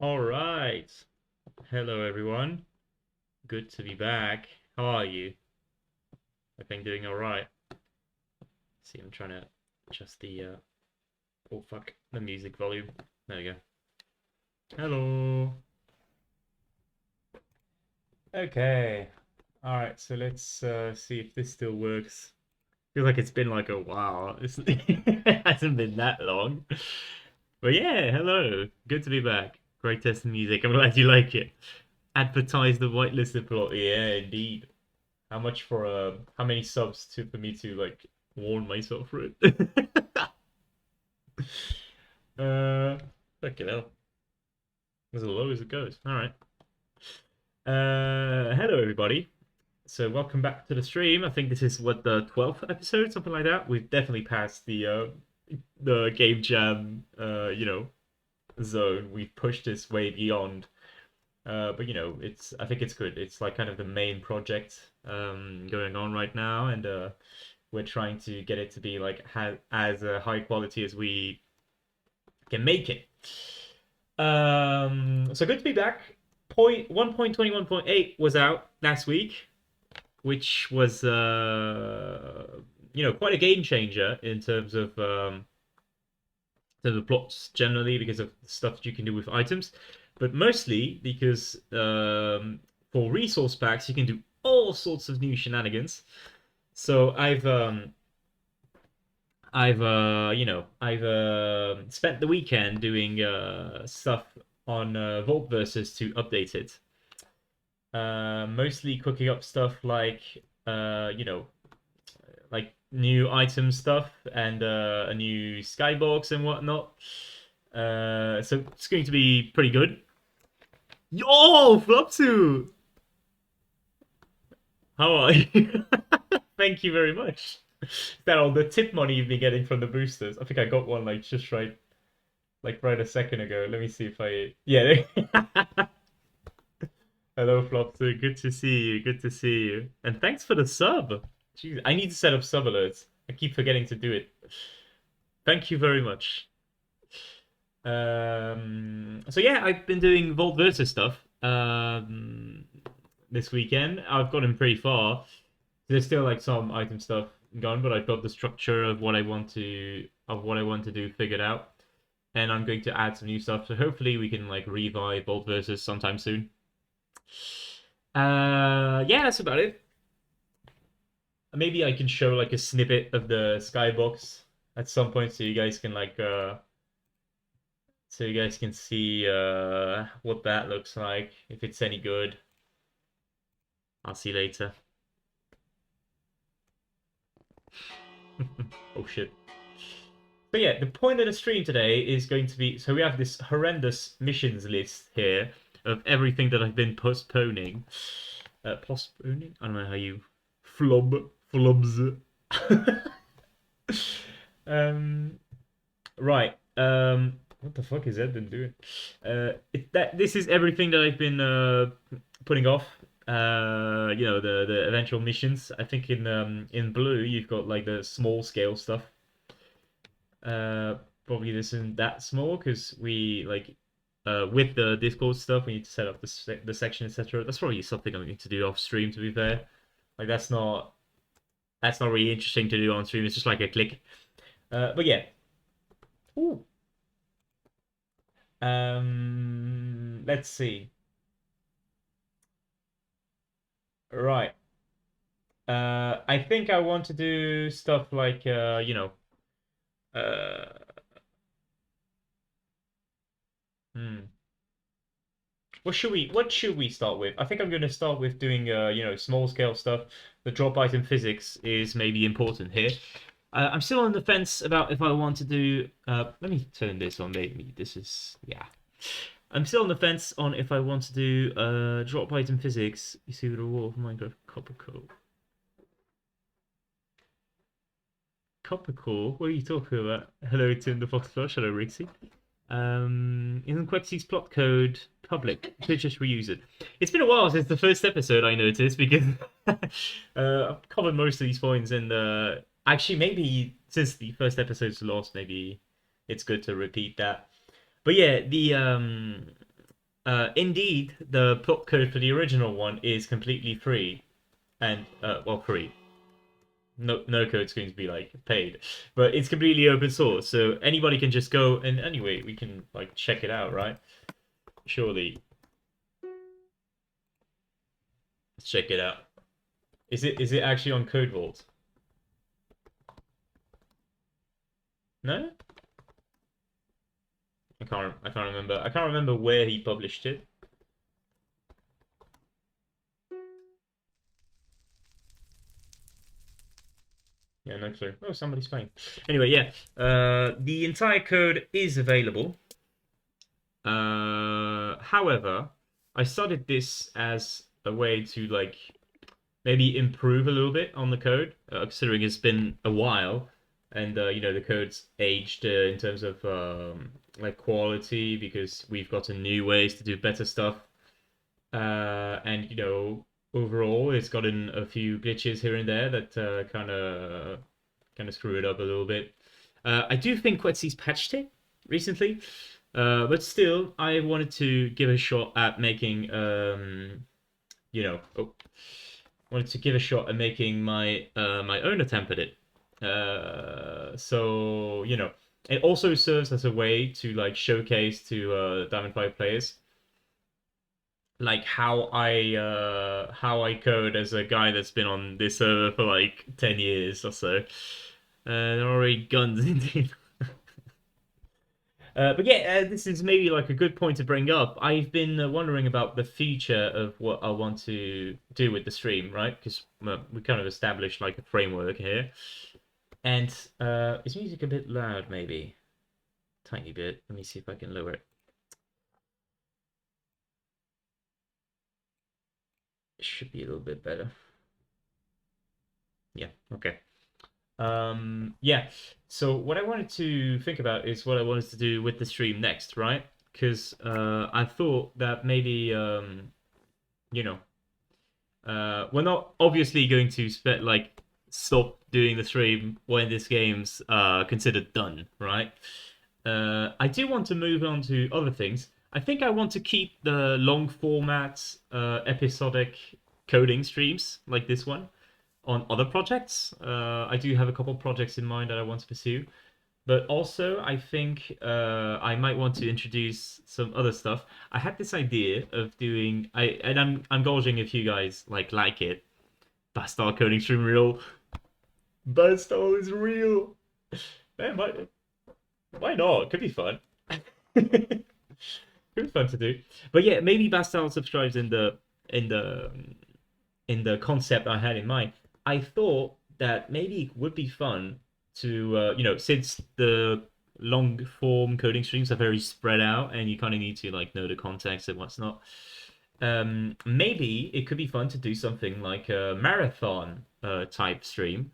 All right. Hello, everyone. Good to be back. How are you? I think doing all right. See, I'm trying to adjust oh fuck, the music volume. There we go. Hello. Okay. All right. So let's see if this still works. Feels like it's been like a while. It hasn't been that long. But yeah, hello. Good to be back. Great testing music. I'm glad you like it. Advertise the whitelisted plot. Yeah, indeed. How many subs to for me to like warn myself for it? uh Fucking hell. As low as it goes. Alright. Hello everybody. So welcome back to the stream. I think this is what the 12th episode, something like that. We've definitely passed the game jam zone. We've pushed this way beyond. But I think it's good. It's like kind of the main project going on right now, and we're trying to get it to be like as high quality as we can make it. So good to be back. Point 1.21.8 was out last week, which was quite a game changer in terms of plots generally because of the stuff that you can do with items, but mostly because for resource packs you can do all sorts of new shenanigans. So I've spent the weekend doing stuff on Vault Versus to update it. Mostly cooking up stuff like like new item stuff and a new skybox and whatnot. So it's going to be pretty good. Yo, Flopsu! How are you? Thank you very much. Is that all the tip money you've been getting from the boosters? I think I got one like just right a second ago. Let me see if I yeah. Hello, Flopsu. Good to see you. Good to see you. And thanks for the sub. Jeez, I need to set up sub alerts. I keep forgetting to do it. Thank you very much. So yeah, I've been doing Vault Versus stuff this weekend. I've gotten pretty far. There's still like some item stuff gone, but I've got the structure of what I want to do figured out, and I'm going to add some new stuff. So hopefully we can like revive Vault Versus sometime soon. Yeah, that's about it. Maybe I can show like a snippet of the skybox at some point so you guys can see what that looks like, if it's any good. I'll see you later. Oh shit. But yeah, the point of the stream today is going to be so we have this horrendous missions list here of everything that I've been postponing. Postponing? I don't know how you flubs. um right. What the fuck is Ed been doing? This is everything that I've been putting off. The eventual missions. I think in blue you've got like the small scale stuff. Uh, Probably this isn't that small because we like with the Discord stuff we need to set up the section, etc. That's probably something I'm going to do off stream. To be fair, like that's not really interesting to do on stream. It's just like a click. But yeah. Ooh. Let's see. Right. I think I want to do stuff like uh hmm. What should we start with? I think I'm going to start with doing small scale stuff. The drop item physics is maybe important here. I'm still on the fence about if I want to do let me turn this on. Maybe this is yeah. I'm still on the fence on if I want to do drop item physics. You see the reward for Minecraft Copper Core. Copper Core? What are you talking about? Hello, Tim the Fox Flush. Hello, Rixie. Isn't Quexy's plot code public? Could just reuse it. It's been a while since the first episode, I noticed, because I've covered most of these points, and actually, maybe since the first episode's lost, maybe it's good to repeat that. But yeah, Indeed, the plot code for the original one is completely free, and well, free. No code's going to be like paid, but it's completely open source, so anybody can just go and anyway, we can like check it out, right? Surely, let's check it out. Is it actually on Code Vault? No, I can't remember. I can't remember where he published it. Yeah, no clue. Oh, somebody's playing. Anyway, yeah. The entire code is available. However, I started this as a way to like maybe improve a little bit on the code, considering it's been a while, and the code's aged in terms of like quality because we've gotten new ways to do better stuff, and overall it's gotten a few glitches here and there that kind of screw it up a little bit. I do think qxeii's patched it recently, but still, I wanted to give a shot at making oh, wanted to give a shot at making my own attempt at it. So it also serves as a way to like showcase to Diamond 5 players like how I code as a guy that's been on this server for like 10 years or so. There are already guns indeed. But yeah, this is maybe like a good point to bring up. I've been wondering about the future of what I want to do with the stream, right? Because we kind of established like a framework here. And is music a bit loud, maybe? Tiny bit. Let me see if I can lower it. It should be a little bit better. Yeah, okay. Yeah. So what I wanted to think about is what I wanted to do with the stream next, right? Because I thought that maybe you know we're not obviously going to stop doing the stream when this game's considered done, right? I do want to move on to other things. I think I want to keep the long format, episodic coding streams like this one on other projects. I do have a couple projects in mind that I want to pursue. But also, I think I might want to introduce some other stuff. I had this idea of doing, I'm gauging if you guys like it. Bastard coding stream real. Bastard is real. Man, why not? It could be fun. Could be fun to do. But yeah, maybe Bastard subscribes in the in the concept I had in mind. I thought that maybe it would be fun to, since the long form coding streams are very spread out and you kind of need to like know the context and what's not. Maybe it could be fun to do something like a marathon type stream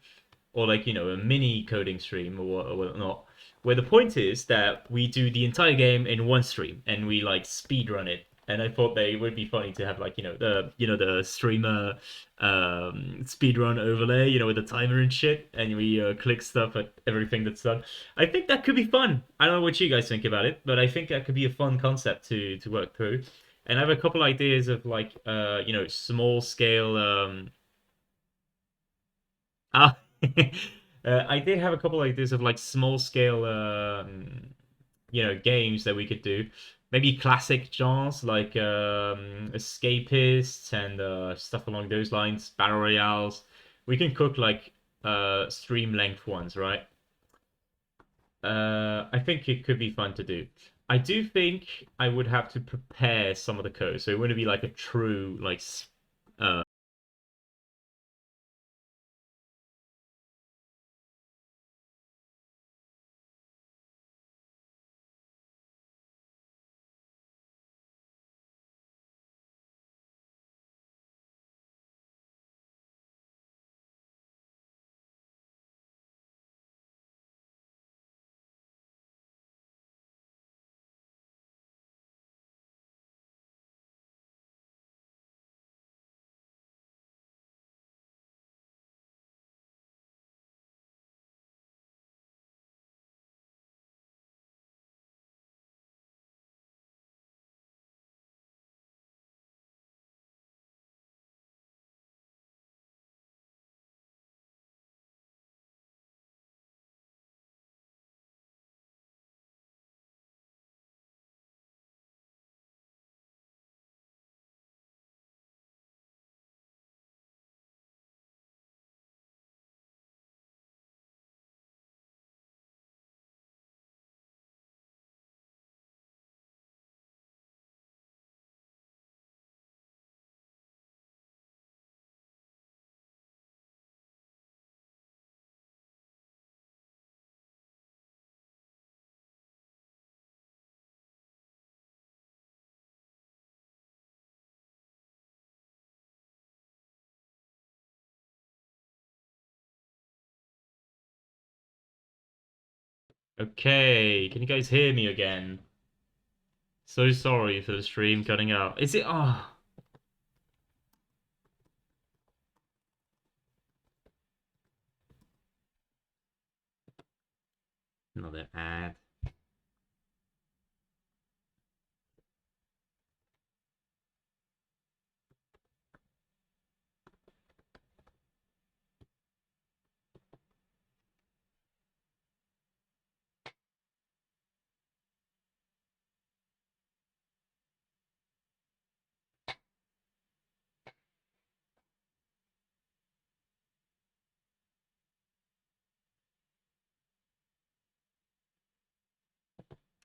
or like a mini coding stream or whatnot, where the point is that we do the entire game in one stream and we like speed run it. And I thought they would be funny to have like the streamer speed run overlay, with the timer and shit, and we click stuff at everything that's done. I think that could be fun. I don't know what you guys think about it, but I think that could be a fun concept to work through. And I have a couple ideas of like small scale uh, I did have a couple ideas of like small scale, games that we could do. Maybe classic genres like escapists and stuff along those lines, battle royales. We can cook like stream length ones, right? I think it could be fun to do. I do think I would have to prepare some of the code, so it wouldn't be like a true like Okay, can you guys hear me again? So sorry for the stream cutting out. Is it? Oh, another ad.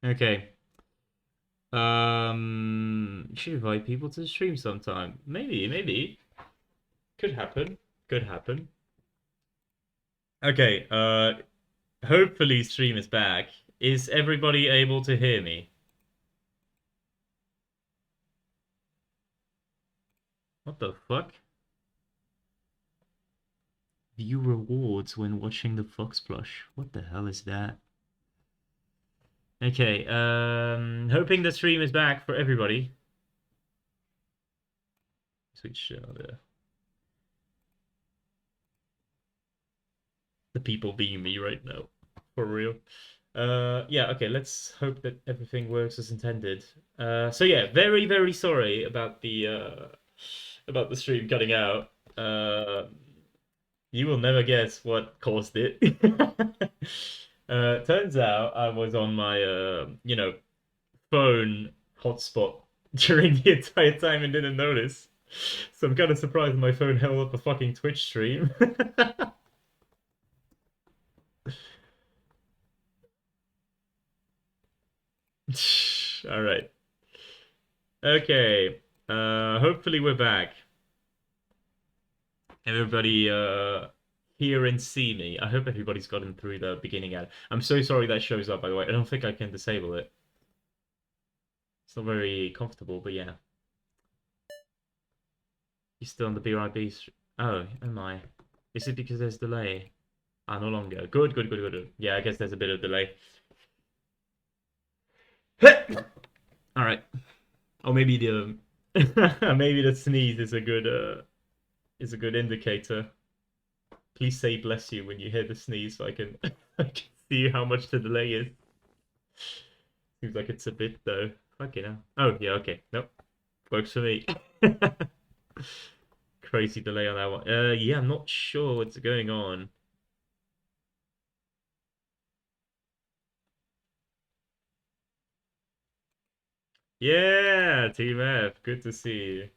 Okay. You should invite people to the stream sometime. Maybe. Could happen. Could happen. Okay, hopefully stream is back. Is everybody able to hear me? What the fuck? View rewards when watching the Fox plush. What the hell is that? Okay, hoping the stream is back for everybody. Switch the people being me right now. For real. Yeah, okay, let's hope that everything works as intended. So yeah, very, very sorry about the stream cutting out. You will never guess what caused it. Turns out I was on my phone hotspot during the entire time and didn't notice. So I'm kind of surprised my phone held up a fucking Twitch stream. All right. Okay. Hopefully we're back. Everybody hear and see me. I hope everybody's gotten through the beginning ad. I'm so sorry that shows up, by the way. I don't think I can disable it. It's not very comfortable, but yeah. You're still on the BRB. Oh, am I? Is it because there's delay? Ah, no longer. Good. Yeah, I guess there's a bit of delay. All right. Or maybe the maybe the sneeze is a good indicator. Please say bless you when you hear the sneeze so I can I can see how much the delay is. Seems like it's a bit though. Fucking hell. Oh yeah, okay. Nope. Works for me. Crazy delay on that one. Yeah, I'm not sure what's going on. Yeah, Team F. Good to see you.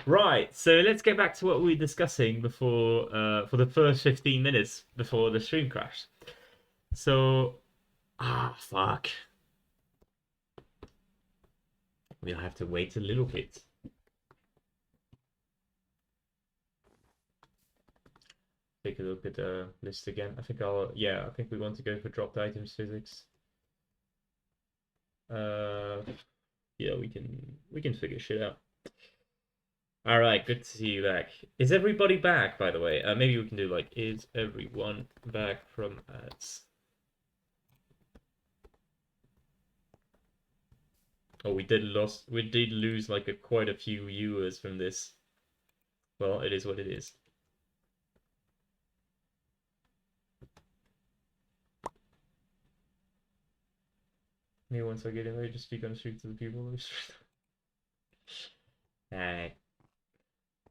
Right, so let's get back to what we were discussing before for the first 15 minutes before the stream crashed. So, fuck. We'll have to wait a little bit. Take a look at the list again. I think we want to go for dropped items physics. Yeah, we can figure shit out. All right, good to see you back. Is everybody back, by the way? Maybe we can do like, is everyone back from ads? Oh, we did lose like quite a few viewers from this. Well, it is what it is. Maybe once I get in there, just speak on the street to the people. Alright.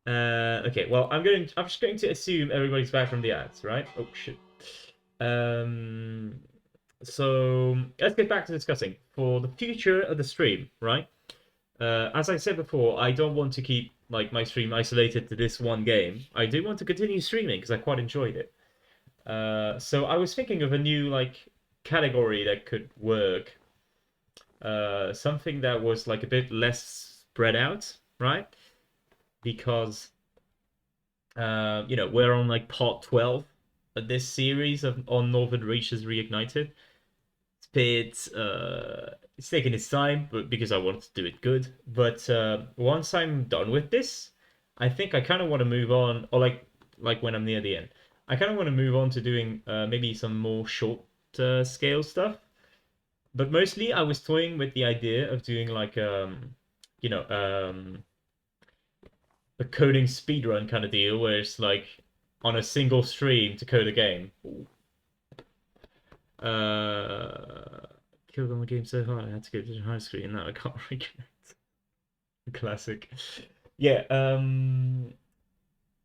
Okay, well, I'm just going to assume everybody's back from the ads, right? Oh shit. Um, so let's get back to discussing for the future of the stream, right? As I said before, I don't want to keep like my stream isolated to this one game. I do want to continue streaming because I quite enjoyed it. So I was thinking of a new like category that could work. Something that was like a bit less spread out, right? Because we're on like part 12 of this series of on Northern Reaches Reignited. It's taking its time, but because I want to do it good. But once I'm done with this, I think I kind of want to move on, or like when I'm near the end, I kind of want to move on to doing maybe some more short scale stuff. But mostly I was toying with the idea of doing like you know, a coding speedrun kind of deal where it's like on a single stream to code a game. Uh, Killed on the game so hard I had to go to the high screen. Now I can't regret. Classic. Yeah,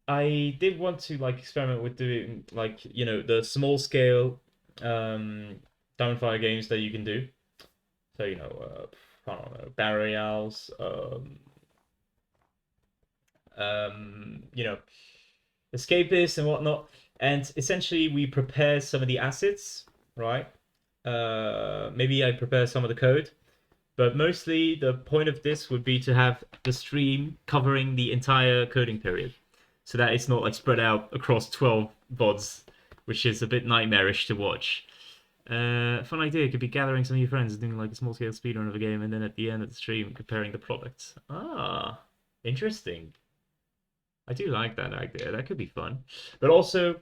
I did want to like experiment with doing like, the small scale down fire games that you can do. So, I don't know, barriers, you know, escapists and whatnot. And essentially we prepare some of the assets, right? Maybe I prepare some of the code. But mostly the point of this would be to have the stream covering the entire coding period. So that it's not like spread out across 12 VODs, which is a bit nightmarish to watch. Fun idea could be gathering some of your friends and doing like a small scale speedrun of a game and then at the end of the stream comparing the products. Ah, interesting. I do like that idea. That could be fun. But also,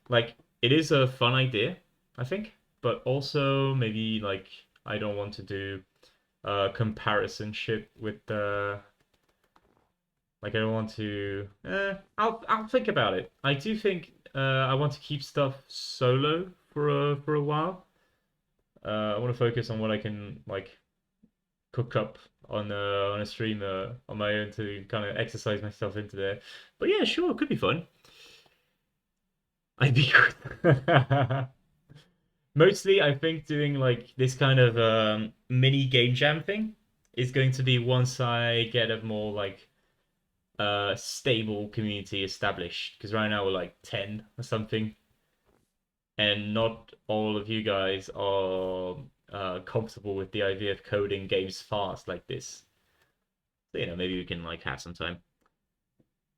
like, it is a fun idea, I think. But also, maybe, like, I don't want to do comparison shit with the. Like, I don't want to. I'll think about it. I do think I want to keep stuff solo for a while. I want to focus on what I can, like, cook up on a stream on my own to kind of exercise myself into there. But yeah, sure, it could be fun. I'd be mostly, I think doing like this kind of mini game jam thing is going to be once I get a more like stable community established. Because right now we're like 10 or something, and not all of you guys are comfortable with the idea of coding games fast like this. So, maybe we can like have some time.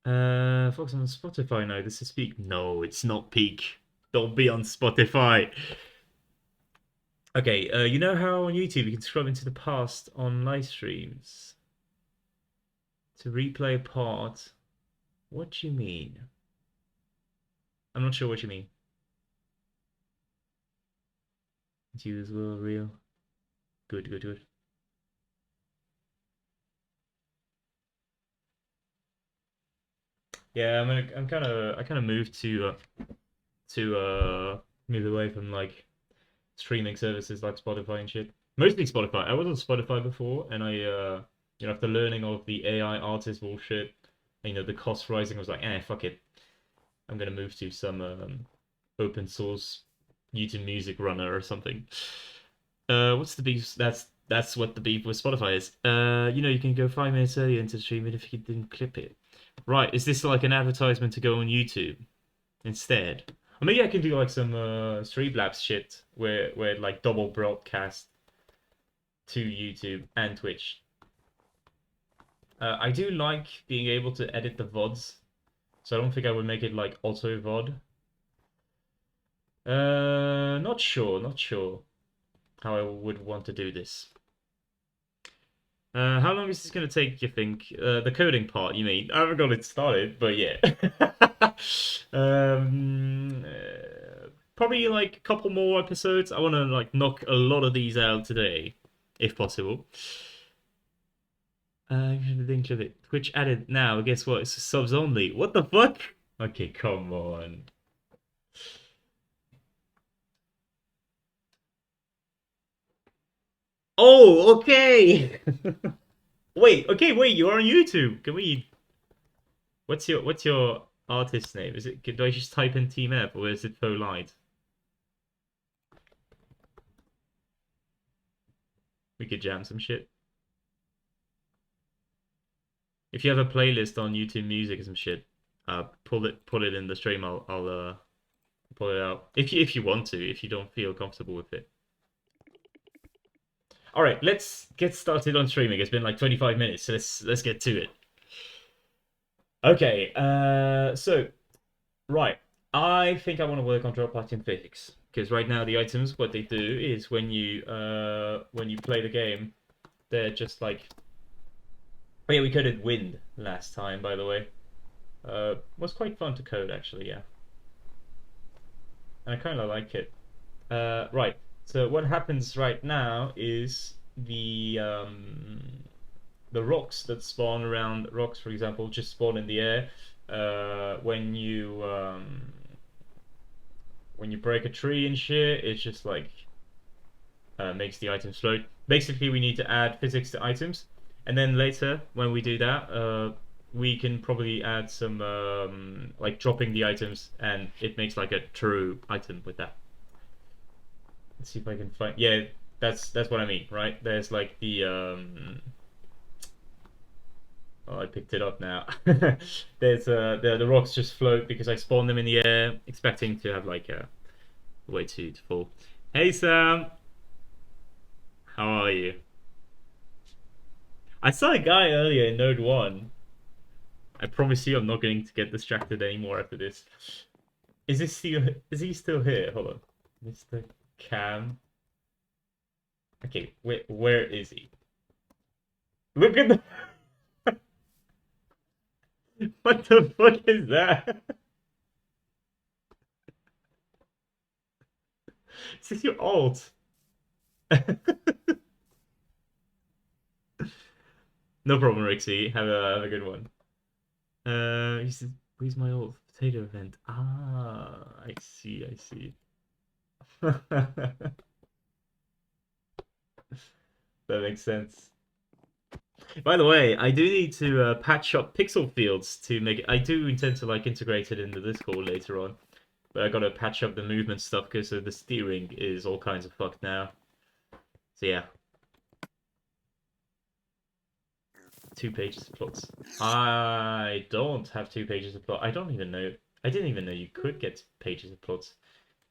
Focus on Spotify now. This is peak. No, it's not peak. Don't be on Spotify. Okay, you know how on YouTube you can scroll into the past on live streams to replay a part? What do you mean? I'm not sure what you mean. You as well, real. Good, good, good. Yeah, I kind of moved to move away from like streaming services like Spotify and shit. Mostly Spotify. I was on Spotify before, and after learning all of the AI artist bullshit, the cost rising, I was like, fuck it. I'm gonna move to some open source YouTube Music runner or something. What's the beef? That's what the beef with Spotify is. You can go 5 minutes earlier into the stream if you didn't clip it. Right, is this like an advertisement to go on YouTube instead? Or maybe I can do like some Streamlabs shit where like double broadcast to YouTube and Twitch. I do like being able to edit the VODs, so I don't think I would make it like auto VOD. Not sure, not sure how I would want to do this. How long is this going to take, you think? The coding part, you mean? I haven't got it started, but yeah. Probably like a couple more episodes. I want to like knock a lot of these out today, if possible. Think of it. Twitch added now. Guess what? It's subs only. What the fuck? Okay, come on. Oh, okay. Wait, okay, wait. You're on YouTube. Can we? What's your artist name? Is it? Do I just type in Team F or is it Faux Light? We could jam some shit. If you have a playlist on YouTube Music or some shit, pull it in the stream. I'll pull it out if you want to. If you don't feel comfortable with it. All right, let's get started on streaming. It's been like 25 minutes, so let's get to it. Okay, so right, I think I want to work on drop item physics because right now the items, what they do is when you play the game, they're just like. Oh yeah, we coded wind last time, by the way. Was quite fun to code actually, yeah. And I kind of like it. Right. So what happens right now is the rocks that spawn around rocks, for example, just spawn in the air. When you break a tree and shit, it's just like makes the items float. Basically, we need to add physics to items, and then later when we do that, we can probably add some like dropping the items, and it makes like a true item with that. Let's see if I can find. Yeah, that's what I mean, right? There's like the oh, I picked it up now. There's the rocks just float because I spawned them in the air, expecting to have like a way to fall. Hey Sam, how are you? I saw a guy earlier in Node 1. I promise you I'm not going to get distracted anymore after this. Is he still here? Hold on. Mr. Cam. Okay, where is he? Look at the what the fuck is that? Is this your alt? No problem, Rixie. Have a good one. He said, where's my old potato event? Ah, I see, I see. That makes sense. By the way, I do need to patch up pixel fields to make it. I do intend to like integrate it into Discord later on, but I gotta patch up the movement stuff because the steering is all kinds of fucked now. So yeah, 2 pages of plots. I don't have 2 pages of plot. I don't even know. I didn't even know you could get pages of plots.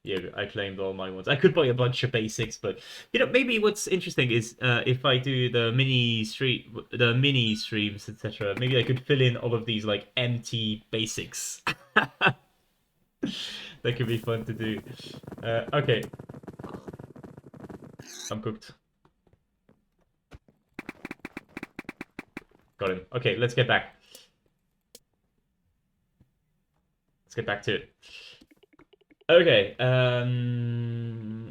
Yeah, I claimed all my ones. I could buy a bunch of basics, but maybe what's interesting is if I do the mini streams, etc. Maybe I could fill in all of these like empty basics. That could be fun to do. Okay, I'm cooked. Got him. Okay, let's get back. Let's get back to it. Okay.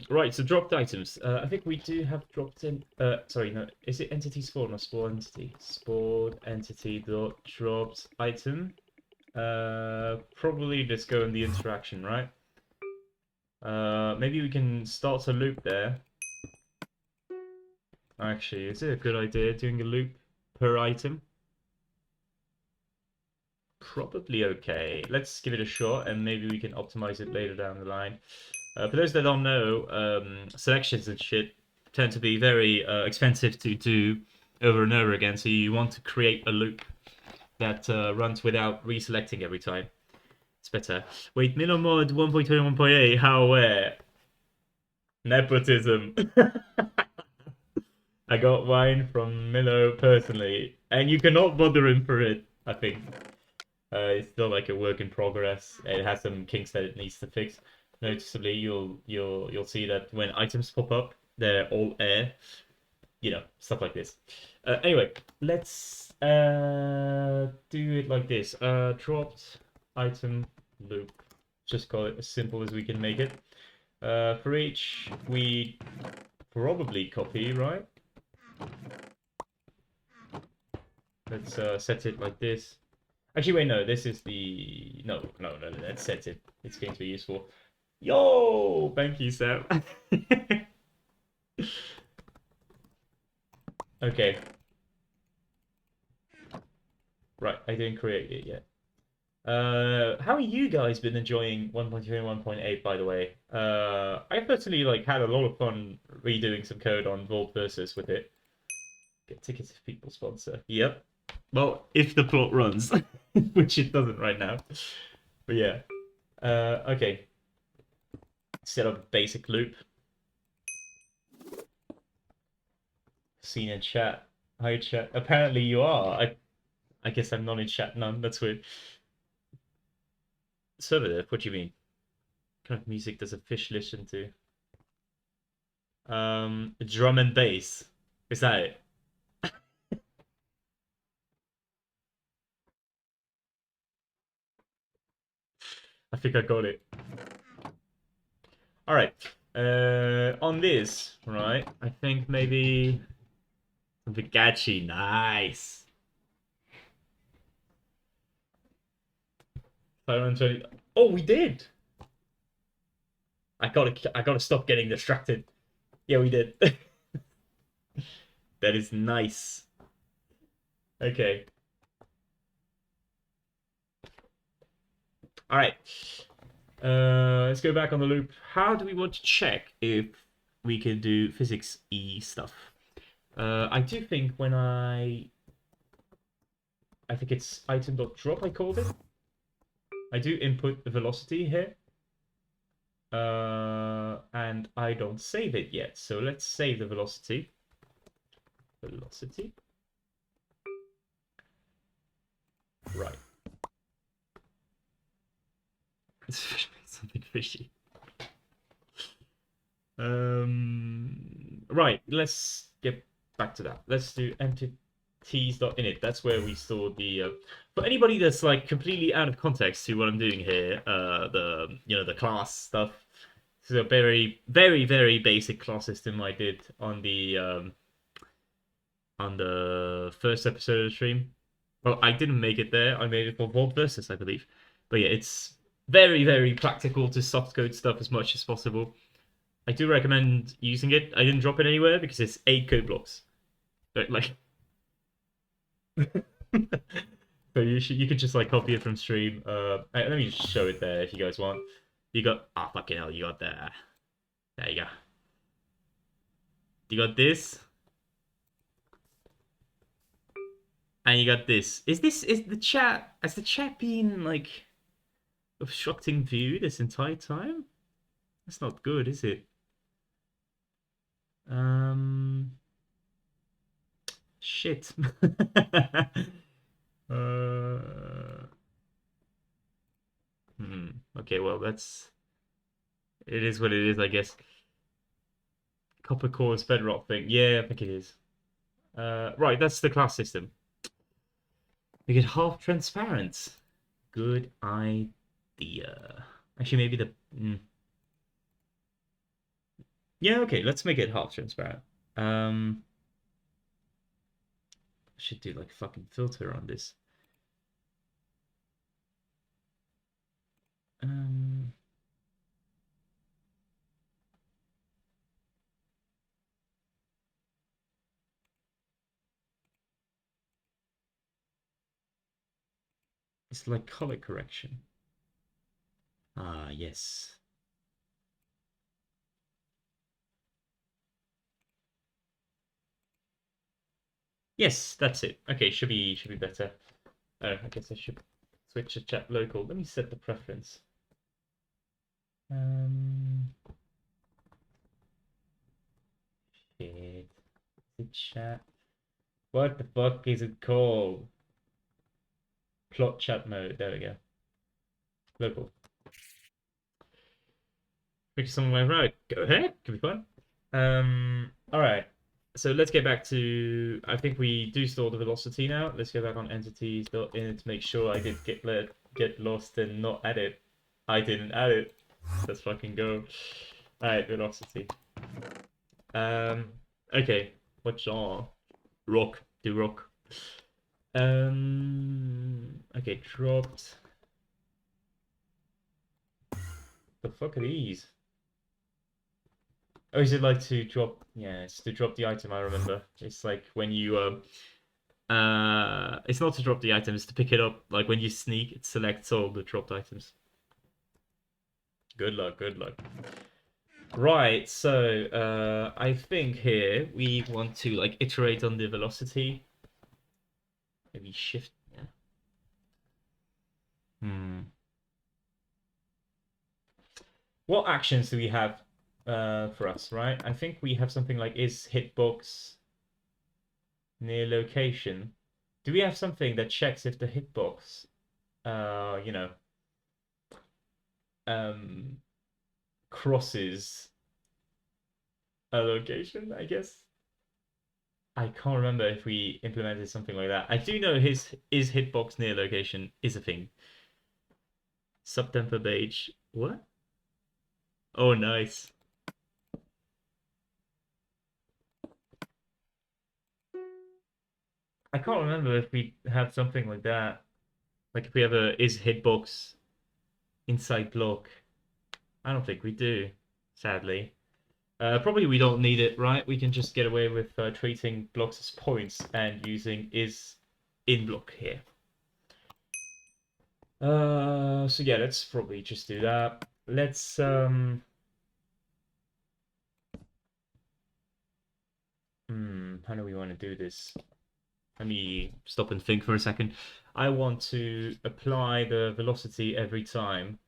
Right. So dropped items. I think we do have dropped in. Sorry, no. Is it entity spawn or spawn entity? Spawn entity dot dropped item. Probably just go in the interaction, right? Maybe we can start a loop there. Actually, is it a good idea doing a loop per item? Probably okay. Let's give it a shot and maybe we can optimize it later down the line. For those that don't know, selections and shit tend to be very expensive to do over and over again. So you want to create a loop that runs without reselecting every time. It's better. Wait, Minomod 1.21.8, how aware? Nepotism. I got wine from Milo personally, and you cannot bother him for it, I think. It's still like a work in progress. It has some kinks that it needs to fix. Noticeably, you'll see that when items pop up, they're all air. Stuff like this. Anyway, let's do it like this. Dropped item loop. Just call it as simple as we can make it. For each, we probably copy, right? Let's set it like this. Actually, wait, no, this is the... No, let's set it. It's going to be useful. Yo! Thank you, Sam. Okay. Right, I didn't create it yet. How have you guys been enjoying 1.2 and 1.8, by the way? I personally like had a lot of fun redoing some code on Vault Versus with it. Get tickets if people sponsor. Yep. Well, if the plot runs, which it doesn't right now. But yeah. Okay. Set up a basic loop. Seen in chat. Hi chat. Apparently you are. I guess I'm not in chat none. That's weird. Server diff, what do you mean? What kind of music does a fish listen to? Drum and bass. Is that it? I think I got it. All right. On this, right? I think maybe something catchy. Nice. 520. Oh, we did. I gotta stop getting distracted. Yeah, we did. That is nice. Okay. All right. Let's go back on the loop. How do we want to check if we can do physics E stuff? I do think when I think it's item.drop I called it. I do input the velocity here. And I don't save it yet. So let's save the velocity. Velocity. Right. It's something fishy. Right, let's get back to that. Let's do entities.init. That's where we store the for anybody that's like completely out of context to what I'm doing here, the class stuff. This is a very, very, very basic class system I did on the first episode of the stream. Well, I didn't make it there. I made it for Vault Versus, I believe. But yeah, it's very, very practical to soft code stuff as much as possible. I do recommend using it. I didn't drop it anywhere because it's 8 code blocks. But like, so you could just like copy it from stream. Let me just show it there if you guys want. You got fucking hell, you got there. There you go. You got this, and you got this. Has the chat been like obstructing view this entire time? That's not good, is it? Shit. uh, Okay, well, it is what it is, I guess. Copper cores bedrock thing. Yeah, I think it is. Right, that's the class system. We get half transparent. Good idea. Actually, maybe yeah, okay, let's make it half transparent. I should do like a fucking filter on this. Um, it's like color correction. Ah, yes. Yes, that's it. Okay, should be better. Oh, I guess I should switch to chat local. Let me set the preference. Um, shit. The chat. What the fuck is it called? Plot chat mode. There we go. Local. Which someone went right. Go ahead. Could be fun. All right. So let's get back to. I think we do store the velocity now. Let's go back on entities.init to make sure I did get lost and not add it. I didn't add it. Let's fucking go. All right, velocity. Um. Okay. What genre? Rock. Do rock. Okay. Dropped. The fuck are these? Oh, is it like to drop? Yeah, it's to drop the item. I remember. It's like when you it's not to drop the item. It's to pick it up. Like when you sneak, it selects all the dropped items. Good luck. Good luck. Right. So I think here we want to like iterate on the velocity. Maybe shift. Yeah. What actions do we have for us? Right. I think we have something like is hitbox near location. Do we have something that checks if the hitbox, you know, um, crosses a location? I guess I can't remember if we implemented something like that. I do know his is hitbox near location is a thing. Subtemper beige. What? Oh, nice. I can't remember if we have something like that. Like if we have a is hitbox inside block. I don't think we do, sadly. Probably we don't need it, right? We can just get away with treating blocks as points and using is in block here. So yeah, let's probably just do that. Let's how do we want to do this? Let me stop and think for a second. I want to apply the velocity every time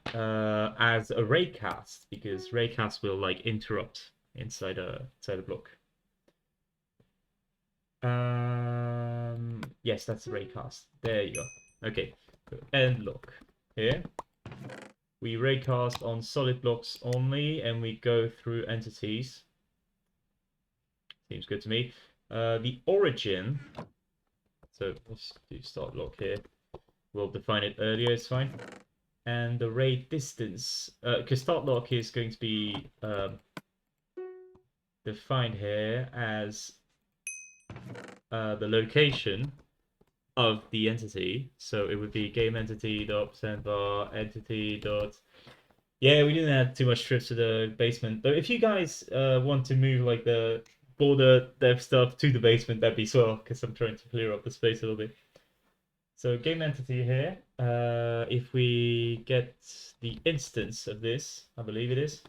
as a raycast because raycast will like interrupt inside a block. Yes, that's a raycast. There you go. Okay, end lock here. We raycast on solid blocks only, and we go through entities. Seems good to me. The origin. So let's do start block here. We'll define it earlier. It's fine. And the ray distance, because start lock is going to be defined here as the location of the entity. So it would be game entity dot sendbar entity dot. Yeah, we didn't have too much trips to the basement, but if you guys want to move like the border dev stuff to the basement, that'd be swell because I'm trying to clear up the space a little bit. So game entity here. If we get the instance of this, I believe it is.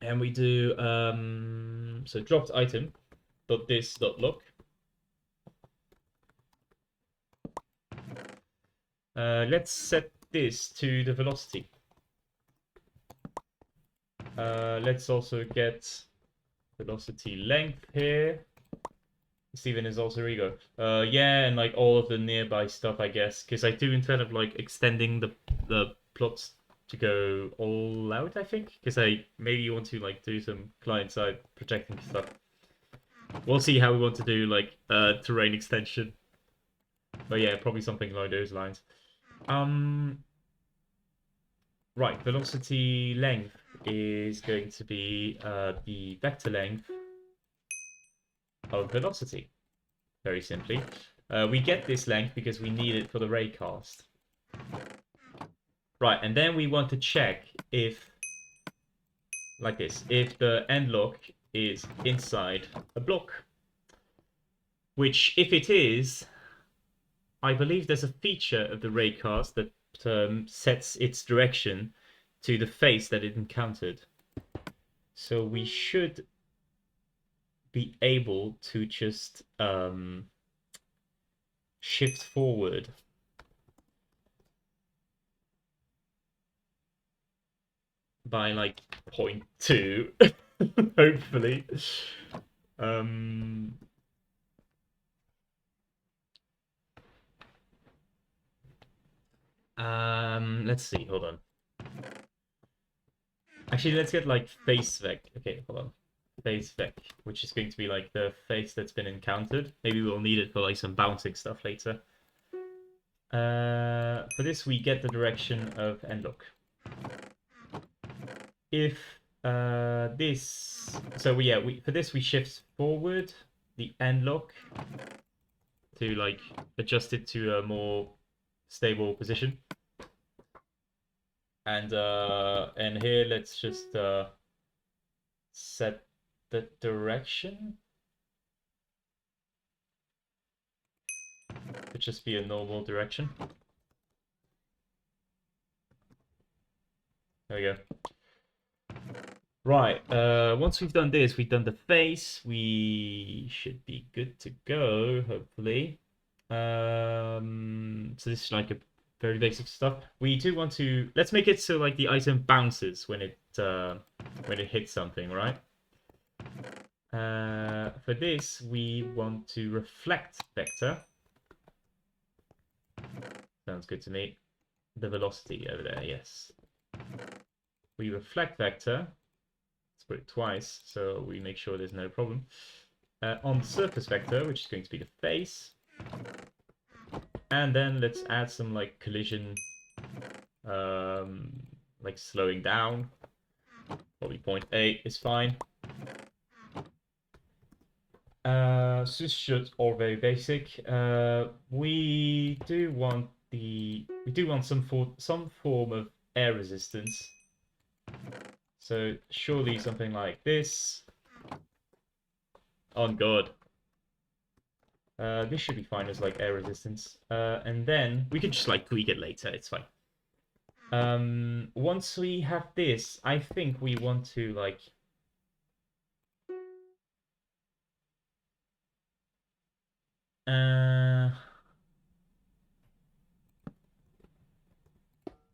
And we do so dropped item dot this dot look. Let's set this to the velocity. Let's also get velocity length here. Steven is also Rigo. Yeah, and like all of the nearby stuff, I guess, because I do intend of like extending the plots to go all out, I think, because I maybe want to like do some client side projecting stuff. We'll see how we want to do like terrain extension, but yeah, probably something along those lines. Right, velocity length is going to be the vector length of velocity. Very simply. We get this length because we need it for the raycast. Right, and then we want to check if, like this, if the end lock is inside a block. Which, if it is, I believe there's a feature of the raycast that sets its direction to the face that it encountered. So we should be able to just shift forward by like 0.2, hopefully. Let's see, hold on. Actually, let's get like face vec. Okay, hold on. Face vec, which is going to be like the face that's been encountered. Maybe we'll need it for like some bouncing stuff later. For this, we get the direction of end lock. If this, so yeah, for this we shift forward the end lock to like adjust it to a more stable position. And here let's just set the direction. It just be a normal direction. There we go. Right, once we've done this, we've done the face, we should be good to go, hopefully. So this is like a very basic stuff. We do want to, let's make it so like the item bounces when it hits something, right? For this, we want to reflect vector. Sounds good to me. The velocity over there, yes. We reflect vector. Let's put it twice so we make sure there's no problem. On the surface vector, which is going to be the face. And then let's add some like collision, like slowing down. Probably 0.8 is fine. So this should all very basic. We do want some form of air resistance. So surely something like this. On God. This should be fine as like air resistance. And then we can just like tweak it later. It's fine. Once we have this, I think we want to like I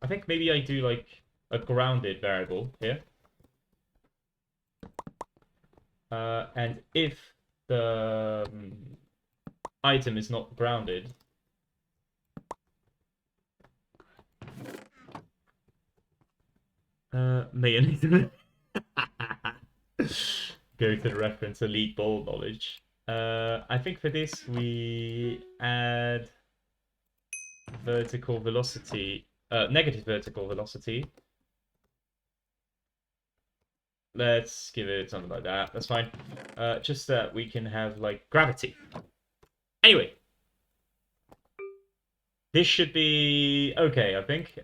think maybe I do like a grounded variable here. And if the item is not grounded, mayonnaise. Go to the reference elite bowl knowledge. I think for this we add vertical velocity, negative vertical velocity. Let's give it something like that. That's fine. Just that we can have like gravity. Anyway, this should be okay, I think.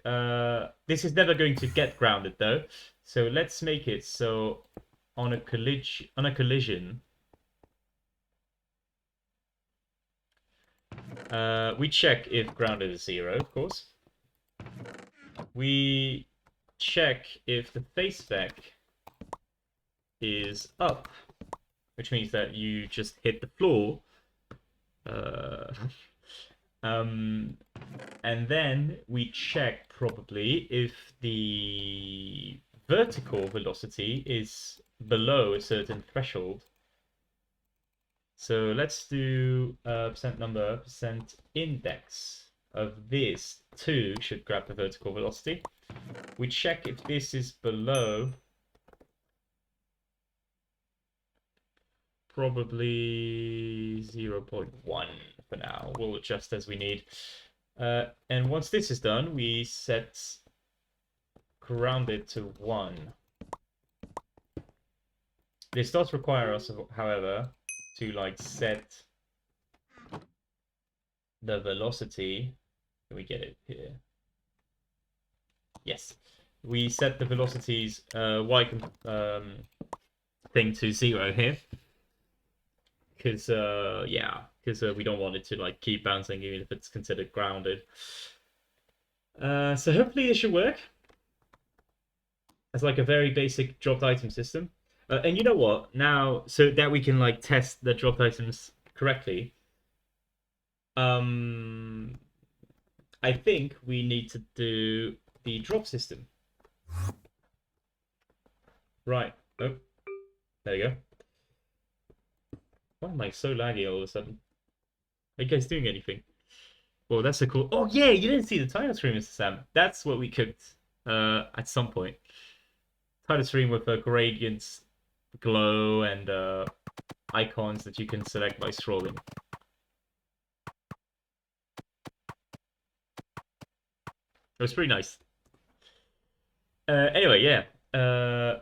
This is never going to get grounded though. So let's make it so on a collision, we check if grounded is 0, of course. We check if the face spec is up, which means that you just hit the floor. And then we check probably if the vertical velocity is below a certain threshold. So let's do percent number, percent index of this 2 should grab the vertical velocity. We check if this is below probably 0.1 for now. We'll adjust as we need. And once this is done, we set grounded to 1. This does require us, however, to like set the velocity. Can we get it here? Yes. We set the velocities y thing to 0 here. Because yeah, because we don't want it to like keep bouncing even if it's considered grounded. So hopefully this should work as like a very basic dropped item system. And you know what? Now, so that we can like test the dropped items correctly, I think we need to do the drop system. Right. Oh, there you go. Why am I so laggy all of a sudden? Are you guys doing anything? Well, that's a cool. Oh yeah, you didn't see the title screen, Mr. Sam. That's what we cooked at some point. Title screen with a gradient glow and icons that you can select by scrolling. It was pretty nice. Anyway, yeah.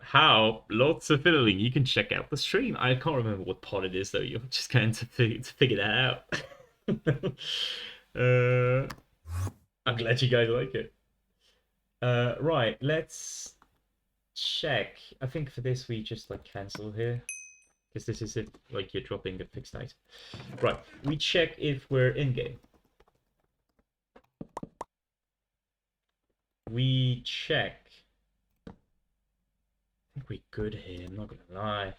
How lots of fiddling. You can check out the stream. I can't remember what part it is though. You're just going to figure that out. I'm glad you guys like it. Right, let's check. I think for this we just like cancel here because this is it. Like you're dropping a fixed item. Right, we check if we're in game. We check. I think we're good here. I'm not gonna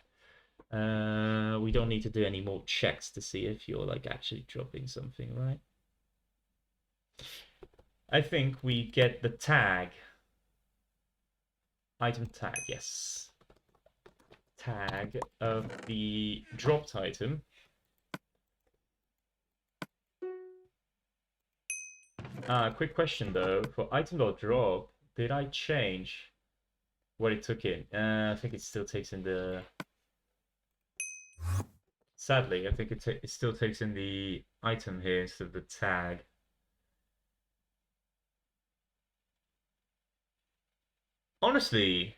lie. We don't need to do any more checks to see if you're like actually dropping something, right? I think we get the tag. Item tag, yes. Tag of the dropped item. Quick question though. For item.drop, did I change what it took in? I think it still takes in the... Sadly, I think it still takes in the item here instead of the tag. Honestly,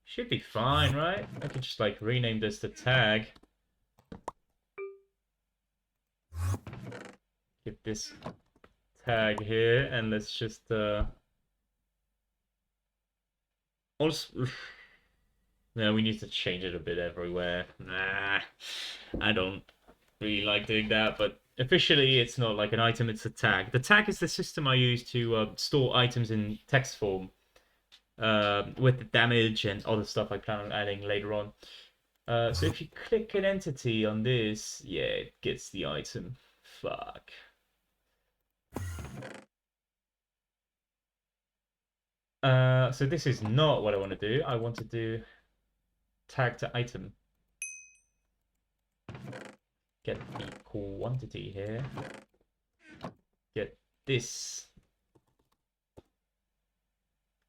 Should be fine, right? I could just like rename this to tag. Give this tag here, and let's just also, yeah, we need to change it a bit everywhere. Nah, I don't really like doing that, but officially it's not like an item, it's a tag. The tag is the system I use to store items in text form with the damage and other stuff I plan on adding later on. So if you click an entity on this, yeah, it gets the item. Fuck. So this is not what I want to do. I want to do tag to item. Get the quantity here. Get this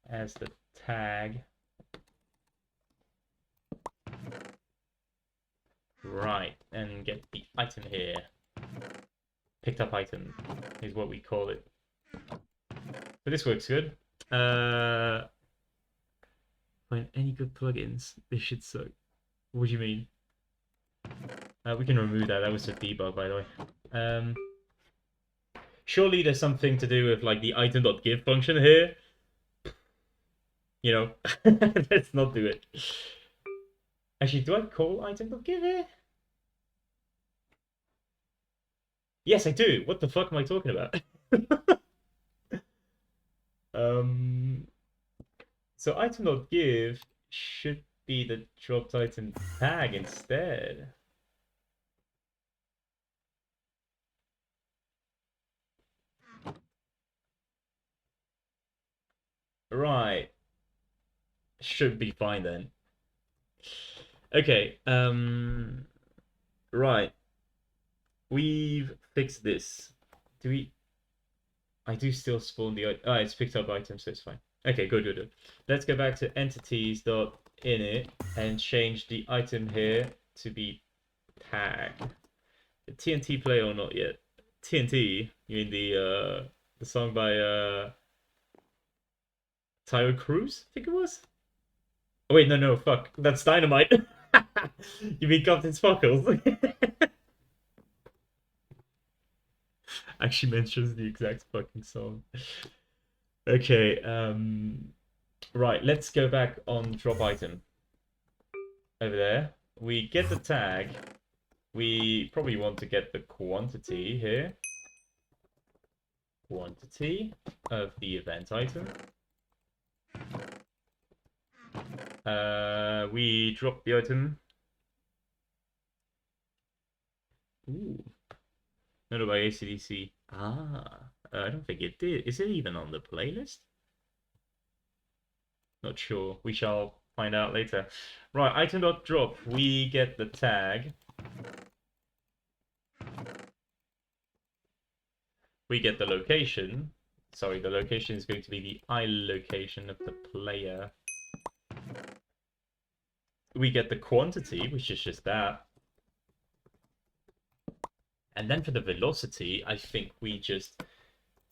as the tag. Right, and get the item here. Picked up item is what we call it. So this works good. Find any good plugins. This should suck. What do you mean? We can remove that. That was a debug, by the way. Surely there's something to do with like the item.give function here. You know, let's not do it. Actually, do I call item.give here? Yes, I do. What the fuck am I talking about? um, so item.give should be the dropped item tag instead. Right. Should be fine then. Okay, right. We've fixed this. Do we... I do still spawn the... Oh, it's picked up item, so it's fine. Okay, good, good, good. Let's go back to entities.init and change the item here to be tag. The TNT play or not yet? TNT? You mean the song by Tayo Cruz? I think it was? Oh wait, no, fuck. That's Dynamite. You mean Captain Sparkles? Actually mentions the exact fucking song. Okay, right, let's go back on drop item. Over there. We get the tag. We probably want to get the quantity here. Quantity of the event item. We drop the item. Ooh. Noted by ACDC. Ah, I don't think it did. Is it even on the playlist? Not sure. We shall find out later. Right, item.drop. We get the tag. We get the location. Sorry, the location is going to be the I location of the player. We get the quantity, which is just that. And then for the velocity, I think we just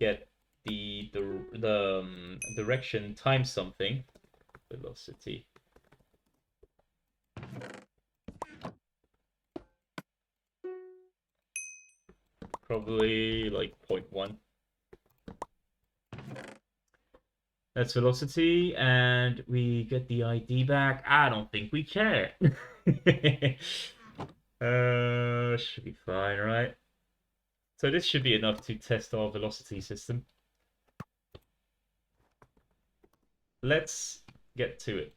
get the direction times something. Velocity. Probably like 0.1. That's velocity, and we get the ID back. I don't think we care. Should be fine, right? So this should be enough to test our velocity system. Let's get to it.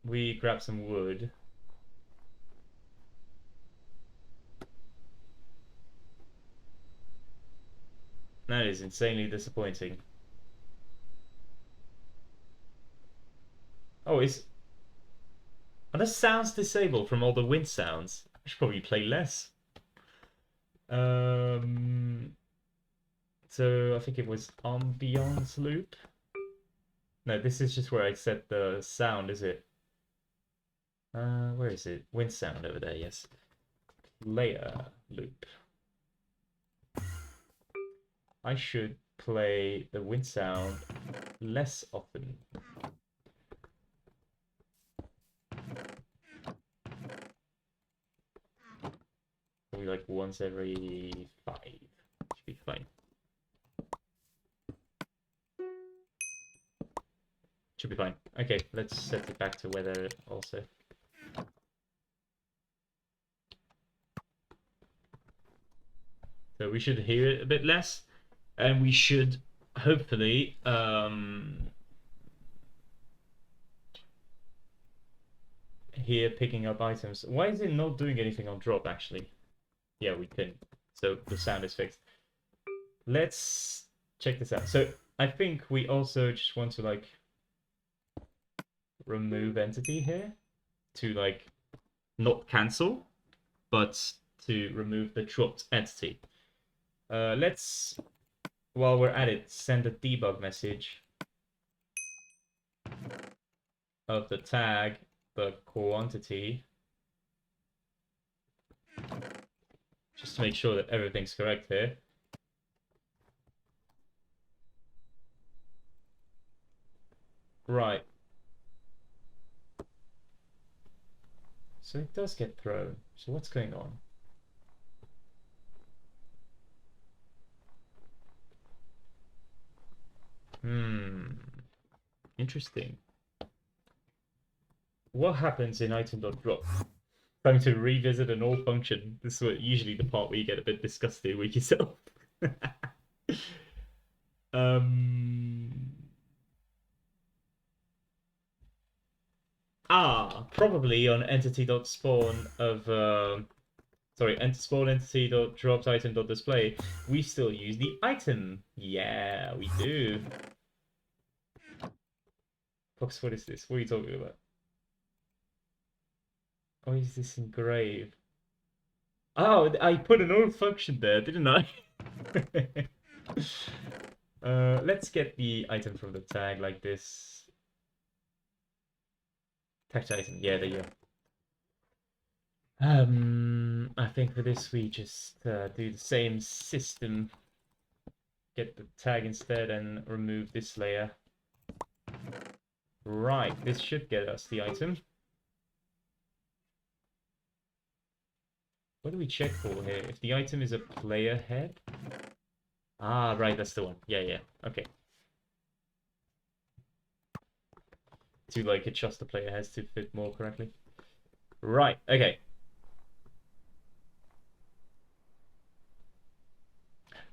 We grab some wood. That is insanely disappointing. Oh, are the sounds disabled from all the wind sounds? I should probably play less. So I think it was ambiance loop. No, this is just where I set the sound, is it? Where is it? Wind sound over there, yes. Layer loop. I should play the wind sound less often. probably like once every 5. Should be fine. Should be fine. Okay, let's set it back to weather also. So we should hear it a bit less, and we should hopefully hear picking up items. Why is it not doing anything on drop actually? Yeah, we can. So the sound is fixed. Let's check this out. So I think we also just want to like remove entity here to like not cancel, but to remove the dropped entity. Let's, while we're at it, send a debug message of the tag, the quantity, just to make sure that everything's correct here. Right. So it does get thrown. So what's going on? Interesting. What happens in item.drop? Time to revisit an old function. This is usually the part where you get a bit disgusted with yourself. Probably on entity.spawn of spawn entity.dropped item.display, we still use the item. Yeah, we do. Fox, what is this? What are you talking about? Oh, is this engrave? Oh, I put an old function there, didn't I? Let's get the item from the tag like this. Tag item, yeah, there you go. I think for this we just do the same system. Get the tag instead and remove this layer. Right, this should get us the item. What do we check for here? If the item is a player head? Ah, right, that's the one. Yeah, okay. To like adjust the player heads to fit more correctly. Right, okay.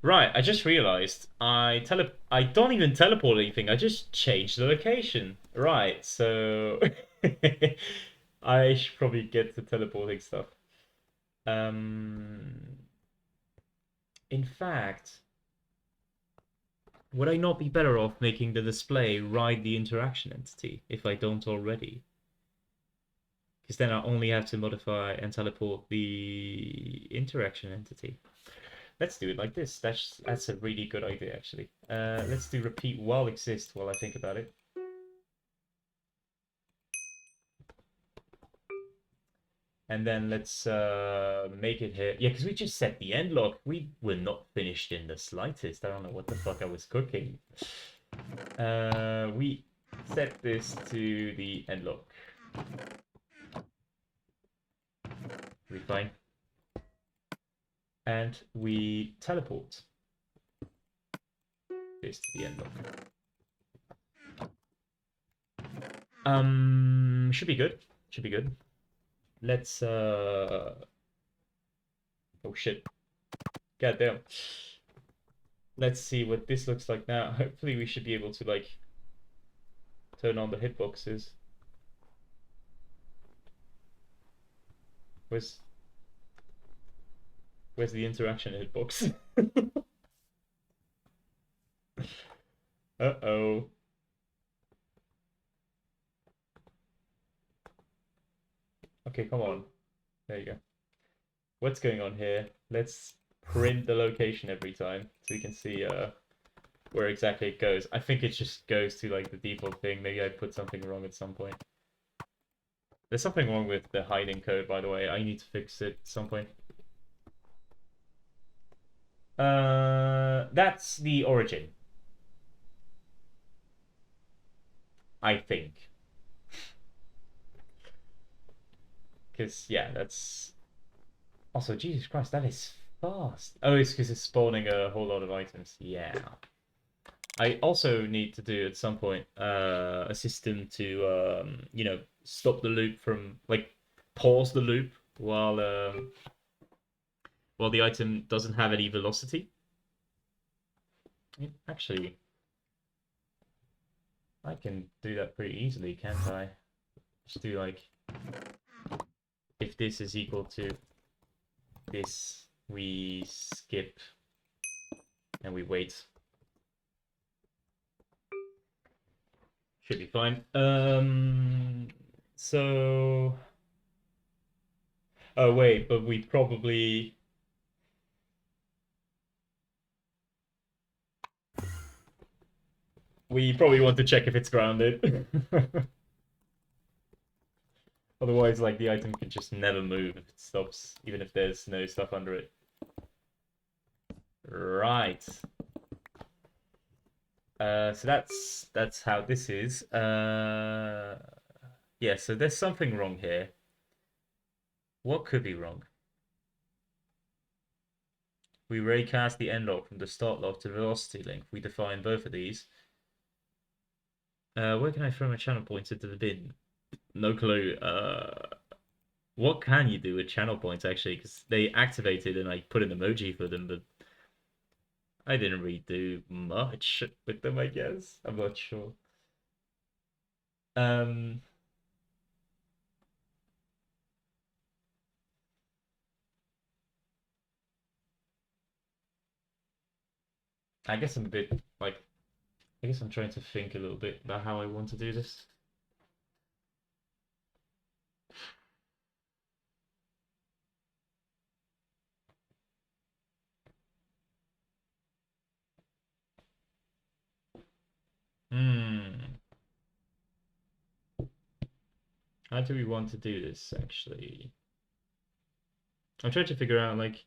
Right, I just realized I don't even teleport anything. I just changed the location. Right, so I should probably get to teleporting stuff. In fact, would I not be better off making the display ride the interaction entity if I don't already? Because then I only have to modify and teleport the interaction entity. Let's do it like this. That's a really good idea, actually. Let's do repeat while exist while I think about it. And then let's make it here. Yeah, because we just set the end lock. We were not finished in the slightest. I don't know what the fuck I was cooking. We set this to the end lock. Refine. And we teleport this to the end lock. Should be good. Should be good. Let's oh shit. God damn. Let's see what this looks like now. Hopefully we should be able to like turn on the hitboxes. Where's the interaction hitbox? Uh-oh. Okay, come on. There you go. What's going on here? Let's print the location every time so we can see where exactly it goes. I think it just goes to like the default thing. Maybe I put something wrong at some point. There's something wrong with the hiding code, by the way. I need to fix it at some point. That's the origin. I think. Because, yeah, that's... Also, Jesus Christ, that is fast. Oh, it's because it's spawning a whole lot of items. Yeah. I also need to do at some point a system to stop the loop from like pause the loop while the item doesn't have any velocity. Actually, I can do that pretty easily, can't I? Just do like if this is equal to this, we skip and we wait. Should be fine. So oh wait, but we probably want to check if it's grounded. Otherwise, like the item can just never move if it stops, even if there's no stuff under it. Right. So that's how this is. Yeah, so there's something wrong here. What could be wrong? We raycast the end lock from the start lock to the velocity link. We define both of these. Where can I throw my channel points into the bin? No clue. What can you do with channel points actually? Because they activated and I put an emoji for them, but I didn't really do much with them, I guess. I'm not sure. Um, I guess I'm a bit like I guess I'm trying to think a little bit about how I want to do this. Hmm. How do we want to do this actually? I'm trying to figure out like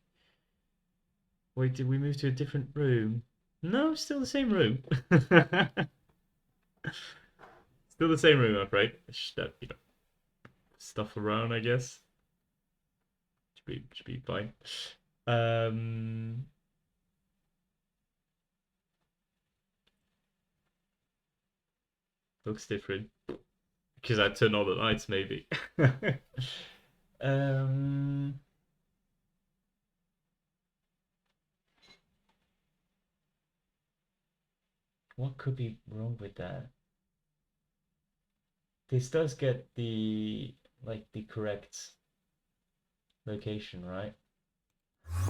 wait, did we move to a different room? No, still the same room. Still the same room, I'm afraid. Just that, stuff around, I guess. Should be fine. Um, looks different because I turn all the lights, maybe. um, what could be wrong with that? This does get the correct location, right?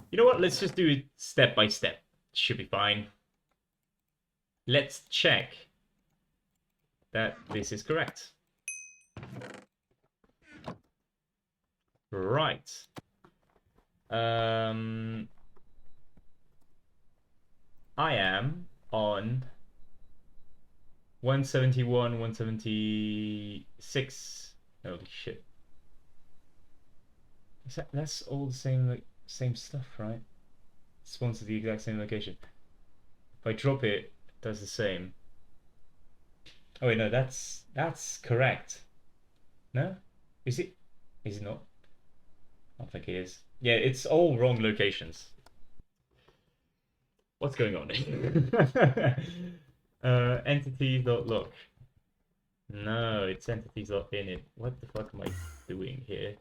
You know what? Let's just do it step by step. Should be fine. Let's check that this is correct. Right. Um, I am on 171, 176. Holy shit. That's all the same same stuff, right? Spawns to the exact same location. If I drop it, it does the same. Oh wait, no, that's correct. No? Is it? Is it not? I don't think it is. Yeah, it's all wrong locations. What's going on? Entities.lock. No, it's entities.init. What the fuck am I doing here?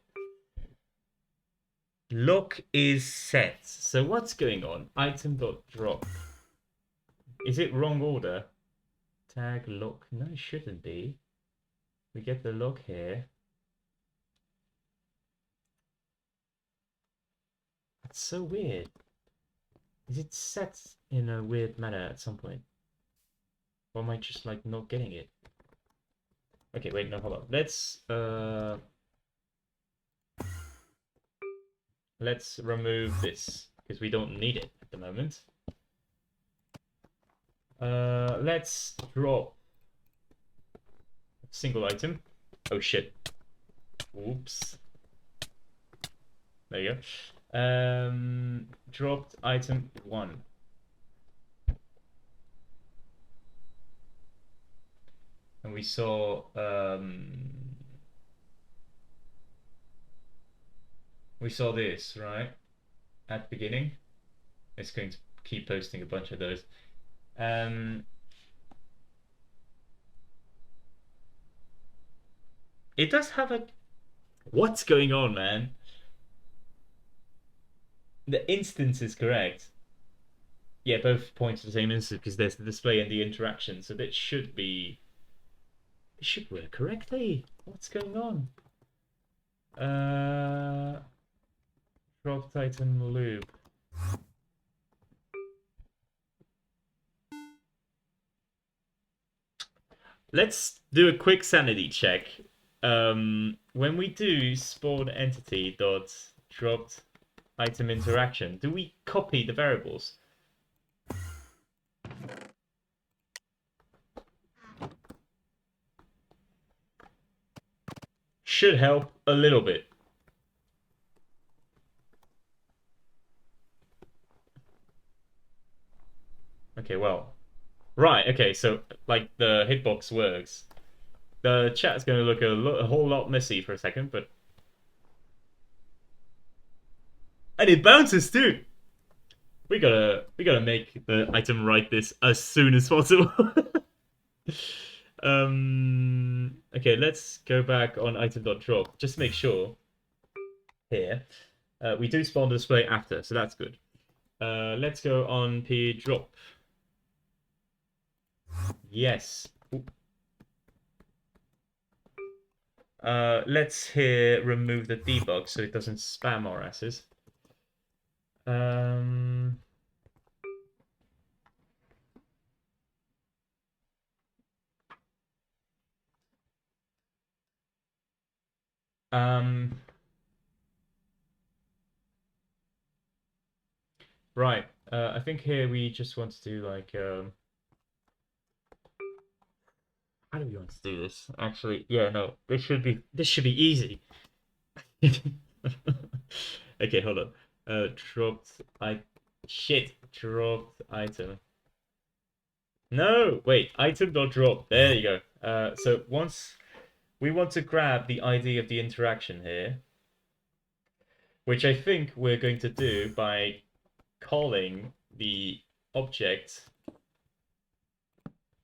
Lock is set. So what's going on? Item.drop. Is it wrong order? Tag lock. No, it shouldn't be. We get the lock here. That's so weird. Is it set in a weird manner at some point? Or am I just like not getting it? Okay, wait, no, hold on. Let's remove this because we don't need it at the moment. Let's drop a single item. Oh shit. Oops. There you go. Dropped item 1. And we saw We saw this, right? At the beginning. It's going to keep posting a bunch of those. Um, it does have a... What's going on, man? The instance is correct. Yeah, both point to the same instance because there's the display and the interaction, so that should be... It should work correctly. What's going on? Drop Titan loop. Let's do a quick sanity check. When we do spawn entity dot dropped item interaction, do we copy the variables? Should help a little bit. Okay, well. Right, okay, so like the hitbox works. The chat's going to look a whole lot messy for a second, but... And it bounces too! We gotta make the item write this as soon as possible. Okay, let's go back on item.drop. Just to make sure here. We do spawn the display after, so that's good. Let's go on p-drop. Yes. Let's here remove the debug so it doesn't spam our asses. Right. I think here we just want to do like how do we want to do this? Actually, yeah, no, this should be easy. Okay, hold on. Dropped I shit dropped item. No, wait, item dot drop. There you go. So once we want to grab the ID of the interaction here, which I think we're going to do by calling the object.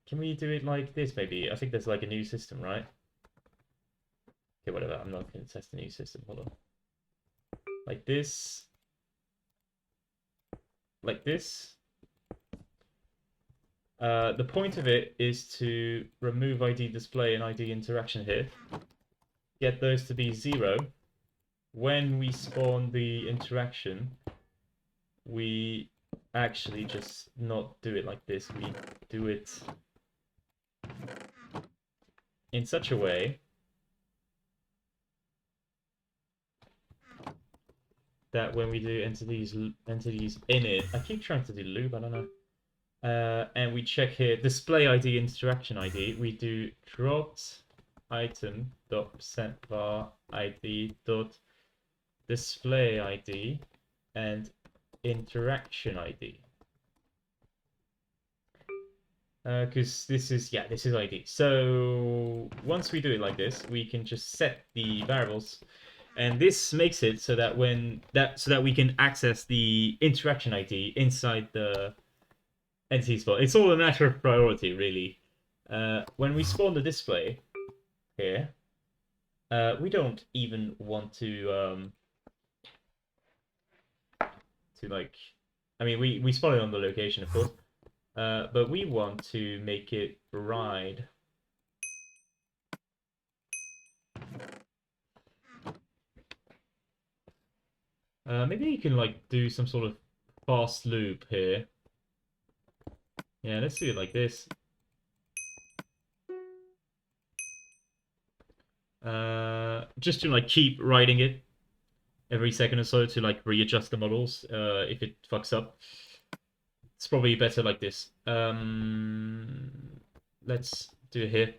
Can we do it like this, maybe? I think there's like a new system, right? Okay, whatever. I'm not going to test the new system. Hold on. Like this. Like this. The point of it is to remove ID display and ID interaction here. Get those to be 0. When we spawn the interaction, we actually just not do it like this. We do it in such a way that when we do entities in it, I keep trying to do loop, I don't know. And we check here display ID interaction ID. We do dropped item dot percent var ID dot display ID and interaction ID. Because this is ID. So once we do it like this, we can just set the variables, and this makes it so that we can access the interaction ID inside the entity spot. It's all a matter of priority, really. When we spawn the display here, we don't even want to like. I mean, we spawn it on the location, of course. But we want to make it ride. Maybe you can like do some sort of fast loop here. Yeah, let's do it like this. Just to like keep riding it every second or so to like readjust the models if it fucks up. It's probably better like this. Let's do it here.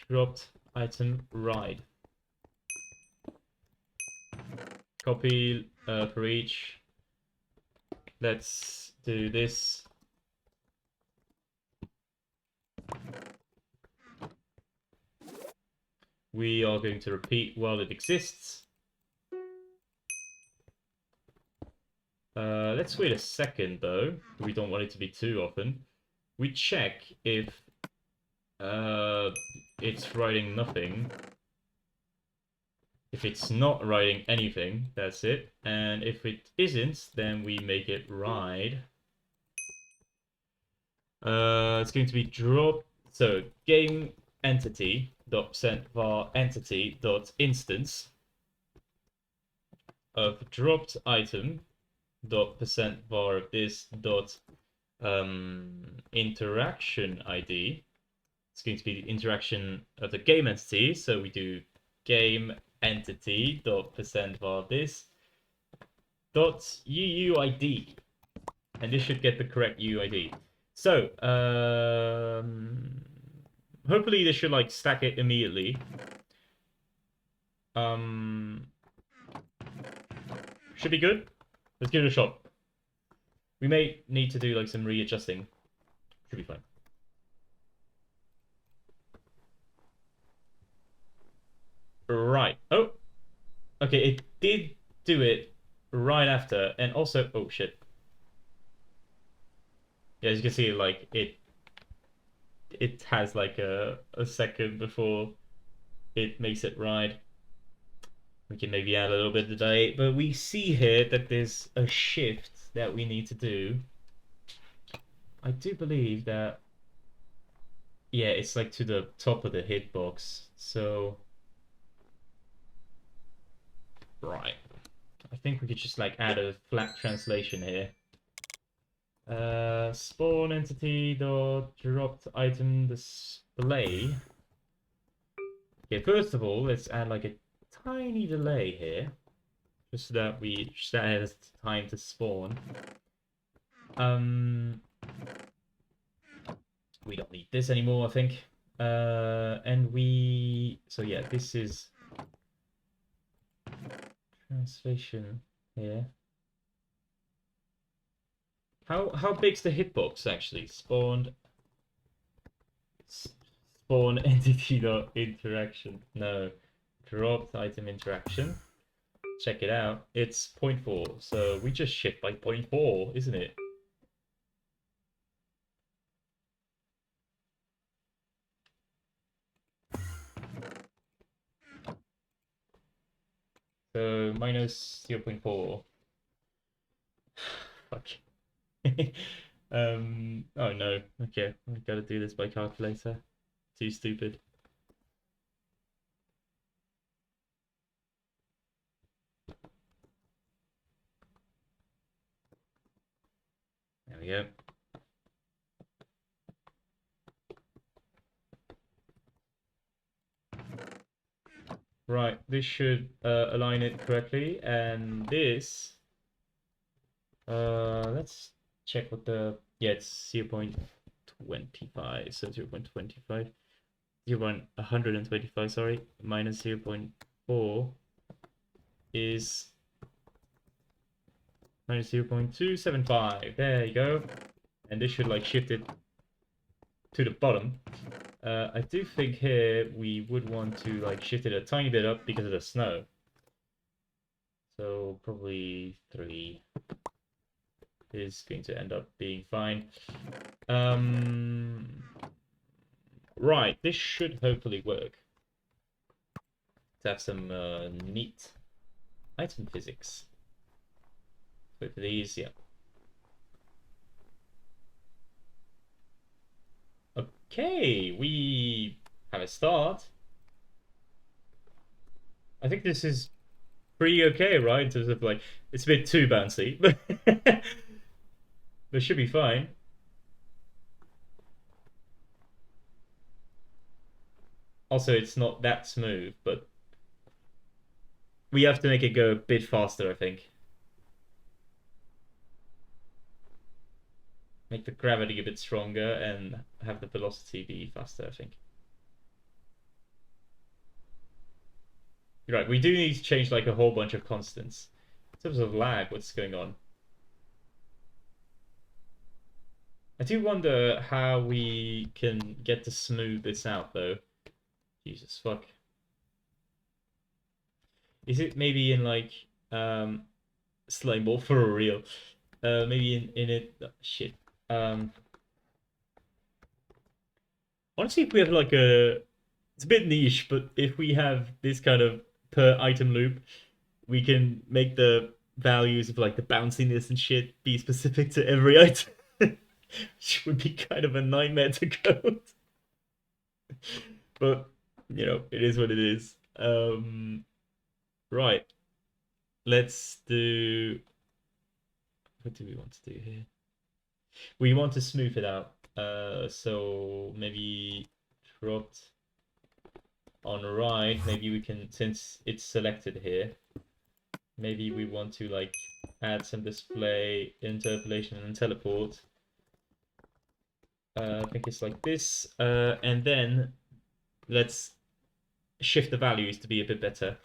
Dropped item ride. Copy for each. Let's do this. We are going to repeat while it exists. Let's wait a second though. We don't want it to be too often. We check if it's writing nothing. If it's not writing anything, that's it. And if it isn't, then we make it ride. It's going to be drop. So game entity dot send var entity dot instance of dropped item dot percent var of this dot interaction ID. It's going to be the interaction of the game entity. So we do game entity dot percent var this dot UUID, and this should get the correct UUID. So hopefully this should like stack it immediately. Should be good. Let's give it a shot. We may need to do like some readjusting. Should be fine. Right. Oh. Okay, it did do it right after, and also, oh shit. Yeah, as you can see, like it has like a second before it makes it ride. We can maybe add a little bit of delay, but we see here that there's a shift that we need to do. I do believe that, yeah, it's like to the top of the hitbox. So, right. I think we could just like add a flat translation here. Spawn entity dot dropped item display. Okay, first of all, let's add like a tiny delay here, just so that that has time to spawn. We don't need this anymore, I think. So yeah, this is translation here. How big's the hitbox actually? Spawn entity dot interaction. No, dropped item interaction. Check it out. It's 0.4, so we just shift by 0.4, isn't it? So minus 0.4. Fuck. Oh no. Okay, I've got to do this by calculator. Too stupid. There we go. Right, this should align it correctly, and this, let's check what the, yeah, it's 0.25, so 0.25, 0.125, sorry, minus 0.4 is minus 0.275, there you go, and this should like shift it to the bottom. I do think here we would want to like shift it a tiny bit up because of the snow. So probably 3 is going to end up being fine. Right, this should hopefully work. To have some neat item physics. Wait for these, yeah. Okay, we have a start. I think this is pretty okay, right? In terms of like, it's a bit too bouncy, but this should be fine. Also, it's not that smooth, but we have to make it go a bit faster, I think. Make the gravity a bit stronger and have the velocity be faster, I think. You're right, we do need to change like a whole bunch of constants. In terms of lag, what's going on? I do wonder how we can get to smooth this out, though. Jesus fuck. Is it maybe in like slime ball for real. Maybe in it. Oh, shit. Um, Honestly, if we have like a, it's a bit niche, but if we have this kind of per item loop, we can make the values of like the bounciness and shit be specific to every item, which would be kind of a nightmare to code. But it is what it is. Right. Let's do. What do we want to do here? We want to smooth it out. So maybe dropped on right. Maybe we can, since it's selected here, maybe we want to like add some display, interpolation, and teleport. I think it's like this. And then let's shift the values to be a bit better.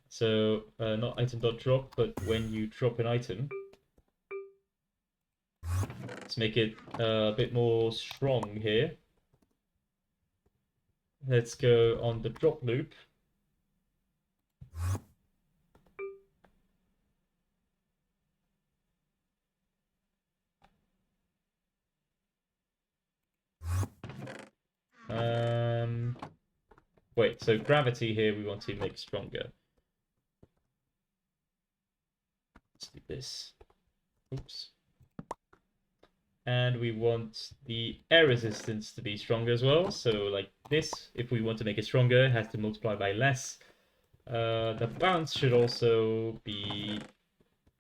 So not item.drop, but when you drop an item, let's make it a bit more strong here. Let's go on the drop loop. Wait, so gravity here we want to make stronger. Let's do this. Oops. And we want the air resistance to be stronger as well. So like this, if we want to make it stronger, it has to multiply by less. The bounce should also be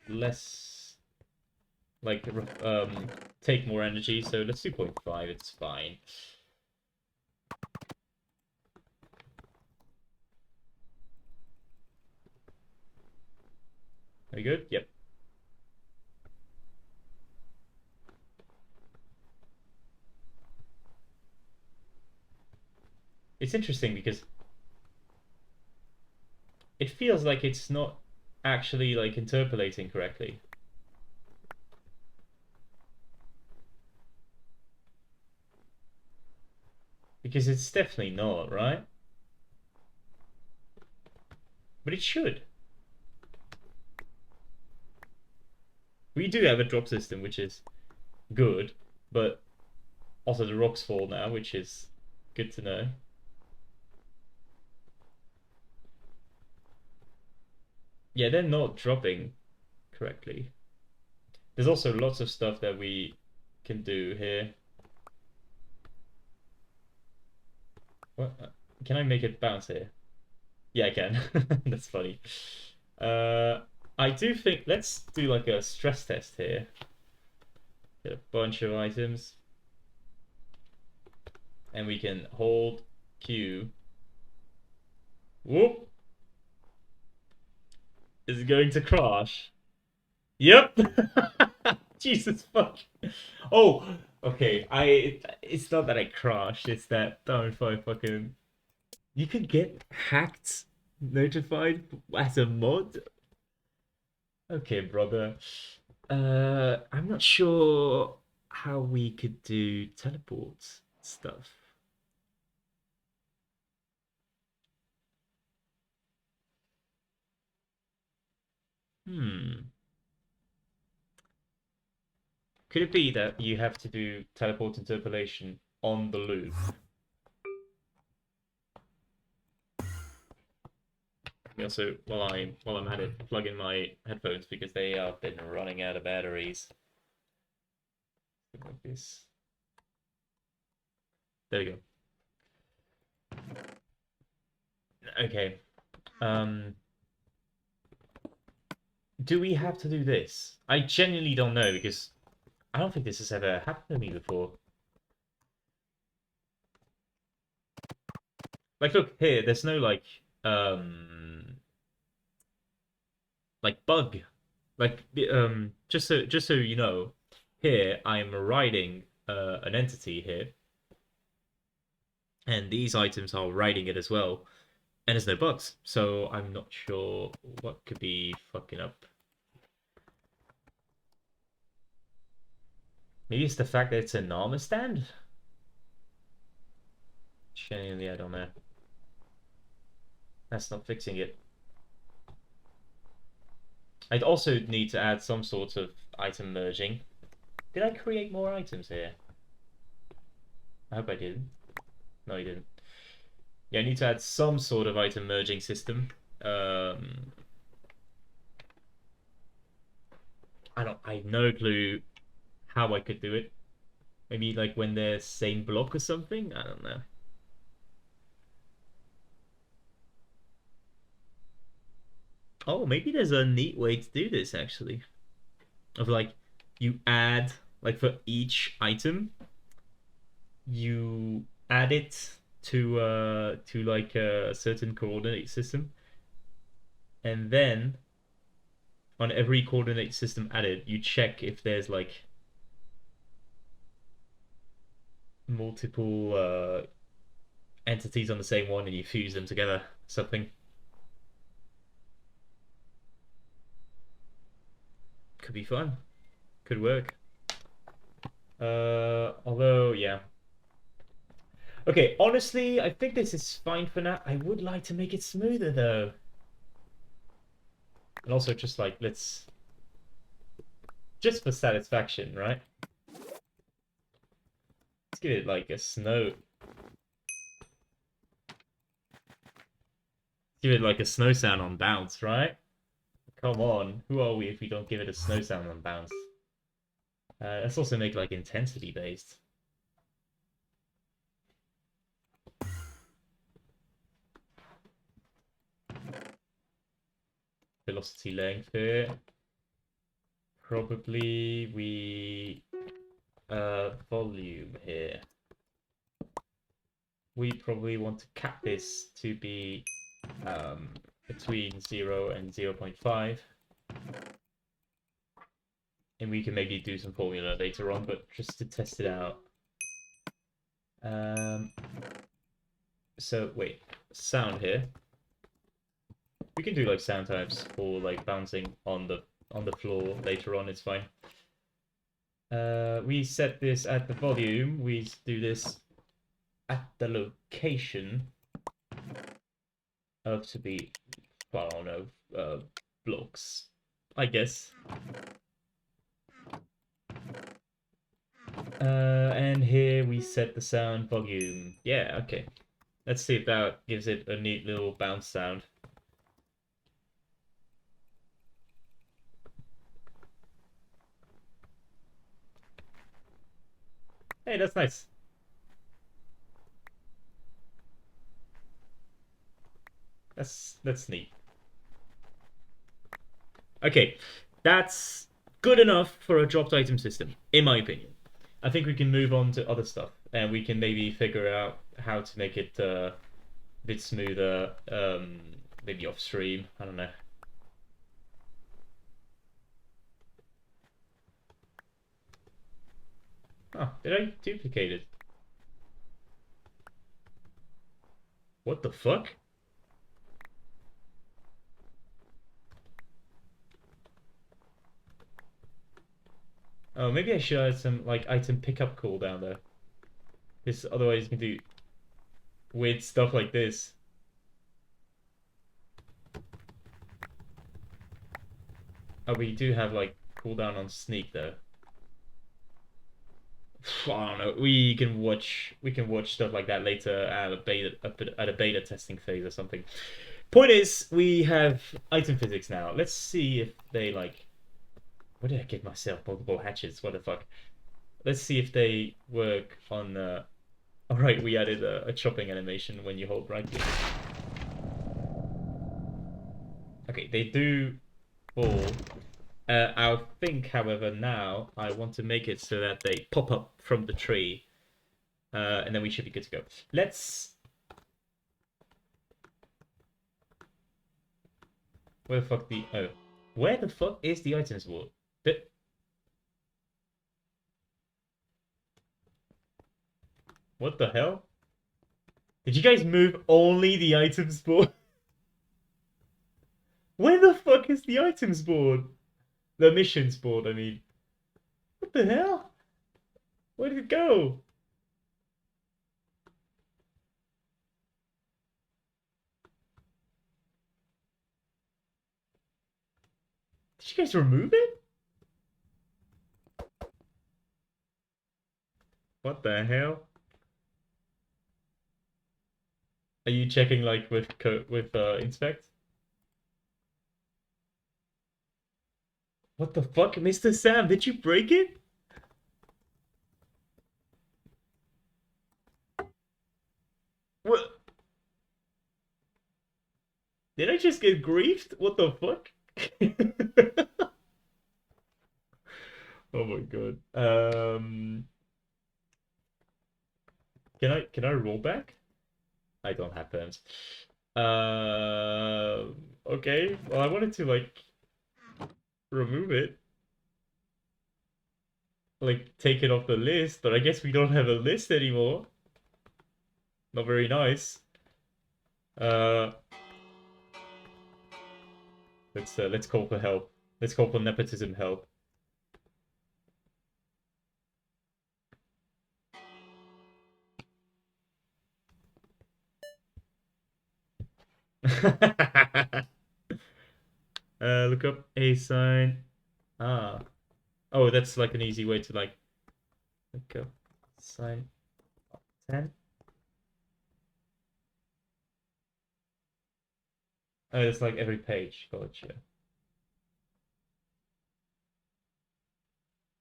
less, like take more energy. So let's do 0.5, it's fine. Are we good? Yep. It's interesting because it feels like it's not actually like interpolating correctly. Because it's definitely not, right? But it should. We do have a drop system, which is good, but also the rocks fall now, which is good to know. Yeah, they're not dropping correctly. There's also lots of stuff that we can do here. What? Can I make it bounce here? Yeah, I can. That's funny. Uh, I do think let's do like a stress test here. Get a bunch of items, and we can hold Q. Whoop! Is it going to crash? Yep. Jesus fuck. Oh, okay. It's not that I crashed. It's that damn if I fucking. You could get hacked, notified as a mod. Okay, brother. I'm not sure how we could do teleport stuff. Hmm. Could it be that you have to do teleport interpolation on the loop? Also, while I'm at it, plug in my headphones because they have been running out of batteries. Like this. There we go. Okay. Do we have to do this? I genuinely don't know because I don't think this has ever happened to me before. Like, look here. There's no like bug. Like just so you know, here I'm writing an entity here, and these items are writing it as well, and there's no bugs. So I'm not sure what could be fucking up. Maybe it's the fact that it's an armor stand. Genuinely, I don't know. That's not fixing it. I'd also need to add some sort of item merging. Did I create more items here? I hope I didn't. No, I didn't. Yeah, I need to add some sort of item merging system. Um, I have no clue how I could do it. Maybe like when they're same block or something? I don't know. Oh, maybe there's a neat way to do this actually. Of like you add like for each item, you add it to like a certain coordinate system, and then on every coordinate system added, you check if there's like multiple entities on the same one and you fuse them together. Something could be fun. Could work. Although, yeah. Okay, honestly, I think this is fine for now. I would like to make it smoother though. And also just like just for satisfaction, right? Let's give it like a snow. Give it like a snow sound on bounce, right? Come on, who are we if we don't give it a snow sound on bounce? Let's also make like intensity based. Velocity length here. Probably we volume here. We probably want to cap this to be between 0 and 0.5. And we can maybe do some formula later on, but just to test it out. So wait, sound here. We can do like sound types for like bouncing on the floor later on. It's fine. We set this at the volume. We do this at the location of to be, well, I don't know, blocks, I guess. And here we set the sound volume. Yeah, okay. Let's see if that gives it a neat little bounce sound. Hey, that's nice. That's neat. Okay, that's good enough for a dropped item system, in my opinion. I think we can move on to other stuff, and we can maybe figure out how to make it a bit smoother, maybe off stream. I don't know. Oh, did I duplicate it? What the fuck? Oh, maybe I should add some like item pickup cooldown there. This otherwise you can do weird stuff like this. Oh, we do have like cooldown on sneak though. I don't know. We can watch stuff like that later at a beta testing phase or something. Point is, we have item physics now. Let's see if they like. What did I give myself? Multiple hatchets. What the fuck? Let's see if they work on. All right, we added a chopping animation when you hold right click. Okay, they do fall. I think, however, now I want to make it so that they pop up from the tree. And then we should be good to go. Let's. Where the fuck the. Oh. Where the fuck is the items board? What the hell? Did you guys move only the items board? Where the fuck is the items board? The missions board, I mean. What the hell? Where did it go? Did you guys remove it? What the hell? Are you checking like with inspect? What the fuck, Mr. Sam? Did you break it? What? Did I just get griefed? What the fuck? Oh my god. Can I roll back? I don't have perms. Okay. Well, I wanted to like remove it, like take it off the list, but I guess we don't have a list anymore. Not very nice. Uh, let's call for help. Let's call for nepotism help. Look up a sign. Ah. Oh, that's like an easy way to like look up sign 10. Oh, it's like every page. Gotcha.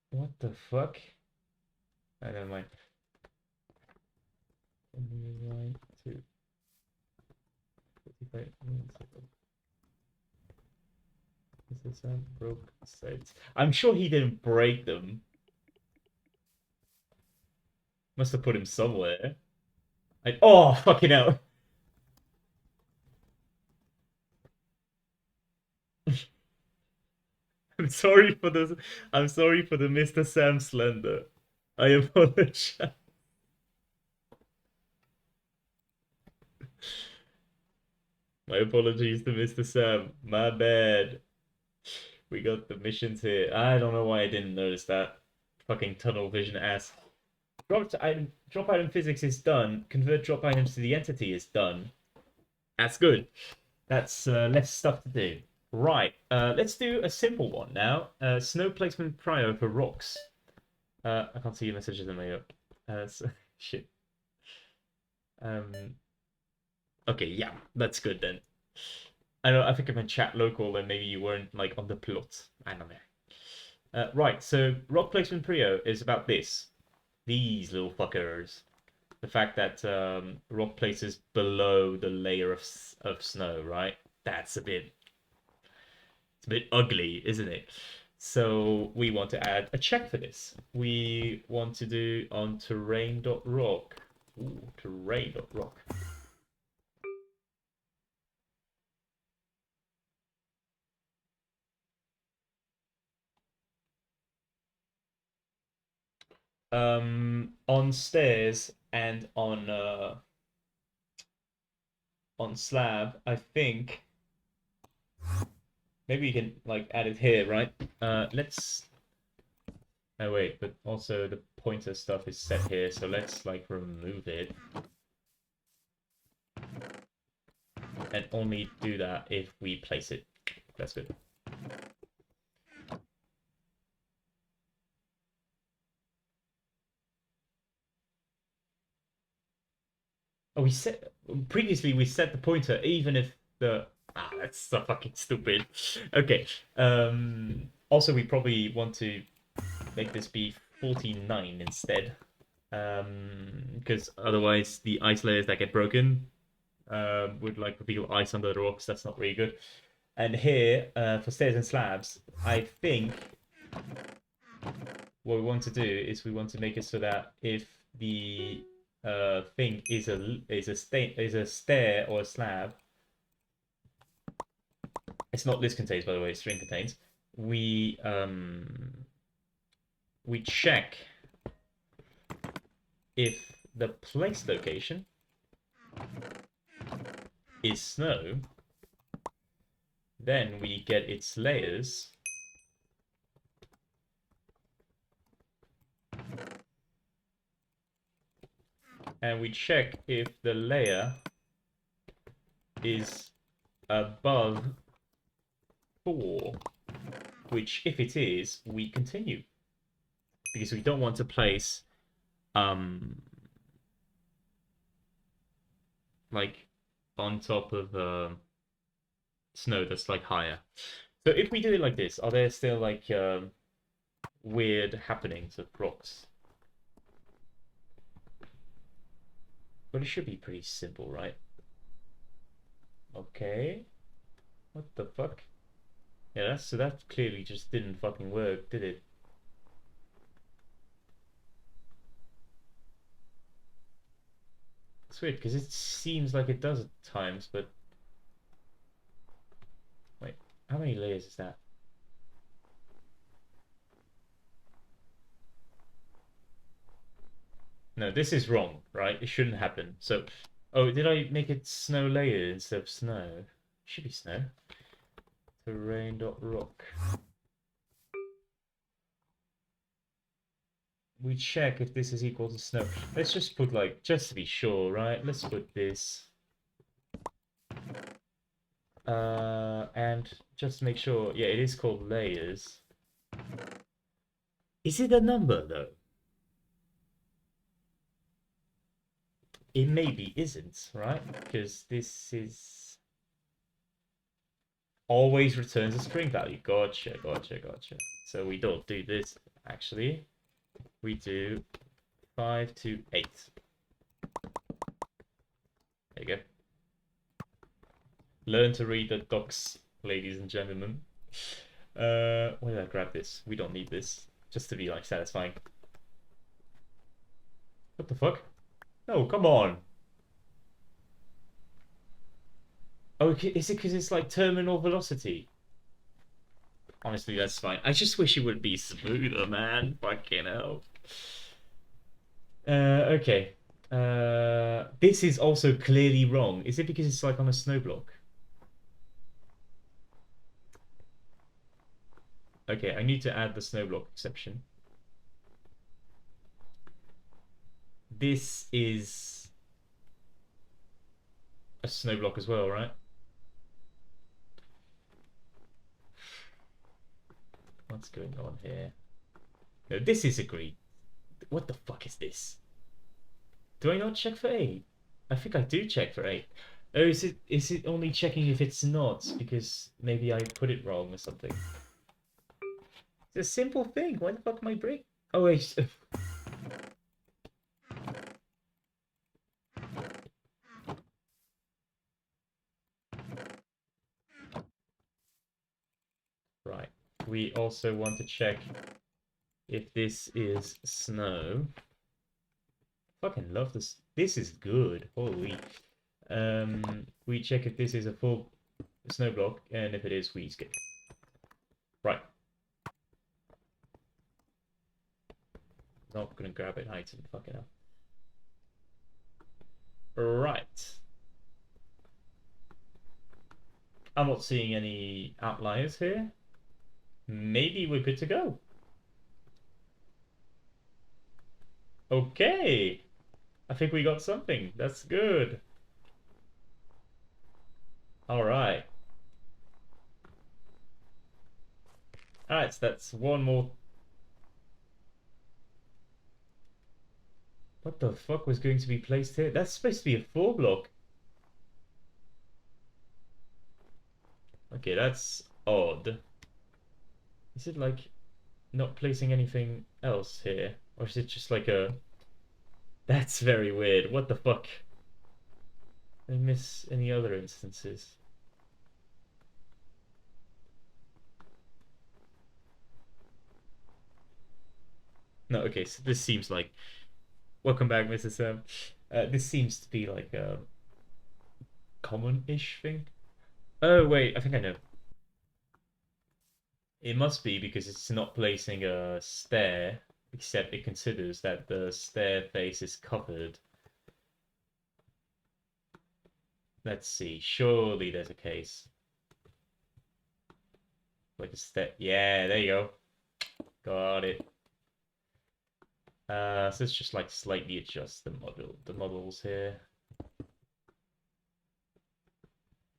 What the fuck? I don't mind. Line to 45 minutes ago. This is broke sites. I'm sure he didn't break them. Must have put him somewhere. Oh, fucking hell. I'm sorry for the I'm sorry for the Mr. Sam Slender. I apologize. My apologies to Mr. Sam. My bad. We got the missions here. I don't know why I didn't notice that. Fucking tunnel vision ass. Drop item physics is done. Convert drop items to the entity is done. That's good. That's less stuff to do. Right. Let's do a simple one now. Snow placement prio for rocks. I can't see your messages in my up. Shit. Um. Okay. Yeah. That's good then. I know. I think I meant chat local, and maybe you weren't like on the plot. I don't know. Right. So rock placement prio is about this. These little fuckers. The fact that rock places below the layer of snow, right? That's a bit ugly, isn't it? So we want to add a check for this. We want to do on terrain.rock. Ooh, terrain.rock. On stairs and on slab, I think maybe you can like add it here, right? Let's. Oh wait, but also the pointer stuff is set here, so let's like remove it and only do that if we place it. That's good. Oh, we set the pointer even if that's so fucking stupid. Okay. Also we probably want to make this be 49 instead. Because otherwise the ice layers that get broken would like reveal ice under the rocks. That's not really good. And here, for stairs and slabs, I think what we want to do is we want to make it so that if the thing is a stair or a slab, it's not list contains by the way, string contains. We check if the place location is snow, then we get its layers. And we check if the layer is above 4. which if it is, we continue. Because we don't want to place like on top of snow that's like higher. So if we do it like this, are there still like weird happenings of rocks? But it should be pretty simple, right? Okay. What the fuck? Yeah, so that clearly just didn't fucking work, did it? It's weird because it seems like it does at times, but wait, how many layers is that? No, this is wrong, right? It shouldn't happen. So, oh, did I make it snow layer instead of snow? Should be snow. Terrain.rock. We check if this is equal to snow. Let's just put like, just to be sure, right? Let's put this. And just to make sure, yeah, it is called layers. Is it a number though? It maybe isn't, right? Because this is always returns a string value. Gotcha, gotcha, gotcha. So we don't do this actually. We do 5 to 8. There you go. Learn to read the docs, ladies and gentlemen. Why did I grab this? We don't need this. Just to be like satisfying. What the fuck? No, come on. Oh, is it because it's like terminal velocity? Honestly, that's fine. I just wish it would be smoother, man. Fucking hell. Okay. This is also clearly wrong. Is it because it's like on a snow block? Okay, I need to add the snow block exception. This is a snow block as well, right? What's going on here? No, this is agreed. What the fuck is this? Do I not check for 8? I think I do check for 8. Oh, is it only checking if it's not? Because maybe I put it wrong or something. It's a simple thing. Why the fuck am I break? Oh wait. Right. We also want to check if this is snow. Fucking love this. This is good. Holy. We check if this is a full snow block, and if it is, we skip. Right. Not gonna grab it item. Fucking hell. Right. I'm not seeing any outliers here. Maybe we're good to go. Okay. I think we got something. That's good. All right. All right, so that's one more. What the fuck was going to be placed here? That's supposed to be a 4 block. Okay, that's odd. Is it like not placing anything else here? Or is it just like a... That's very weird. What the fuck? Did I miss any other instances? No, okay, so this seems like... Welcome back, Mr. Sam. This seems to be like a common-ish thing. Oh, wait, I think I know. It must be because it's not placing a stair, except it considers that the stair face is covered. Let's see. Surely there's a case. Like a stair. Yeah, there you go. Got it. So let's just like slightly adjust the models here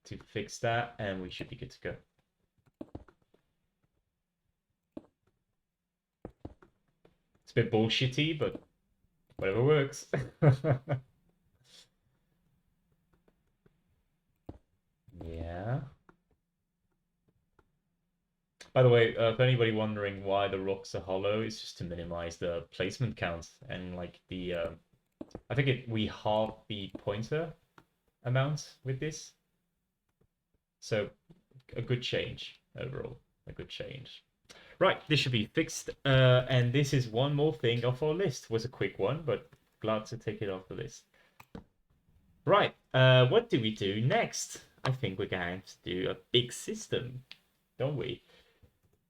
to fix that, and we should be good to go. bit bullshitty, but whatever works. Yeah. By the way, for anybody wondering why the rocks are hollow, it's just to minimize the placement count and like the I think we halve the pointer amount with this, so a good change overall. A good change. Right, this should be fixed. And this is one more thing off our list. Was a quick one, but glad to take it off the list. Right, what do we do next? I think we're going to do a big system, don't we?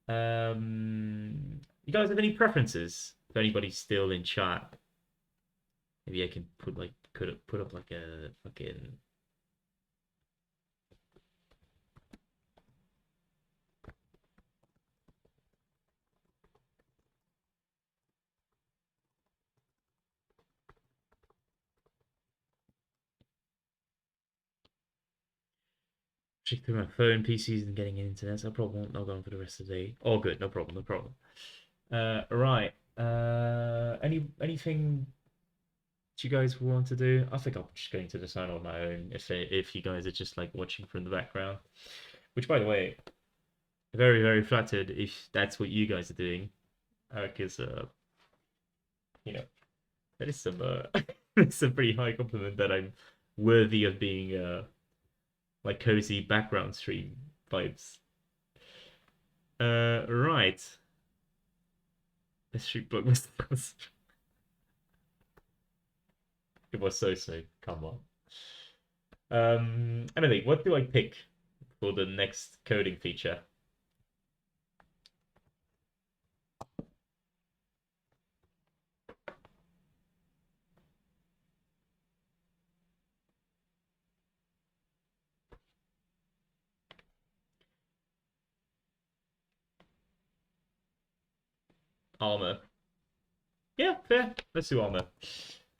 You guys have any preferences? If anybody's still in chat, maybe I can put up like a fucking. Check through my phone, PCs, and getting internet. So I probably won't log on for the rest of the day. All good, no problem, no problem. Right. Anything you guys want to do? I think I'm just going to decide on my own if you guys are just like watching from the background. Which, by the way, very very flattered if that's what you guys are doing, because you know that is some it's a pretty high compliment that I'm worthy of being like cozy background stream vibes. Right. Let's shoot blockbusters. It was so so. Come on. Anyway, what do I pick for the next coding feature? Armor. Yeah, fair. Let's do armor.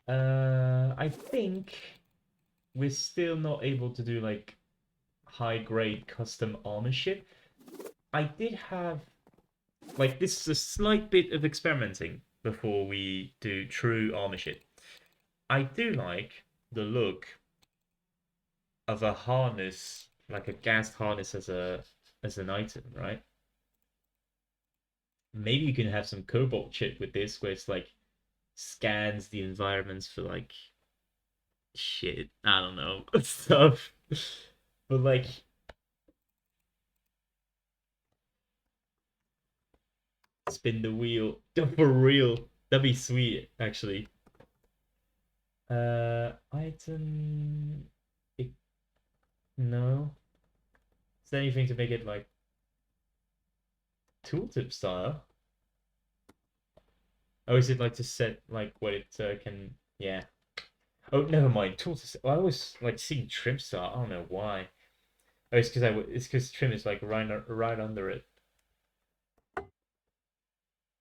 I think we're still not able to do like high grade custom armor shit. I did have like this is a slight bit of experimenting before we do true armor shit. I do like the look of a harness, like a gassed harness as an item, right? Maybe you can have some cobalt shit with this where it's like scans the environments for like shit. I don't know stuff. But like spin the wheel. For real. That'd be sweet, actually. Item. It, no. Is there anything to make it like tooltip style? Oh, is it like to set like what it can? Yeah. Oh, never mind. Tooltip. I always like seeing trim style. I don't know why. Oh, it's because trim is like right under it.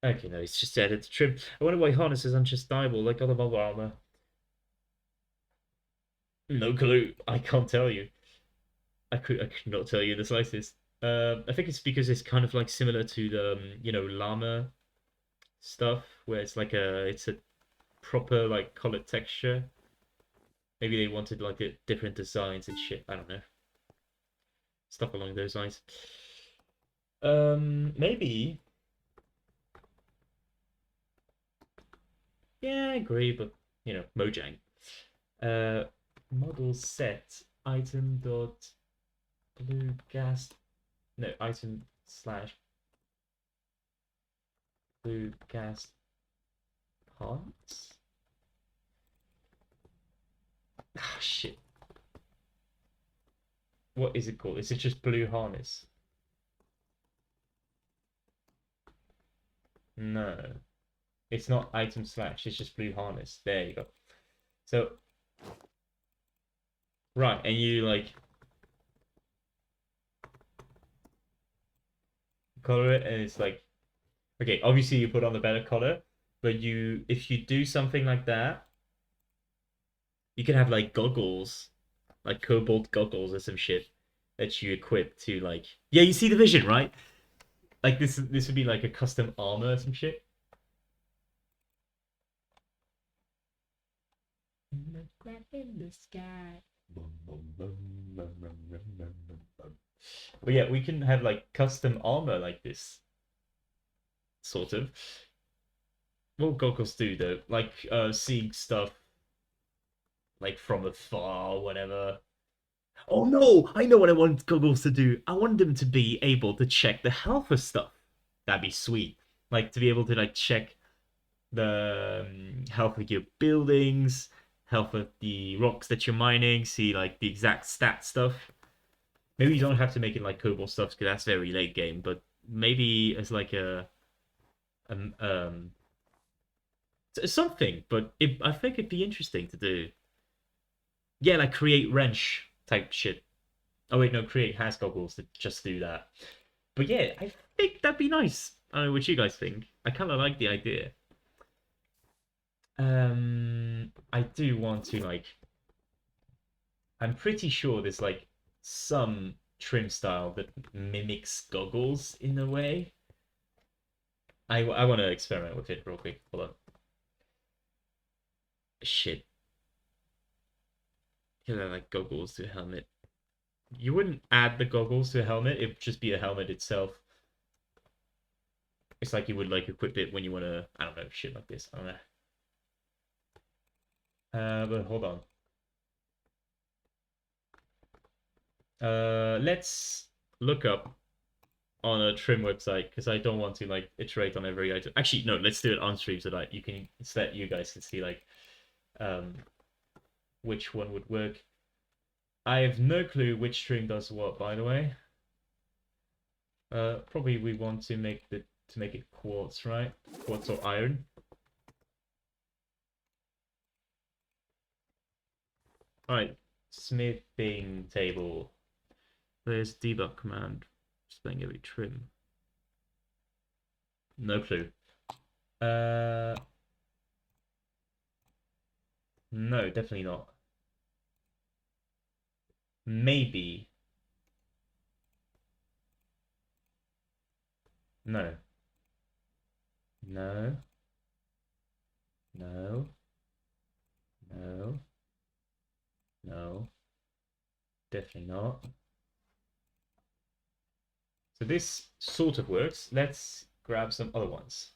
Okay, no, it's just added to trim. I wonder why harnesses aren't just dyeable like other mobile armor. No clue. I can't tell you. I could not tell you the slightest. I think it's because it's kind of like similar to the llama stuff, where it's a proper like colored texture. Maybe they wanted like a different designs and shit. I don't know, stuff along those lines. Maybe. Yeah, I agree, but Mojang. Uh, model set item dot blue gas. No, item slash blue gas parts. Ah, shit. What is it called? Is it just blue harness? No, it's not item slash. It's just blue harness. There you go. So right, and you like color it, and it's like okay. Obviously, you put on the better color, but if you do something like that, you can have like goggles, like cobalt goggles or some shit that you equip to like. Yeah, you see the vision, right? Like this would be like a custom armor or some shit. crap in the sky. Boom, boom, boom, boom, boom, boom, boom, boom, boom. But yeah, we can have like custom armor like this, sort of. What goggles do though, like seeing stuff like from afar, or whatever. Oh no! I know what I want goggles to do. I want them to be able to check the health of stuff. That'd be sweet. Like to be able to like check the health of your buildings, health of the rocks that you're mining, see like the exact stat stuff. Maybe you don't have to make it like cobalt stuff because that's very late game, but maybe as like a um, um something. But I think it'd be interesting to do. Yeah, like create wrench type shit. Oh wait, no, create has goggles to just do that. But yeah, I think that'd be nice. I don't know what you guys think. I kind of like the idea. I do want to like. I'm pretty sure there's like some trim style that mimics goggles in a way. I want to experiment with it real quick. Hold on. Shit. Can I like goggles to a helmet? You wouldn't add the goggles to a helmet. It would just be a helmet itself. It's like you would like equip it when you want to. I don't know, shit like this. I don't know. But hold on. Let's look up on a trim website because I don't want to like iterate on every item. Actually, no, let's do it on stream so that you guys can see like um which one would work. I have no clue which stream does what, by the way. Probably we want to make it quartz, right? Quartz or iron. Alright, smithing table. There's debug command. Displaying every trim. No clue. No, definitely not. Maybe. No. No. No. No. No. Definitely not. So this sort of works. Let's grab some other ones.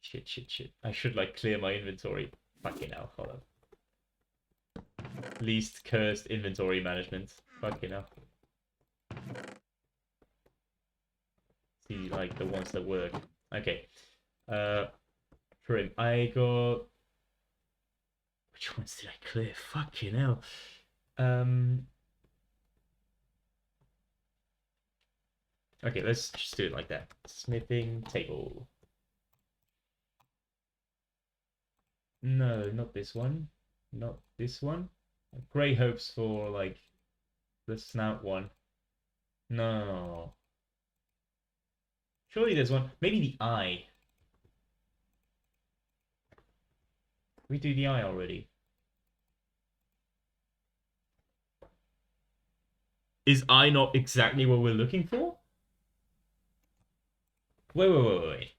Shit, shit, shit. I should like clear my inventory. Fucking hell, hold on. Least cursed inventory management. Fucking hell. See like the ones that work. Okay. Trim. I got. Which ones did I clear? Fucking hell. Okay, let's just do it like that. Smithing table. No, not this one. Not this one. Grey hopes for like the snout one. No. Surely there's one. Maybe the eye. We do the eye already. Is eye not exactly what we're looking for? Wait.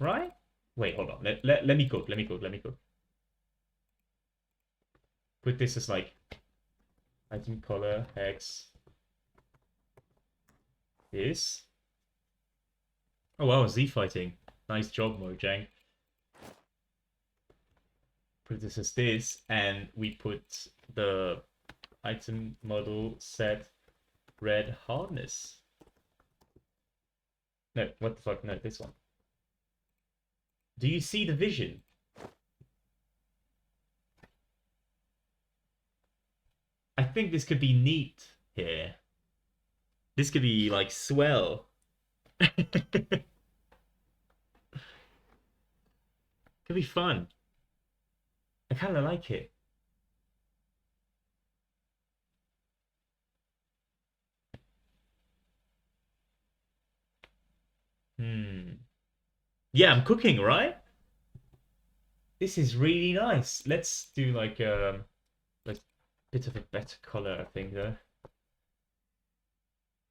Right? Wait, hold on. Let me cook. Let me cook. Put this as like item color hex. This. Oh wow, Z fighting. Nice job, Mojang. Put this as this, and we put the item model set red hardness. No, what the fuck? No, this one. Do you see the vision? I think this could be neat here. This could be like swell. Could be fun. I kind of like it. Yeah, I'm cooking, right? This is really nice. Let's do like a bit of a better color, I think, though.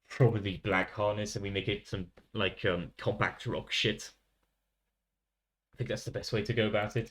Probably black harness, and we make it some like compact rock shit. I think that's the best way to go about it.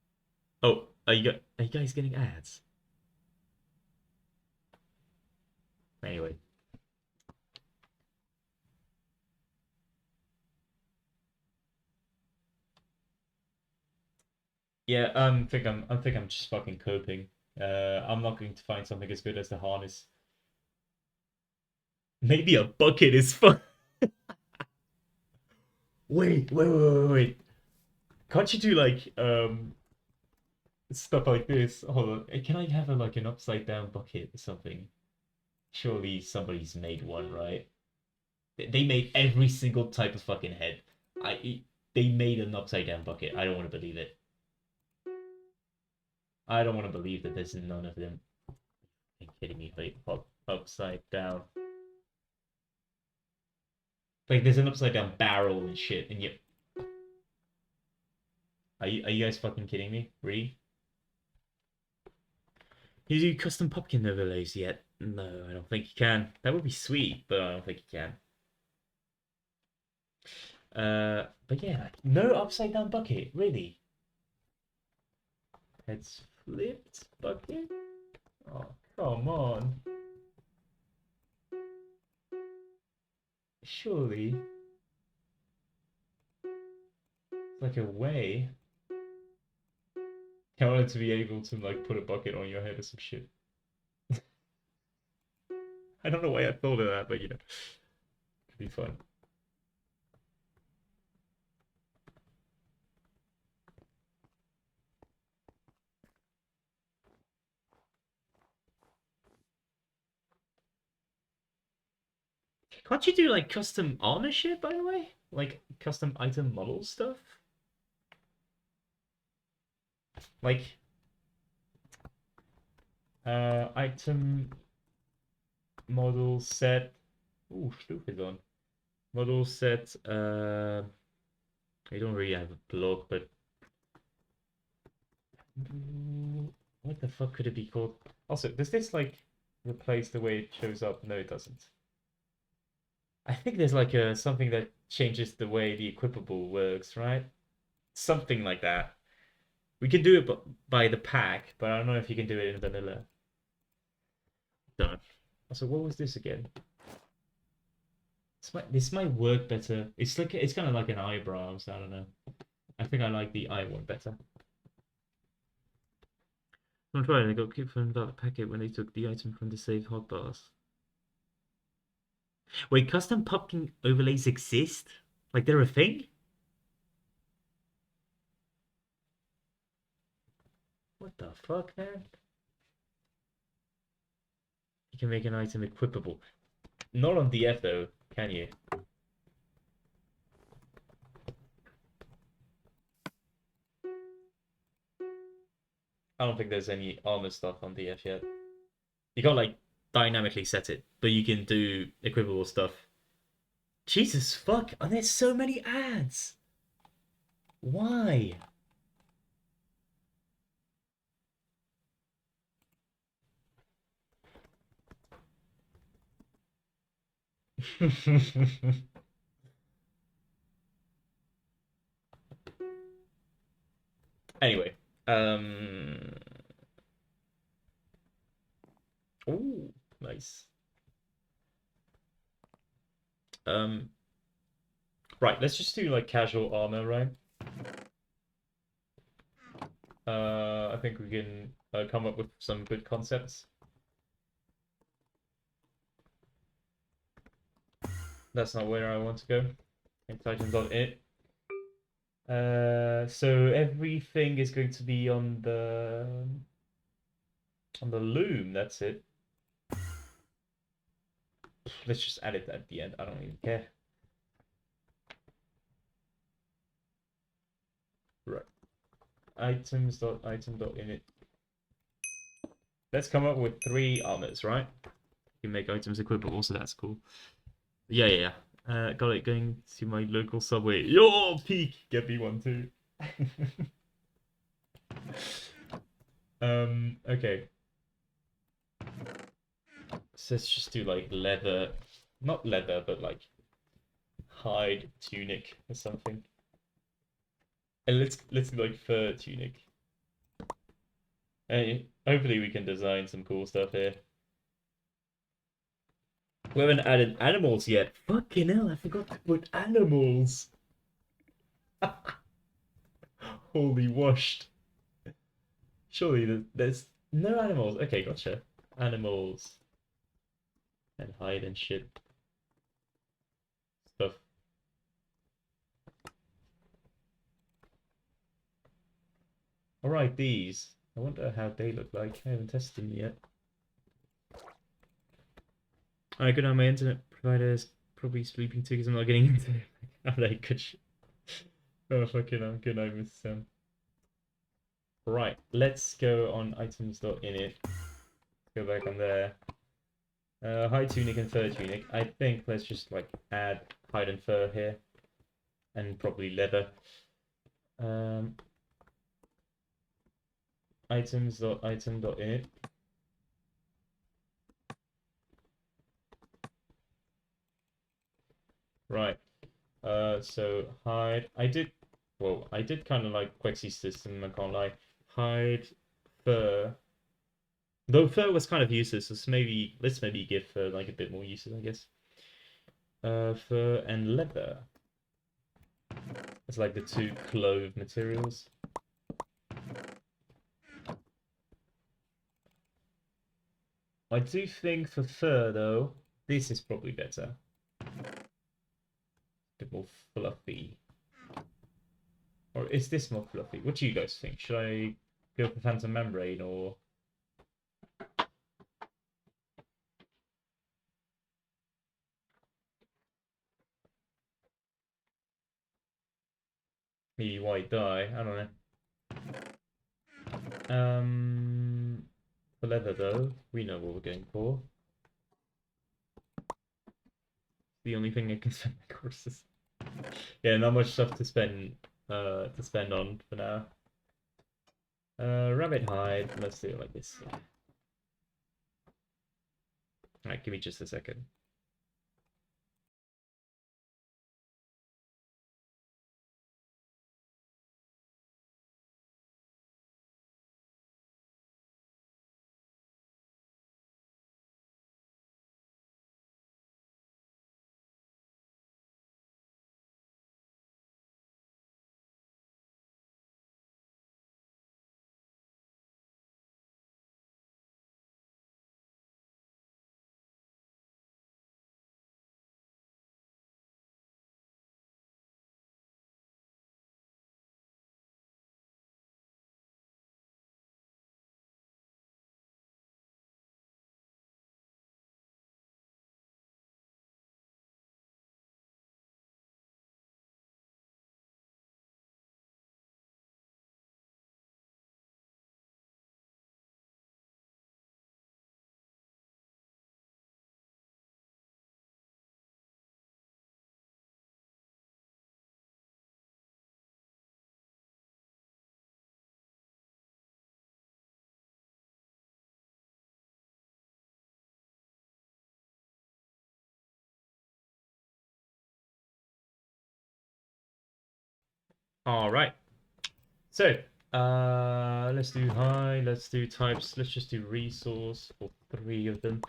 Oh, are you guys getting ads? Anyway. Yeah, I think I'm just fucking coping. I'm not going to find something as good as the harness. Maybe a bucket is fun. Wait. Can't you do like stuff like this? Hold on. Can I have a like an upside down bucket or something? Surely somebody's made one, right? They made every single type of fucking head. They made an upside down bucket. I don't want to believe it. I don't want to believe that there's none of them. Are you kidding me? Wait, upside down. Like there's an upside down barrel and shit, and yet are you guys fucking kidding me? Really? You do custom pumpkin overlays yet? No, I don't think you can. That would be sweet, but I don't think you can. But yeah, no upside down bucket, really. Heads flipped bucket? Oh, come on. Surely, it's like a way. I wanted to be able to like put a bucket on your head or some shit. I don't know why I thought of that, but could be fun. Can't you do like custom armor shit, by the way? Like custom item model stuff? Like item model set. Ooh, stupid on. Model set I don't really have a blog, but what the fuck could it be called? Also, does this like replace the way it shows up? No, it doesn't. I think there's like a something that changes the way the equipable works, right? Something like that. We can do it by the pack, but I don't know if you can do it in vanilla. Don't know. Also, what was this again? This might work better. It's kind of like an eyebrow, so I don't know. I think I like the eye one better. I'm trying. I got confirmed about the packet when they took the item from the saved hotbars. Wait, custom pumpkin overlays exist? Like they're a thing? What the fuck, man? You can make an item equipable. Not on DF though, can you? I don't think there's any armor stuff on DF yet. You can't like dynamically set it, but you can do equipable stuff. Jesus fuck, are there so many ads? Why? Anyway, um, oh, nice. Um, right, let's just do like casual armor, right? I think we can come up with some good concepts. That's not where I want to go. Titan.it. So everything is going to be on the loom. That's it. Let's just add it at the end. I don't even care. Right. Items.item.init. Let's come up with 3 armors, right? You can make items equipable, so that's cool. Yeah. Got it. Going to my local subway. Yo, peak. Get me one too. Okay. So let's just do like leather, not leather, but like hide tunic or something. And let's do like fur tunic. Hey, hopefully we can design some cool stuff here. We haven't added animals yet. Fucking hell, I forgot to put animals. Holy washed. Surely there's no animals. Okay, gotcha. Animals and hide and shit stuff. Alright, these. I wonder how they look like. I haven't tested them yet. Alright, good on my internet provider's probably sleeping too because I'm not getting into it. Alright, good shit. Oh, fucking hell. Good night, Mr. Sam. Right, let's go on items.init. Go back on there. Hide tunic and fur tunic. I think let's just like add hide and fur here. And probably leather. Um, items.item.init. Right. So hide. I did kind of like qxeii system, I can't lie. Hide fur. Though fur was kind of useless, so let's maybe give fur like a bit more uses, I guess. Fur and leather. It's like the two clove materials. I do think for fur though, this is probably better. A bit more fluffy. Or is this more fluffy? What do you guys think? Should I go for phantom membrane or maybe white dye? I don't know. For leather though, we know what we're going for. The only thing I can spend my courses. Yeah, not much stuff to spend on for now. Rabbit hide. Let's do it like this. Alright, give me just a second. Alright. So, let's do high, let's do types, let's just do resource for 3 of them.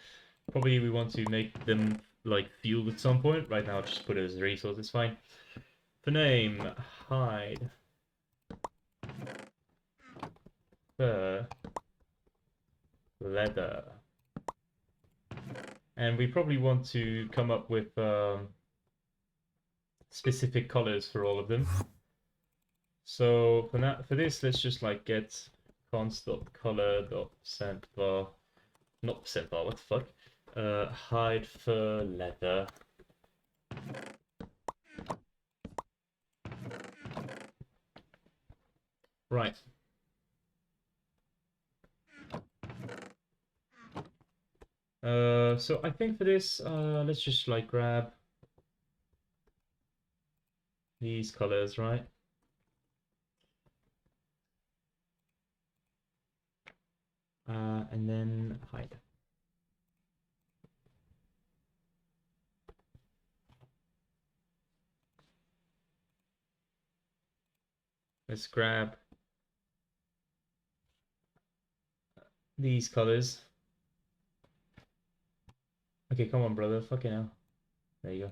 Probably we want to make them like fuel at some point. Right now, I'll just put it as a resource, it's fine. For name, hide, fur, leather. And we probably want to come up with specific colors for all of them. So for this, let's just like get const.color.percent_var, not percent_var, what the fuck? Hide fur leather. Right. So I think for this, let's just like grab these colors, right? And then hide. Let's grab these colors. Okay, come on, brother. Fucking hell. There you go.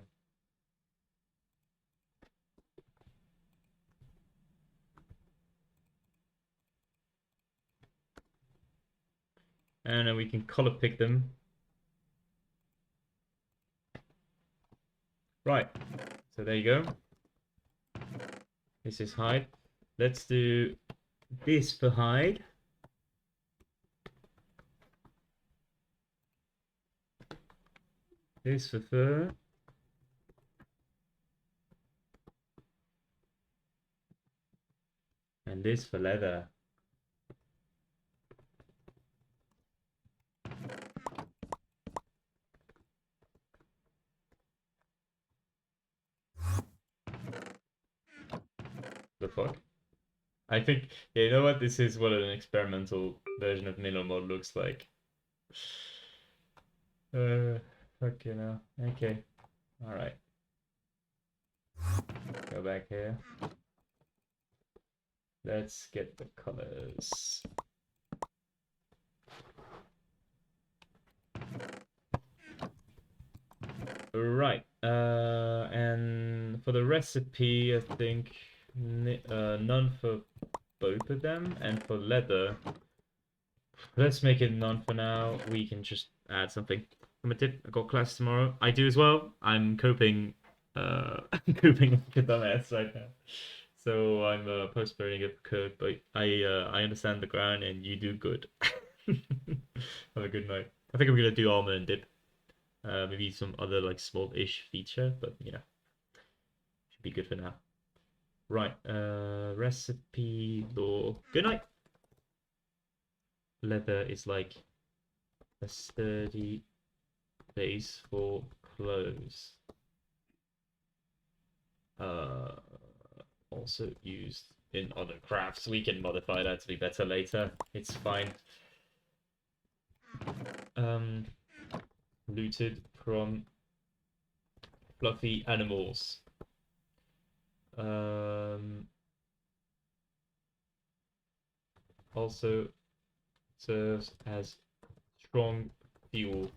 And then we can color pick them. Right. So there you go. This is hide. Let's do this for hide. This for fur. And this for leather. The fuck? I think, yeah, you know what? This is what an experimental version of Milo mod looks like. Fuck you know. Okay. Alright. Go back here. Let's get the colors. Right. And for the recipe, I think none for both of them, and for leather, let's make it none for now. We can just add something. From a tip, I got class tomorrow. I do as well. I'm coping. I'm coping like a dumbass right now. So I'm postponing it code, but I understand the ground and you do good. Have a good night. I think I'm gonna do armor and dip. Maybe some other like small-ish feature, but you know, should be good for now. Right, recipe law. Good night. Leather is like a sturdy base for clothes. Also used in other crafts. We can modify that to be better later. It's fine. Looted from fluffy animals. Also serves as strong fuel.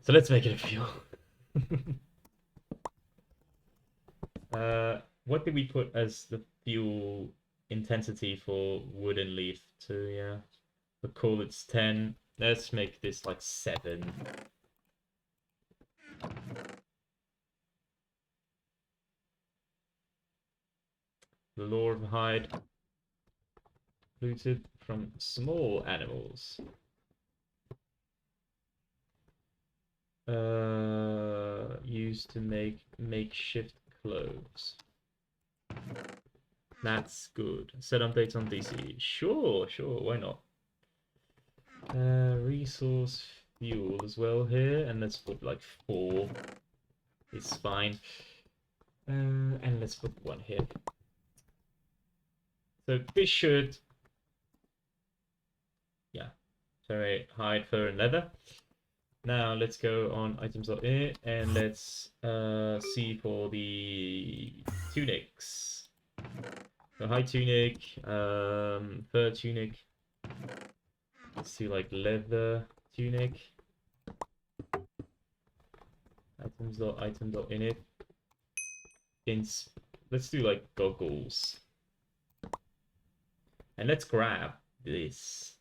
So let's make it a fuel. What did we put as the fuel intensity for wood and leaf? So yeah, the coal it's 10. Let's make this like 7. The lore of hide. Looted from small animals. Used to make makeshift clothes. That's good. Set updates on DC. Sure, why not? Resource fuel as well here, and let's put like 4. It's fine. And let's put 1 here. So this should, yeah. So hide, fur, and leather. Now let's go on items.in and let's see for the tunics. So hide tunic, fur tunic. Let's see like leather tunic. Items.init. Let's do like goggles. And let's grab this.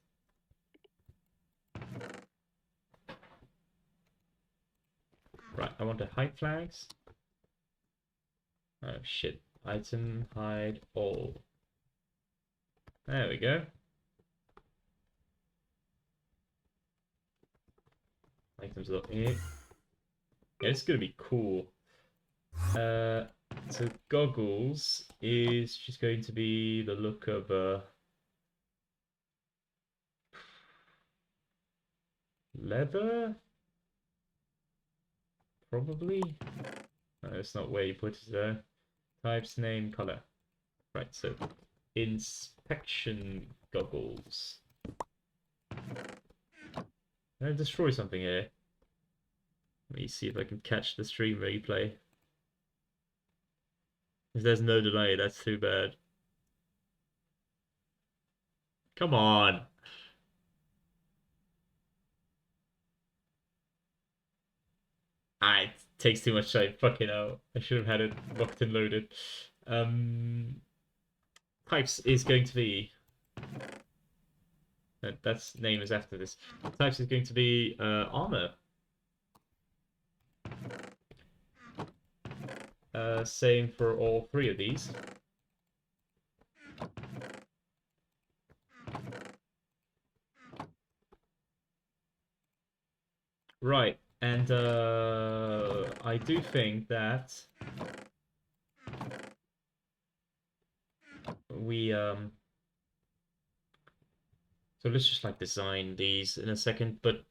Right, I want to hide flags. Oh shit. Item hide all. There we go. Items up here. Yeah, it's gonna be cool. So goggles is just going to be the look of leather, probably. No, it's not where you put it there. Types, name, color. Right, so inspection goggles. I'm gonna destroy something here. Let me see if I can catch the stream replay. If there's no delay, that's too bad. Come on. It takes too much time. Fucking hell. I should have had it locked and loaded. Um, Types is going to be. That's name is after this. Types is going to be armor. Same for all three of these. Right, and I do think that we so let's just like design these in a second, but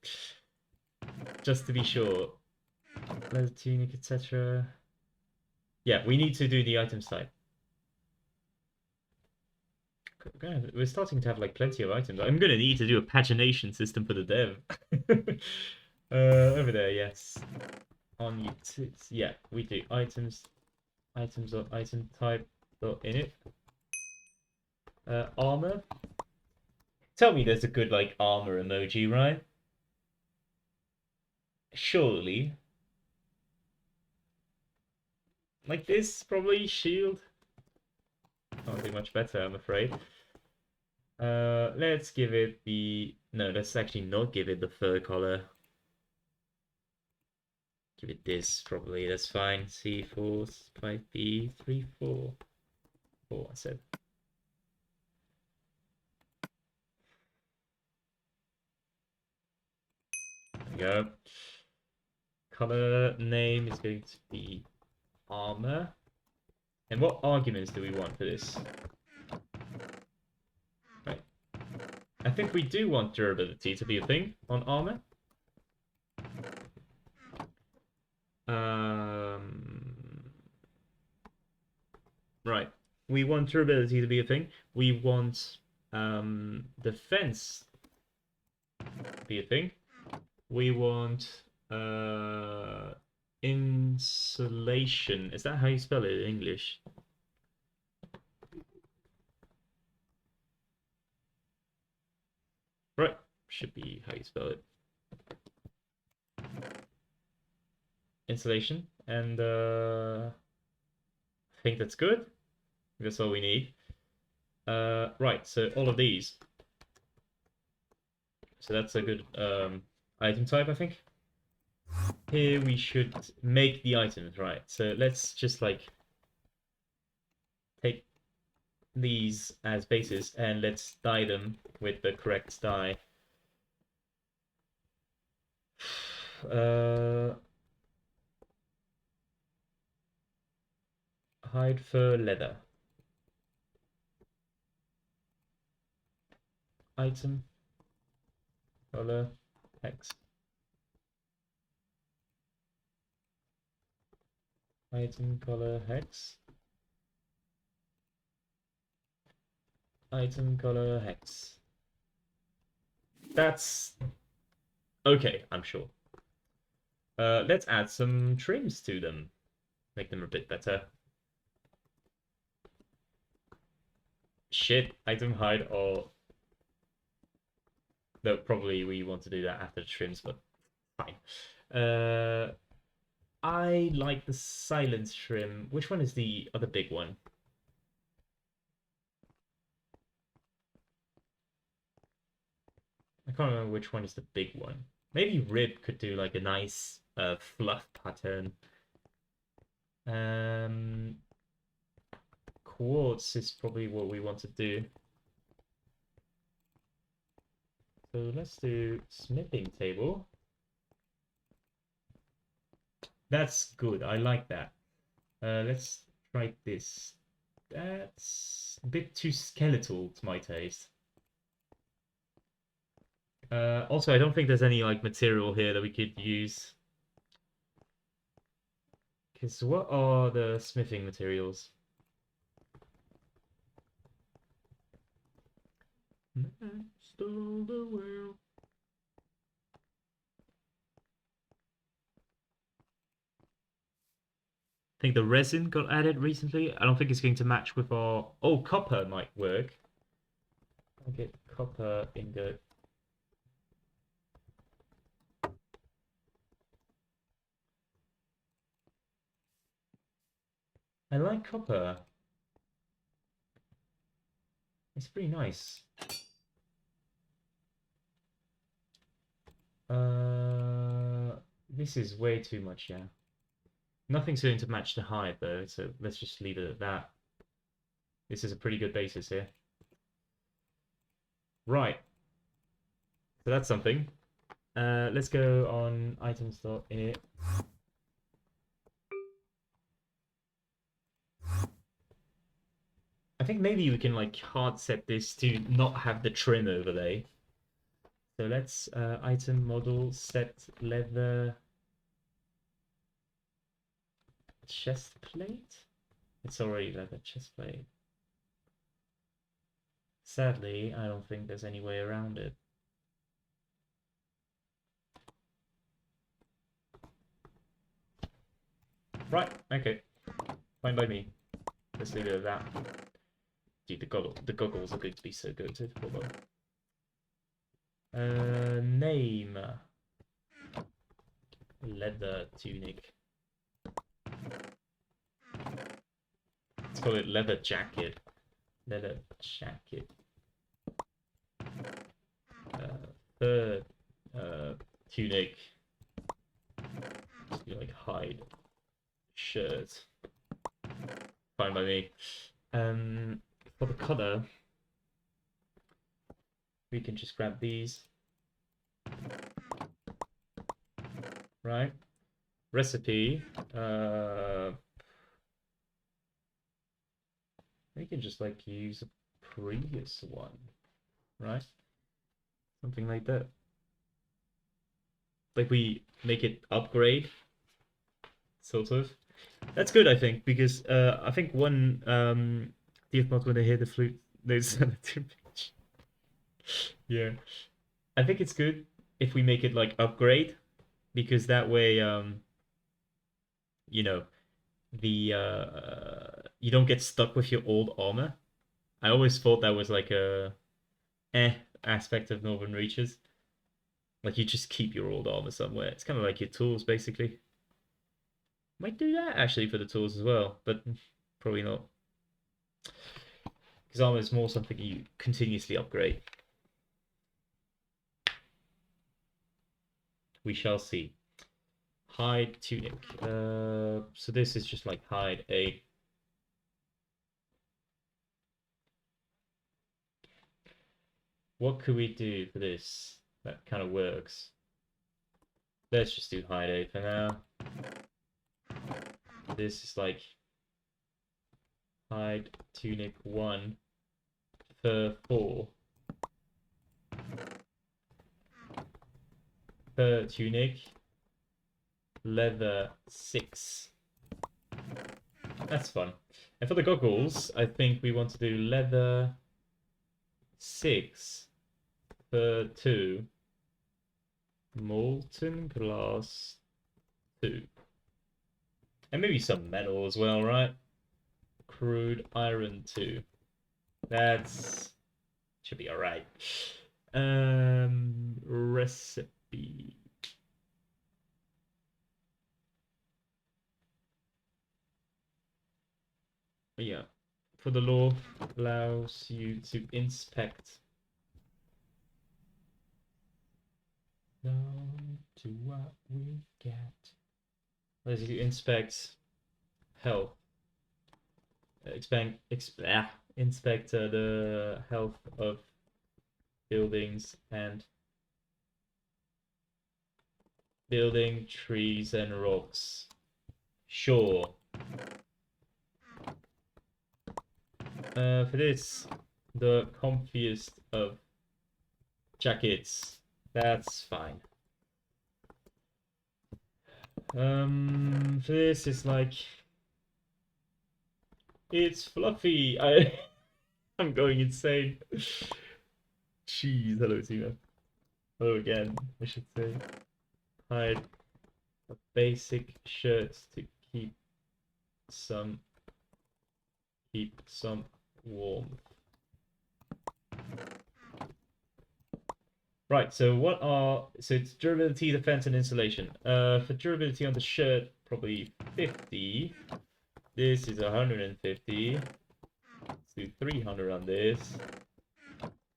just to be sure, leather tunic, etc. Yeah, we need to do the items type. We're starting to have like plenty of items. I'm gonna need to do a pagination system for the dev. Over there, yes. On utils, yeah, we do items or item type dot init. Armor. Tell me there's a good like armor emoji, right? Surely. Like this, probably shield. Can't do much better, I'm afraid. Let's give it the no, let's actually not give it the fur color. Give it this probably, that's fine. C4 5B 3 4 4 I said. There we go. Color name is going to be armor. And what arguments do we want for this? Right. I think we do want durability to be a thing on armor. Right. We want durability to be a thing. We want defense to be a thing. We want insulation. Is that how you spell it in English? Right. Should be how you spell it. Insulation. And I think that's good. That's all we need. Right, so all of these. So that's a good item type, I think. Here we should make the items, right? So let's just like take these as bases and let's dye them with the correct dye. Hide fur leather. Item color hex. Item color hex. Item color hex. That's okay, I'm sure. Let's add some trims to them. Make them a bit better. Shit, item hide or no, probably we want to do that after the trims, but fine. I like the silence trim. Which one is the other big one? I can't remember which one is the big one. Maybe Rib could do like a nice fluff pattern. Quartz is probably what we want to do. So let's do smithing table. That's good. I like that. Let's try this. That's a bit too skeletal to my taste. Also, I don't think there's any like material here that we could use. Because what are the smithing materials? Stole the world. I think the resin got added recently. I don't think it's going to match with our... Oh, copper might work. I'll get copper ingot. I like copper. It's pretty nice. This is way too much, yeah. Nothing's going to match the hide though, so let's just leave it at that. This is a pretty good basis here. Right. So that's something. Let's go on items.init. I think maybe we can like hard set this to not have the trim overlay. So let's item model set leather chest plate. It's already leather chest plate. Sadly, I don't think there's any way around it. Right, okay. Fine by me. Let's leave it at that. Dude, the goggles are going to be so good. Name. Leather tunic. Let's call it leather jacket. Leather jacket. Third tunic. Like hide shirt. Fine by me. For the color, we can just grab these. Right. Recipe. We can just like use a previous one, right? Something like that. Like we make it upgrade, sort of. That's good, I think, because I think one DF mod when they hear the flute, they send it to pitch. Yeah, I think it's good if we make it like upgrade, because that way, you know, the you don't get stuck with your old armor. I always thought that was like a aspect of Northern Reaches. Like you just keep your old armor somewhere. It's kind of like your tools, basically. Might do that actually for the tools as well, but probably not. Because armor is more something you continuously upgrade. We shall see. Hide tunic. So this is just like hide a. What could we do for this that kind of works? Let's just do hide a for now. This is like hide tunic 1 fur 4. Fur tunic leather 6. That's fun. And for the goggles, I think we want to do leather 6 fur 2 molten glass 2. And maybe some metal as well, right? Crude iron 2. That's should be alright. Recipe. Yeah. For the law allows you to inspect. Down to what we get. Allows you to inspect health. Inspect the health of buildings and building trees and rocks. Sure. For this, the comfiest of jackets. That's fine. For this, it's like it's fluffy. I'm going insane. Jeez, hello Tina. Hello again, I should say. Hide a basic shirt to keep some warmth. Right, so it's durability, defense, and insulation. For durability on the shirt, probably 50. This is 150. Let's do 300 on this.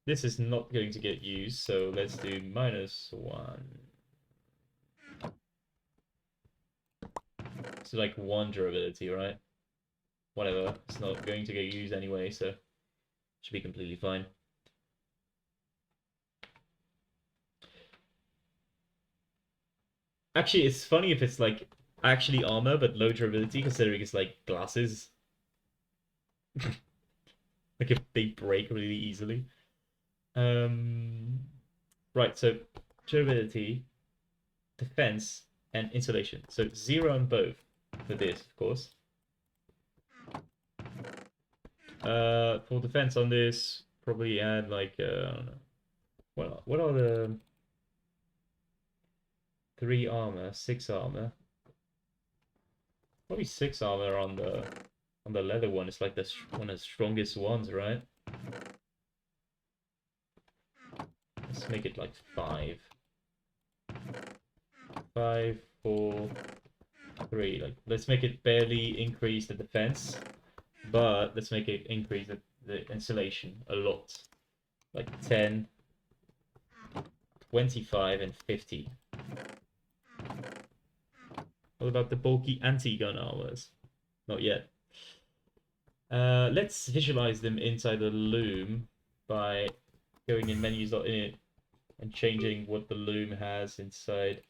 This is not going to get used, so let's do -1. It's like 1 durability, right? Whatever. It's not going to get used anyway, so should be completely fine. Actually, it's funny if it's like actually armor but low durability, considering it's like glasses. Like if they break really easily. Um, right, so durability, defense, and insulation. So 0 on both for this, of course. For defense on this, probably add like I don't know. What are the 3 armor, 6 armor? Probably 6 armor on the leather one. It's like the one of the strongest ones, right? Let's make it like 5. 5, 4, 3. Like let's make it barely increase the defense, but let's make it increase the insulation a lot. Like 10, 25, and 50. What about the bulky anti-gun armors? Not yet. Let's visualize them inside the loom by going in menus.init and changing what the loom has inside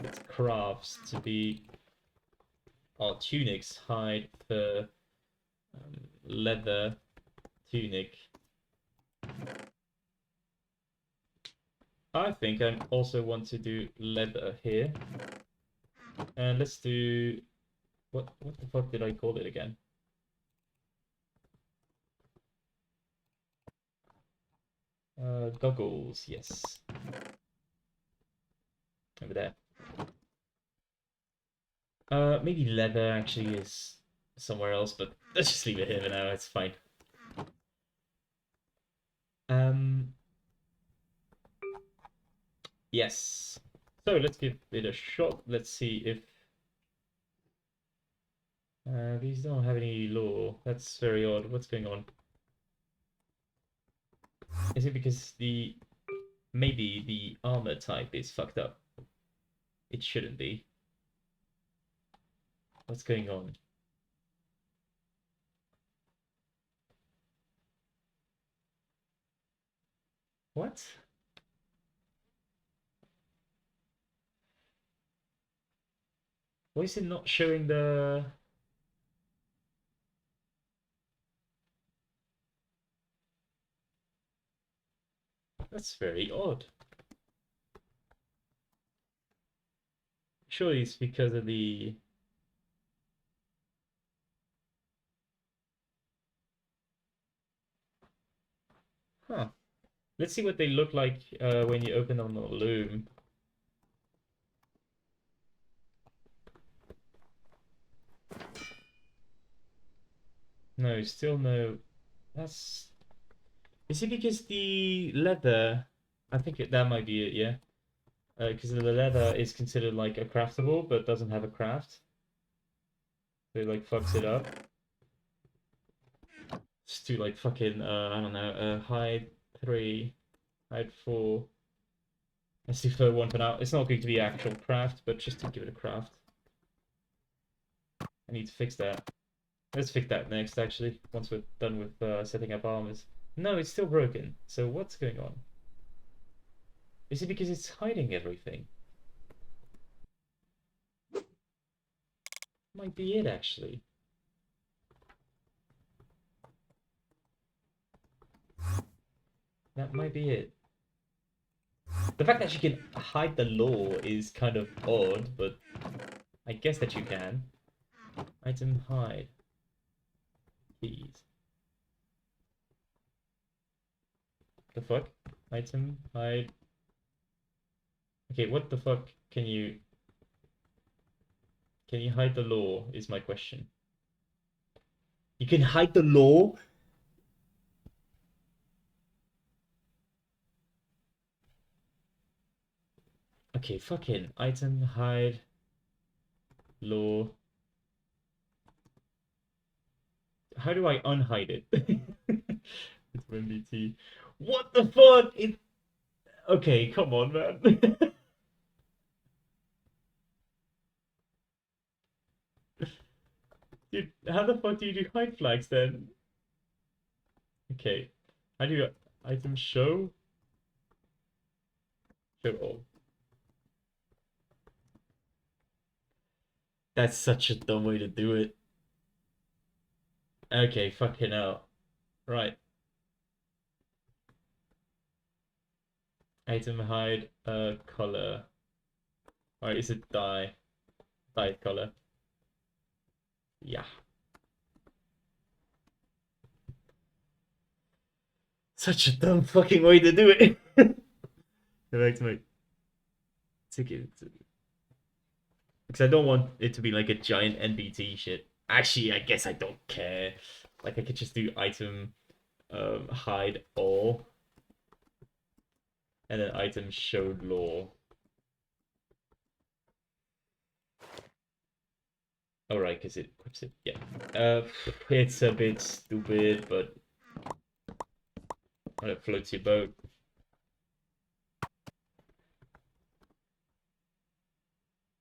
its crafts to be our tunics, hide, fur, leather, tunic. I think I also want to do leather here. And let's do... What the fuck did I call it again? Goggles, yes. Over there. Maybe leather actually is somewhere else, but let's just leave it here for now, it's fine. Um, yes. So let's give it a shot. Let's see if these don't have any law. That's very odd. What's going on? Is it because maybe the armor type is fucked up? It shouldn't be. What's going on? What? Why is it not showing the... That's very odd. Surely it's because of the... Huh. Let's see what they look like when you open on the loom. No, still no. That's... Is it because the leather... I think that might be it, yeah. Because the leather is considered like a craftable, but doesn't have a craft. So it like fucks it up. Just do like fucking, I don't know, hide 3, hide 4. Let's do fur 1 for now. It's not going to be actual craft, but just to give it a craft. I need to fix that. Let's fix that next, actually, once we're done with setting up armors. No, it's still broken. So what's going on? Is it because it's hiding everything? Might be it, actually. That might be it. The fact that you can hide the law is kind of odd, but I guess that you can. Item hide. Keys. The fuck? Item hide. Okay, what the fuck can you... Can you hide the law is my question. You can hide the law? Okay, fucking item hide law. how do I unhide it? It's MBT. What the fuck? Okay, come on, man. Dude, how the fuck do you do hide flags then? Okay. How do you item show? Show all. That's such a dumb way to do it. Okay, fucking hell. Right. Item hide color. Or is it dye? Dye color. Yeah. Such a dumb fucking way to do it. Go back to my ticket. Because I don't want it to be like a giant NBT shit. Actually, I guess I don't care. Like I could just do item hide all and then item showed law. All right, because it equips it. Yeah. It's a bit stupid, but when it floats your boat.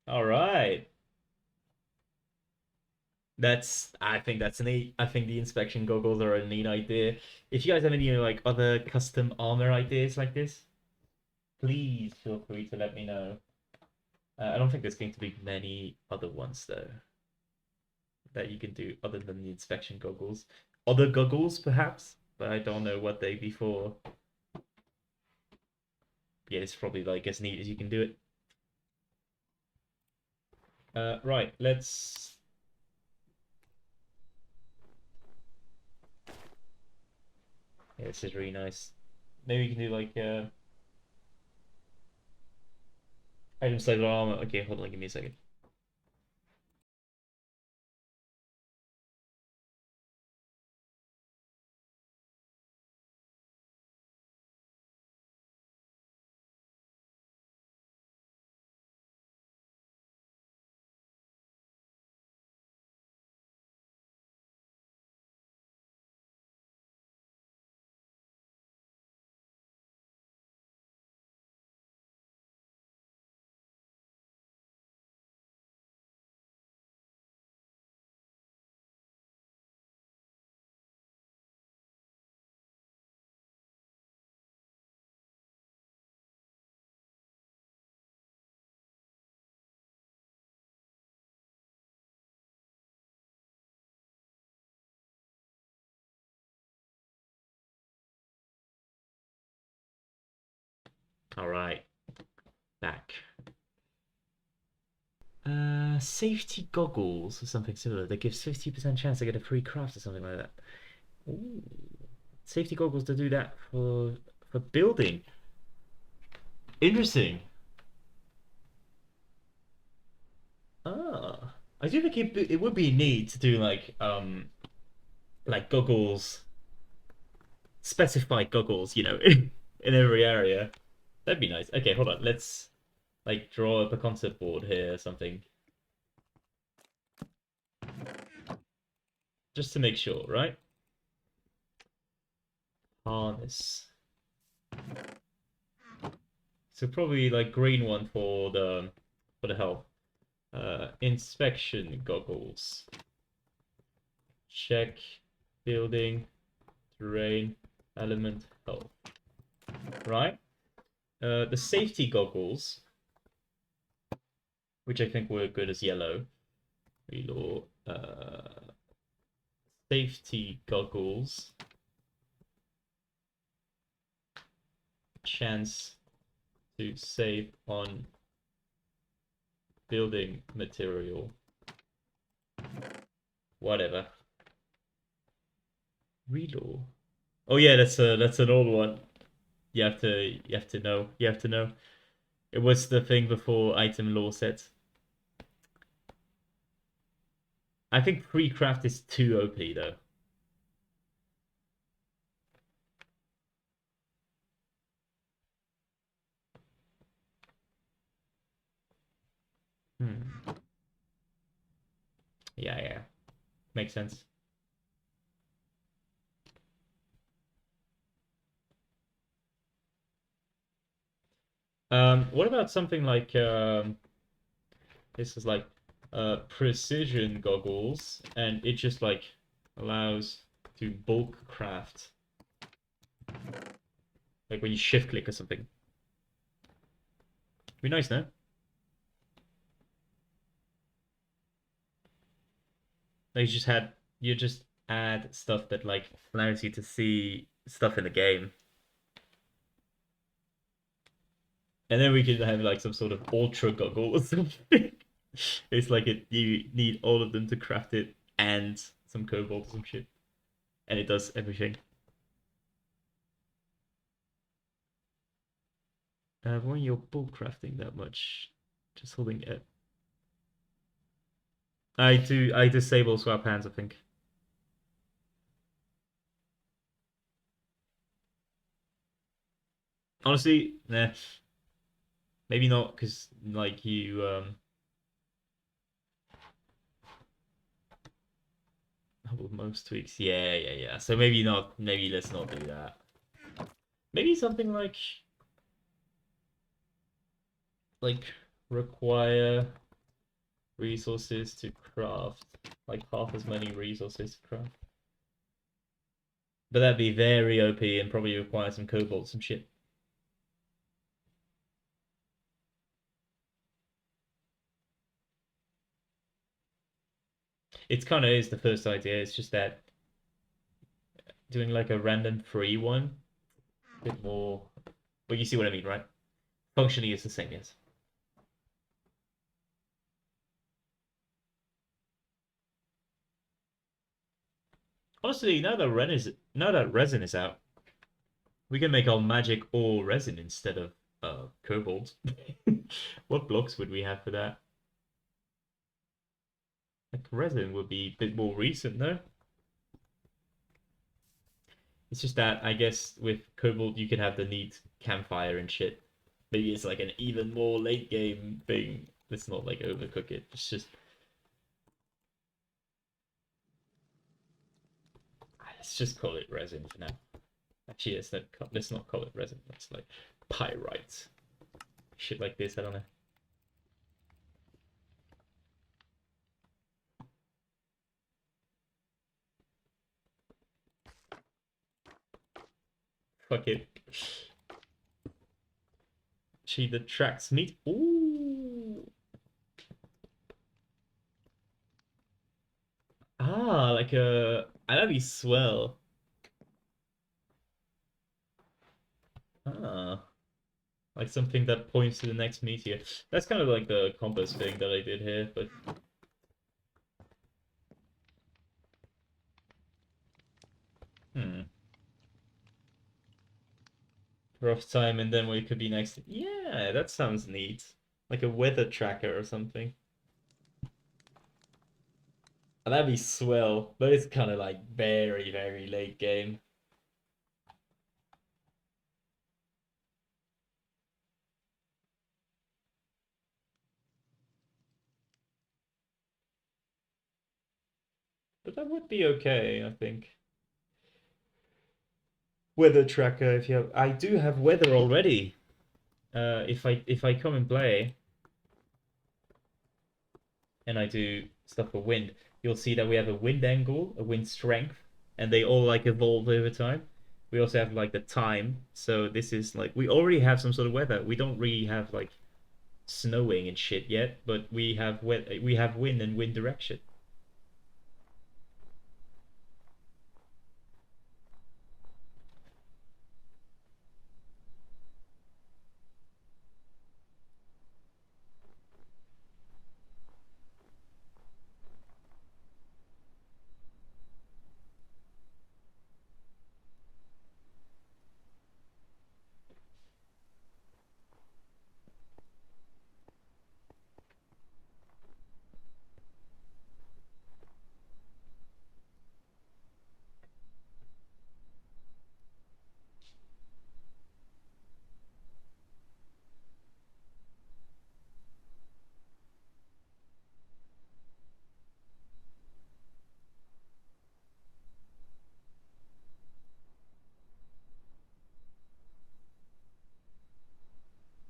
All right. I think that's neat. I think the inspection goggles are a neat idea. If you guys have any like other custom armor ideas like this, please feel free to let me know. I don't think there's going to be many other ones though that you can do other than the inspection goggles. Other goggles perhaps, but I don't know what they'd be for. Yeah, it's probably like as neat as you can do it. Right, let's. Yeah, this is really nice. Maybe we can do like item stable armor. Okay, hold on, give me a second. All right, back. Safety goggles or something similar that gives 50% chance to get a free craft or something like that. Ooh. Safety goggles to do that for building. Interesting. Ah, I do think it would be neat to do like goggles, specified goggles, in every area. That'd be nice. Okay, hold on. Let's like draw up a concept board here or something. Just to make sure, right? Harness. So probably like green one for the help. Inspection goggles. Check building, terrain, element, health. Right? The safety goggles, which I think were good as yellow. Reload. Safety goggles. Chance to save on building material. Whatever. Reload. Oh yeah, that's an old one. You have to know. You have to know. It was the thing before item law sets. I think pre-craft is too OP though. Hmm. Yeah, yeah. Makes sense. What about something like this is like precision goggles, and it just like allows to bulk craft, like when you shift click or something. Be nice, no? Like you just add stuff that like allows you to see stuff in the game, and then we could have like some sort of ultra goggle or something. It's like you need all of them to craft it and some cobalt or some shit, and it does everything. When you're bulk crafting that much, just holding it. I disable swap hands, I think. Honestly, nah, maybe not, because like you most tweaks. Yeah, yeah, yeah. So maybe not. Maybe let's not do that. Maybe something like require resources to craft, like half as many resources to craft. But that'd be very OP and probably require some cobalt, some shit. It's kind of is the first idea. It's just that doing like a random free one, a bit more. But you see what I mean, right? Functionally, it's the same, yes. Honestly, now that resin is out, we can make our magic all resin instead of cobalt. What blocks would we have for that? Like resin would be a bit more recent, no? It's just that I guess with cobalt you can have the neat campfire and shit. Maybe it's like an even more late game thing. Let's not like overcook it. Let's just call it resin for now. Actually, let's not call it resin. Let's like pyrite. Shit like this. I don't know. Fuck it. She the tracks meat. Ooh. Ah, like a that'd be swell. Ah, like something that points to the next meteor. That's kind of like the compass thing that I did here, but hmm. Rough time and then we could be next. Yeah, that sounds neat. Like a weather tracker or something. That'd be swell, but it's kind of like very, very late game. But that would be okay, I think. Weather tracker, if you have, I do have weather already. If I come and play and I do stuff for wind, you'll see that we have a wind angle, a wind strength, and they all like evolve over time. We also have like the time, so this is like we already have some sort of weather. We don't really have like snowing and shit yet, but we have wind and wind direction.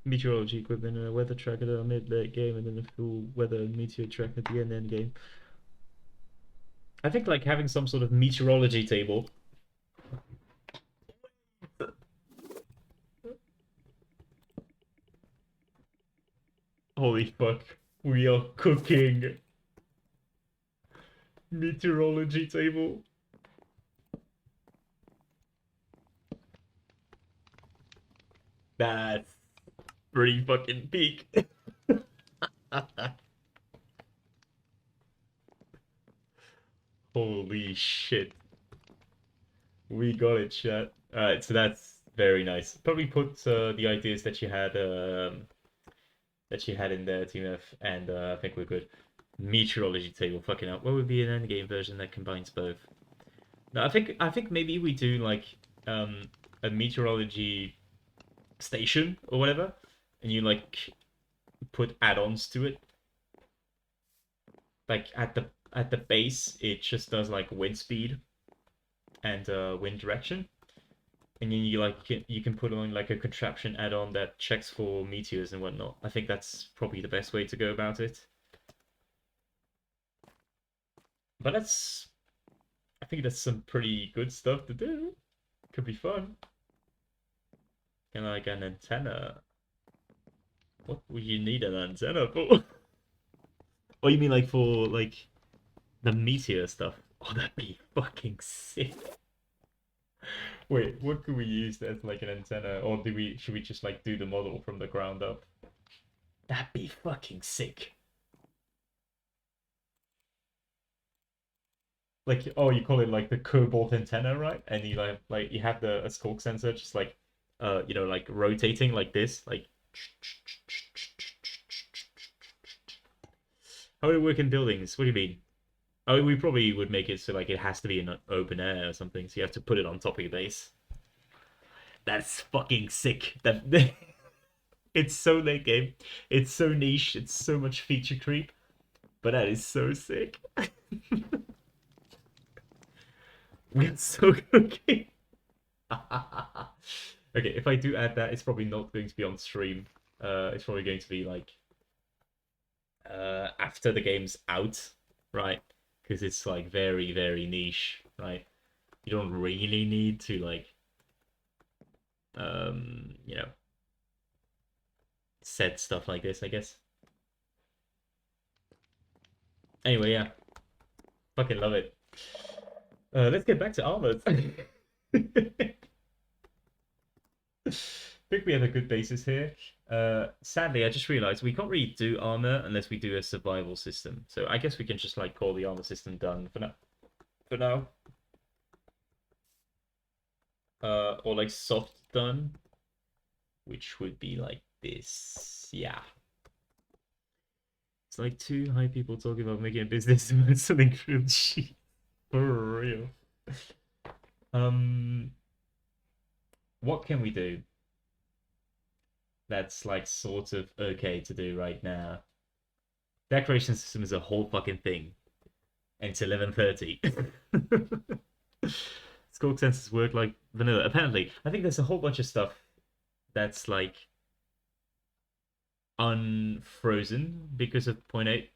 Meteorology equipment and a weather tracker at the mid-late game, and then a full weather and meteor tracker at the end game. I think like having some sort of meteorology table. Holy fuck, we are cooking. Meteorology table. That's pretty fucking peak. Holy shit. We got it, chat. Alright, so that's very nice. Probably put the ideas that you had in there, Team F, and I think we're good. Meteorology table, fucking hell. What would be an endgame version that combines both? No, I think maybe we do like um a meteorology station or whatever, and you like put add-ons to it. Like at the base, it just does like wind speed and wind direction, and then you can put on like a contraption add-on that checks for meteors and whatnot. I think that's probably the best way to go about it. But I think that's some pretty good stuff to do. Could be fun. And like an antenna. What would you need an antenna for? Oh, you mean like for like the meteor stuff? Oh, that'd be fucking sick. Wait, what could we use as like an antenna, or do we should we just like do the model from the ground up? That'd be fucking sick. Like, oh, you call it like the cobalt antenna, right? And you like you have the a skulk sensor just like like rotating like this, like how would it work in buildings? What do you mean? Oh, we probably would make it so like it has to be in open air or something, so you have to put it on top of your base. That's fucking sick. That it's so late game. It's so niche. It's so much feature creep, but that is so sick. We're so cooking. Okay, if I do add that, it's probably not going to be on stream. It's probably going to be like after the game's out, right? Because it's like very, very niche, right? You don't really need to like you know, set stuff like this, I guess. Anyway, yeah, fucking love it. Let's get back to armors. I think we have a good basis here. Sadly, I just realized we can't really do armor unless we do a survival system. So I guess we can just like call the armor system done for now. For now. Or like soft done, which would be like this. Yeah. It's like two high people talking about making a business about selling grilled cheese. For real. Um, what can we do that's like sort of okay to do right now? Decoration system is a whole fucking thing. And it's 11:30. Skulk sensors work like vanilla. Apparently, I think there's a whole bunch of stuff that's like unfrozen because of point 8.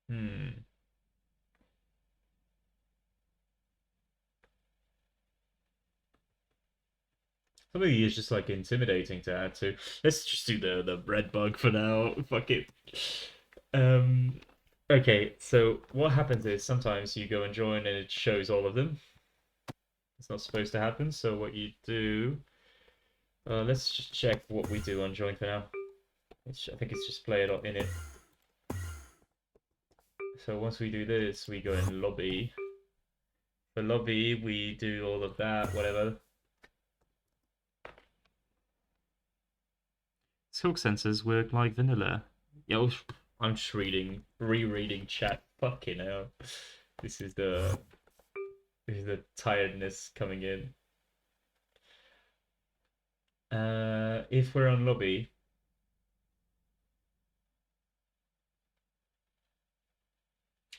Hmm. Some of these is just like intimidating to add to. Let's just do the red bug for now. Fuck it. Um. Okay, so what happens is sometimes you go and join and it shows all of them. It's not supposed to happen. So what you do? Let's just check what we do on join for now. I think it's just play it in it. So once we do this, we go in lobby. For lobby, we do all of that, whatever. Silk sensors work like vanilla. Yo, I'm just rereading chat. Fucking hell. This is the tiredness coming in. If we're on lobby,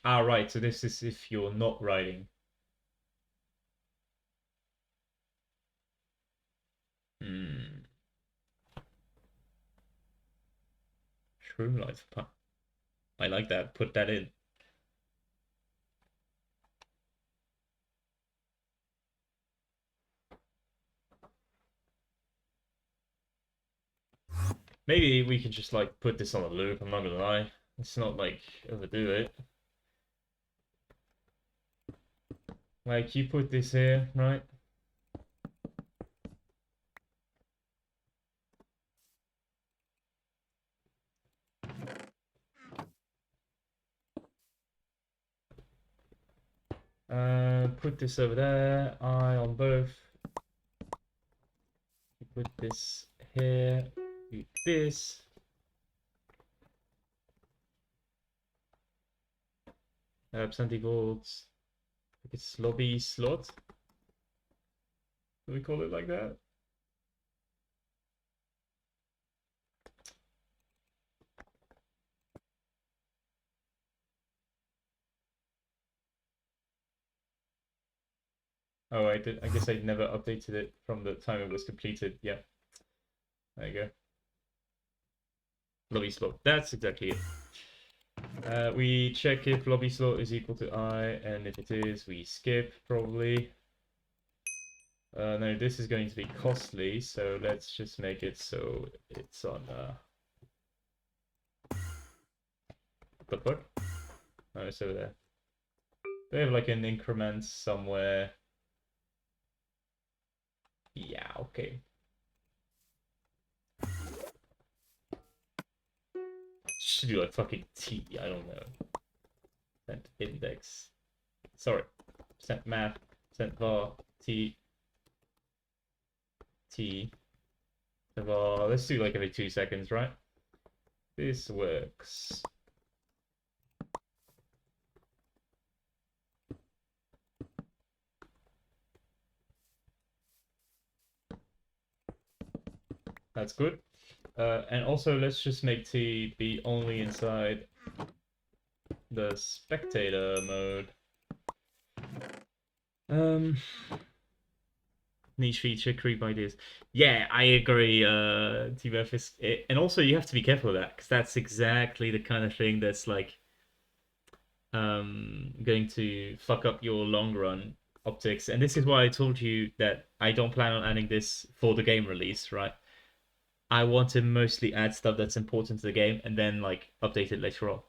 right. So this is if you're not riding. Hmm. Shroom lights. I like that. Put that in. Maybe we could just like put this on a loop. I'm not gonna lie. It's not like overdo it. Like you put this here, right? Put this over there. Eye on both. Put this here. Do this. Plenty volts. It's lobby slot. Do we call it like that? Oh, I did. I guess I never updated it from the time it was completed. Yeah. There you go. Lobby slot. That's exactly it. We check if lobby slot is equal to I, and if it is, we skip probably. No, this is going to be costly, so let's just make it so it's on. What the fuck? Oh, it's over there. They have like an increment somewhere. Yeah, okay. Should do like fucking T, I don't know. Percent index. Sorry. Percent math. Percent var. T. T. Var. Let's do like every 2 seconds, right? This works. That's good. And also, let's just make T be only inside the spectator mode. Niche feature, creep ideas. Yeah, I agree. T-Buff is, and also you have to be careful of that because that's exactly the kind of thing that's like going to fuck up your long run optics. And this is why I told you that I don't plan on adding this for the game release, right? I want to mostly add stuff that's important to the game and then like update it later on.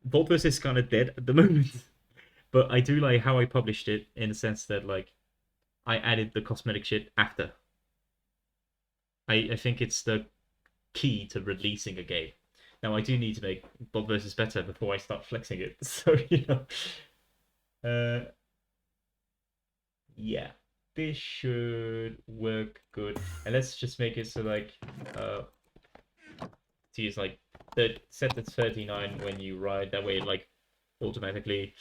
Voltverse is kind of dead at the moment, but I do like how I published it in the sense that like I added the cosmetic shit after. I think it's the key to releasing a game. Now I do need to make Bob versus better before I start flexing it. So yeah, this should work good. And let's just make it so like to use like set to 39 when you ride. That way it like automatically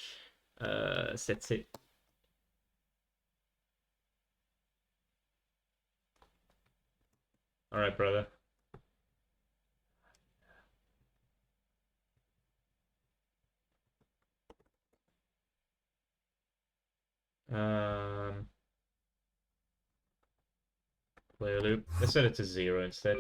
sets it. All right, brother. Play a loop. Let's set it to 0 instead.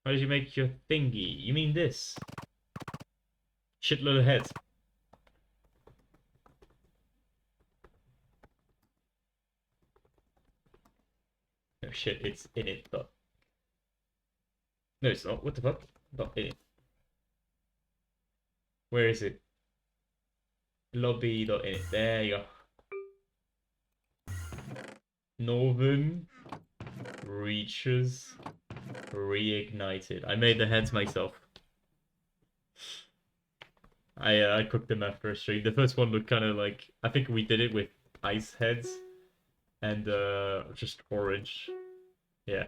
How did you make your thingy? You mean this? Shitload of heads. No shit, it's in it, but no, it's not. What the fuck? Not in it. Where is it? Lobby.init. There you go. Northern reaches reignited. I made the heads myself. I cooked them after a stream. The first one looked kind of like, I think we did it with ice heads and just orange. Yeah.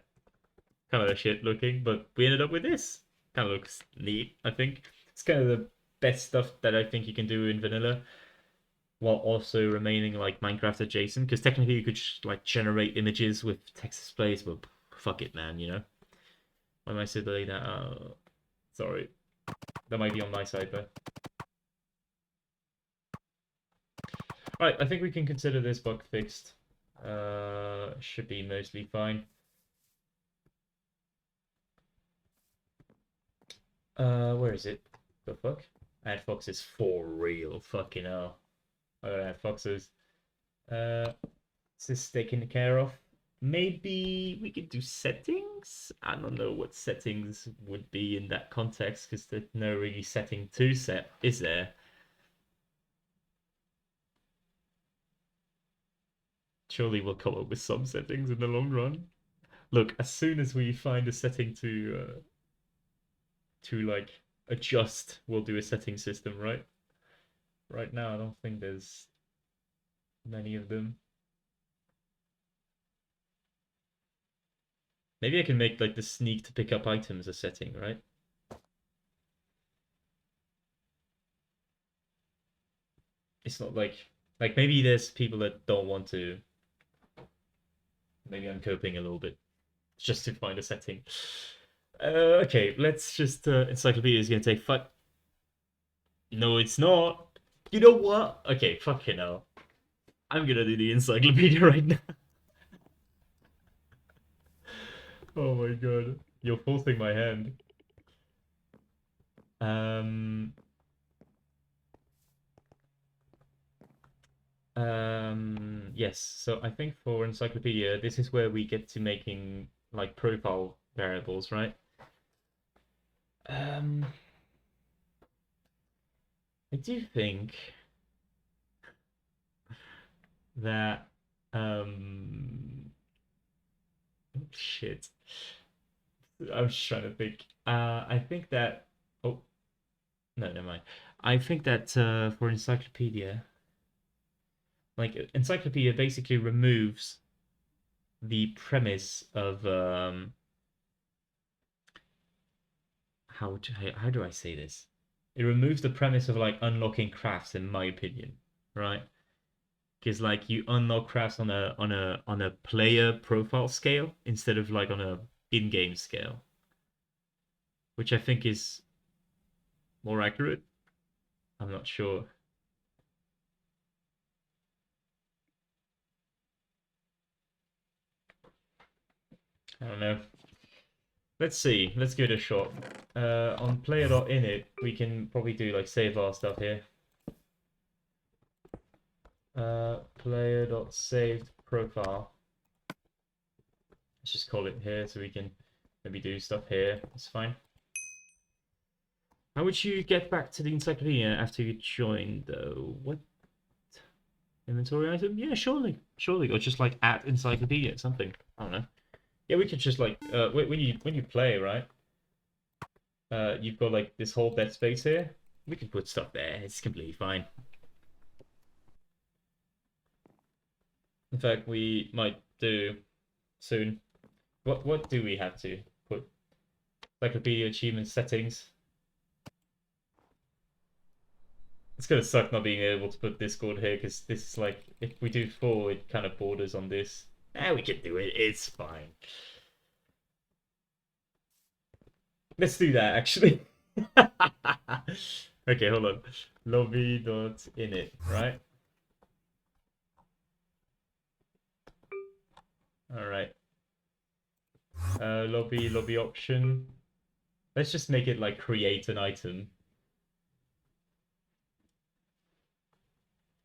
kind of shit looking, but we ended up with this. Kind of looks neat, I think. It's kind of the best stuff that I think you can do in vanilla, while also remaining like Minecraft adjacent. Because technically you could like generate images with text displays, but fuck it, man. You know. Why am I still doing that? Sorry, that might be on my side, but right. I think we can consider this bug fixed. Should be mostly fine. Where is it? The fuck? Add foxes for real. Fucking hell. I don't add foxes. Is this taken care of? Maybe we could do settings? I don't know what settings would be in that context because there's no really setting to set, is there? Surely we'll come up with some settings in the long run. Look, as soon as we find a setting to like adjust, we'll do a setting system, right? Right now, I don't think there's many of them. Maybe I can make like the sneak to pick up items a setting, right? It's not like maybe there's people that don't want to. Maybe I'm coping a little bit just to find a setting. Okay, let's just encyclopedia is gonna take five. No, it's not. You know what? Okay, fucking hell. I'm gonna do the encyclopedia right now. Oh my god. You're forcing my hand. Um yes, so I think for encyclopedia, this is where we get to making like profile variables, right? Um I do think that shit. I'm just trying to think. I think that oh no, never mind. I think that for encyclopedia, like encyclopedia basically removes the premise of how do I say this? It removes the premise of like unlocking crafts, in my opinion, right? Because like you unlock crafts on a player profile scale instead of like on a in-game scale, which I think is more accurate. I'm not sure. I don't know. Let's see. Let's give it a shot. On player.init, we can probably do like save our stuff here. Player.saved profile. Let's just call it here so we can maybe do stuff here. It's fine. How would you get back to the encyclopedia after you joined though? What? Inventory item? Yeah, surely. Surely. Or just like at encyclopedia, something. I don't know. Yeah, we could just like when you play, right? You've got like this whole dead space here. We can put stuff there. It's completely fine. In fact, we might do soon. What do we have to put? Encyclopedia achievement settings. It's gonna suck not being able to put Discord here because this is like if we do 4, it kind of borders on this. We can do it. It's fine. Let's do that actually. Okay, hold on. Lobby.init, right? All right. Lobby option. Let's just make it like create an item.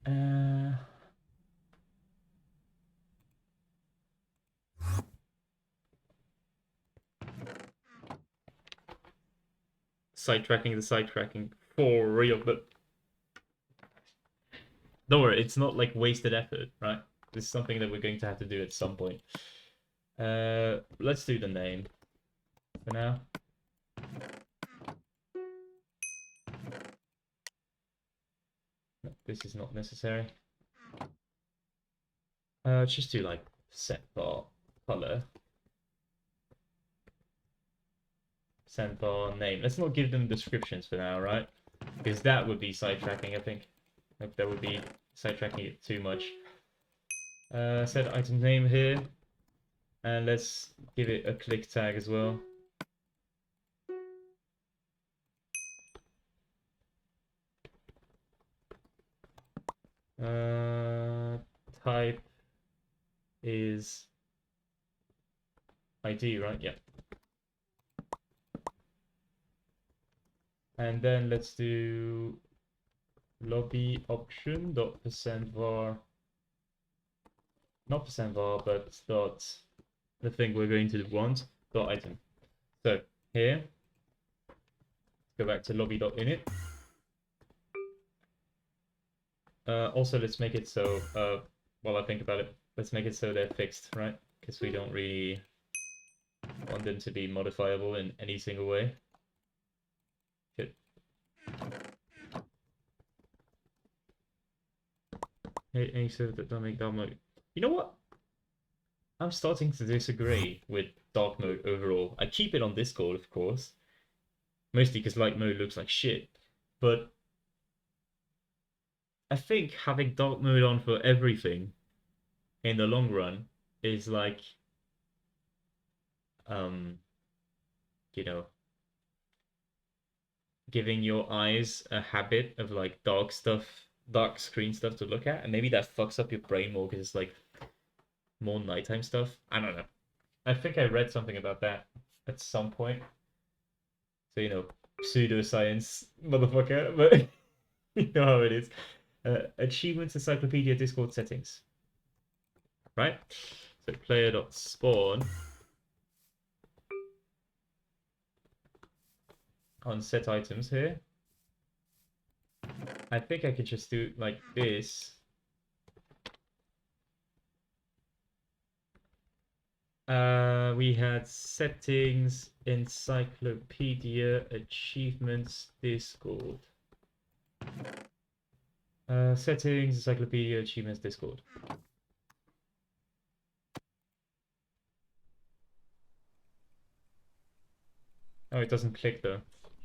Uh, Sidetracking the sidetracking for real, but don't worry, it's not like wasted effort, right? This is something that we're going to have to do at some point. Let's do the name for now. No, this is not necessary. Just do like set bar color. sandbar name. Let's not give them descriptions for now, right? Because that would be sidetracking, I think. Like that would be sidetracking it too much. Set item name here. And let's give it a click tag as well. Type is ID, right? Yeah. And then let's do lobby option dot percent var, not percent var, but dot the thing we're going to want dot item. So here, go back to lobby dot init. Also, let's make it so, while I think about it, let's make it so they're fixed, right? Because we don't really want them to be modifiable in any single way. Good. Hey, any server that don't make dark mode. You know what? I'm starting to disagree with dark mode overall. I keep it on Discord, of course. Mostly because light mode looks like shit. But I think having dark mode on for everything in the long run is like, you know, giving your eyes a habit of like dark stuff, dark screen stuff to look at, and maybe that fucks up your brain more because it's like more nighttime stuff. I don't know. I think I read something about that at some point. So, you know, pseudoscience, motherfucker, but you know how it is. Achievements Encyclopedia Discord settings. Right? So player.spawn on set items here. I think I could just do like this. We had settings, encyclopedia, achievements, Discord. Settings, encyclopedia, achievements, Discord. Oh, it doesn't click though.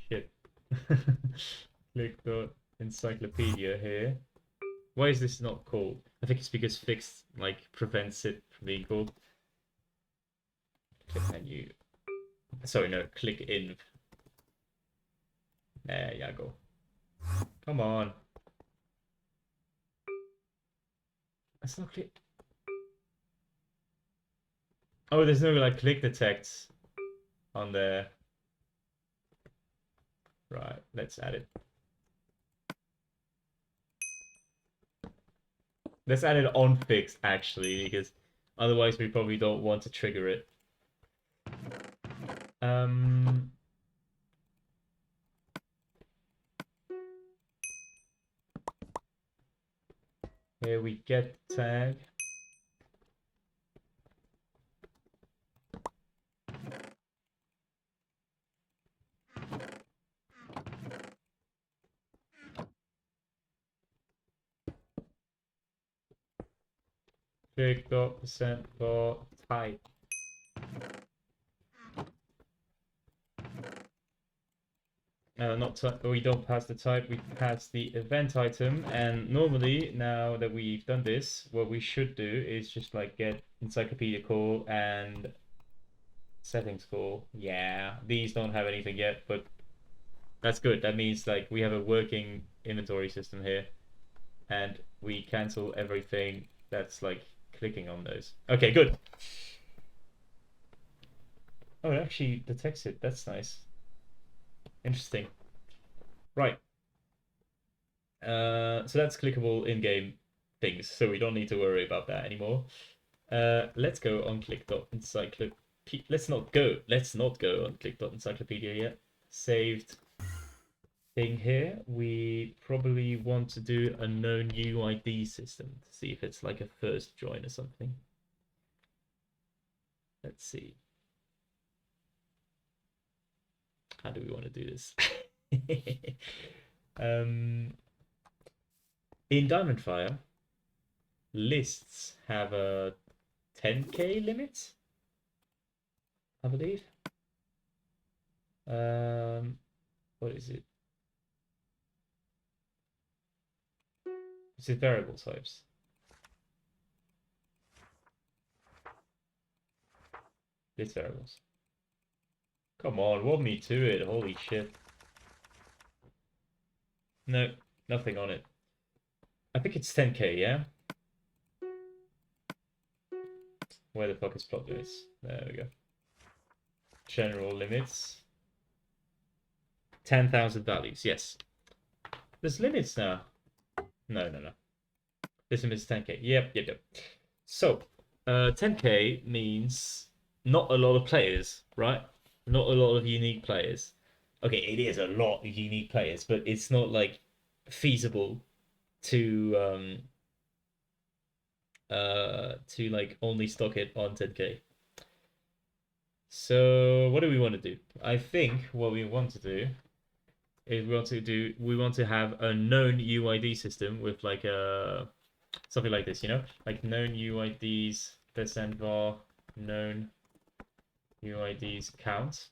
Shit. Click the encyclopedia here. Why is this not called? I think it's because fixed like prevents it from being called. Click menu. Sorry, no, click in. There you go. Come on. That's not click. Oh, there's no like click detect on there. Right, let's add it. Let's add it on fixed actually, because otherwise we probably don't want to trigger it. Here we get tag. Click dot percent for type. Not type, we don't pass the type, we pass the event item. And normally, now that we've done this, what we should do is just like get encyclopedia call and settings call. Yeah, these don't have anything yet, but that's good. That means like we have a working inventory system here, and we cancel everything that's like clicking on those. Okay, good. Oh, it actually detects it. That's nice. Interesting. Right. So that's clickable in-game things, so we don't need to worry about that anymore. Let's go on click.encyclopedia. Let's not go on click.encyclopedia yet. Saved thing here. We probably want to do a known UID system to see if it's like a first join or something. Let's see. How do we want to do this? In Diamondfire, lists have a 10k limit, I believe. Um, what is it? Is it variable types? It's variables. Come on, want me to it. Holy shit. No, nothing on it. I think it's 10k, yeah? Where the fuck is plot limits? There we go. General limits. 10,000 values, yes. There's limits now. No, no, no. This limit is 10k. Yep. So, 10k means not a lot of players, right? Not a lot of unique players. Okay, it is a lot of unique players, but it's not like feasible to like only stock it on 10k. So what do we want to do? I think what we want to do is we want to have a known UID system with like a something like this, you know, like known UIDs percent var known UIDs count,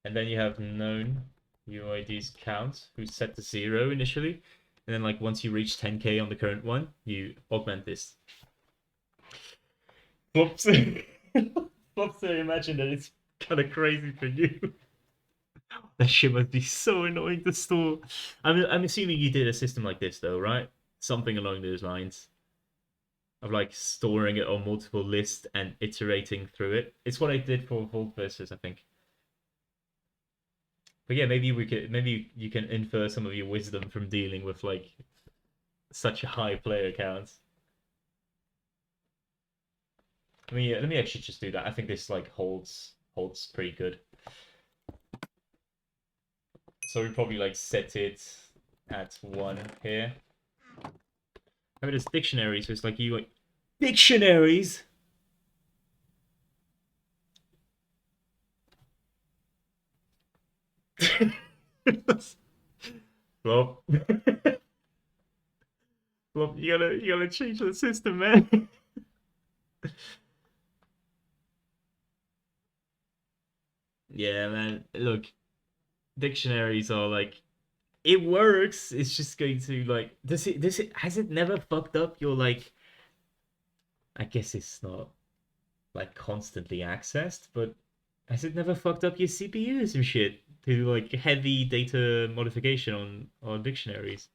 and then you have known UIDs count who's set to 0 initially, and then like once you reach 10k on the current one, you augment this. Whoops. Whoops, I imagine that it's kind of crazy for you. That shit must be so annoying to store. I'm assuming you did a system like this though, right? Something along those lines of like storing it on multiple lists and iterating through it. It's what I did for Vault Versus, I think. But yeah, maybe you can infer some of your wisdom from dealing with like such high player counts. Let me actually just do that. I think this like holds pretty good. So we probably like set it at 1 here. I mean, it's dictionary, so it's like you like dictionaries. Well, well, you gotta change the system, man. Yeah, man. Look, dictionaries are like it works. It's just going to like does it has it never fucked up your like I guess it's not like constantly accessed, but has it never fucked up your CPU or some shit to like heavy data modification on dictionaries?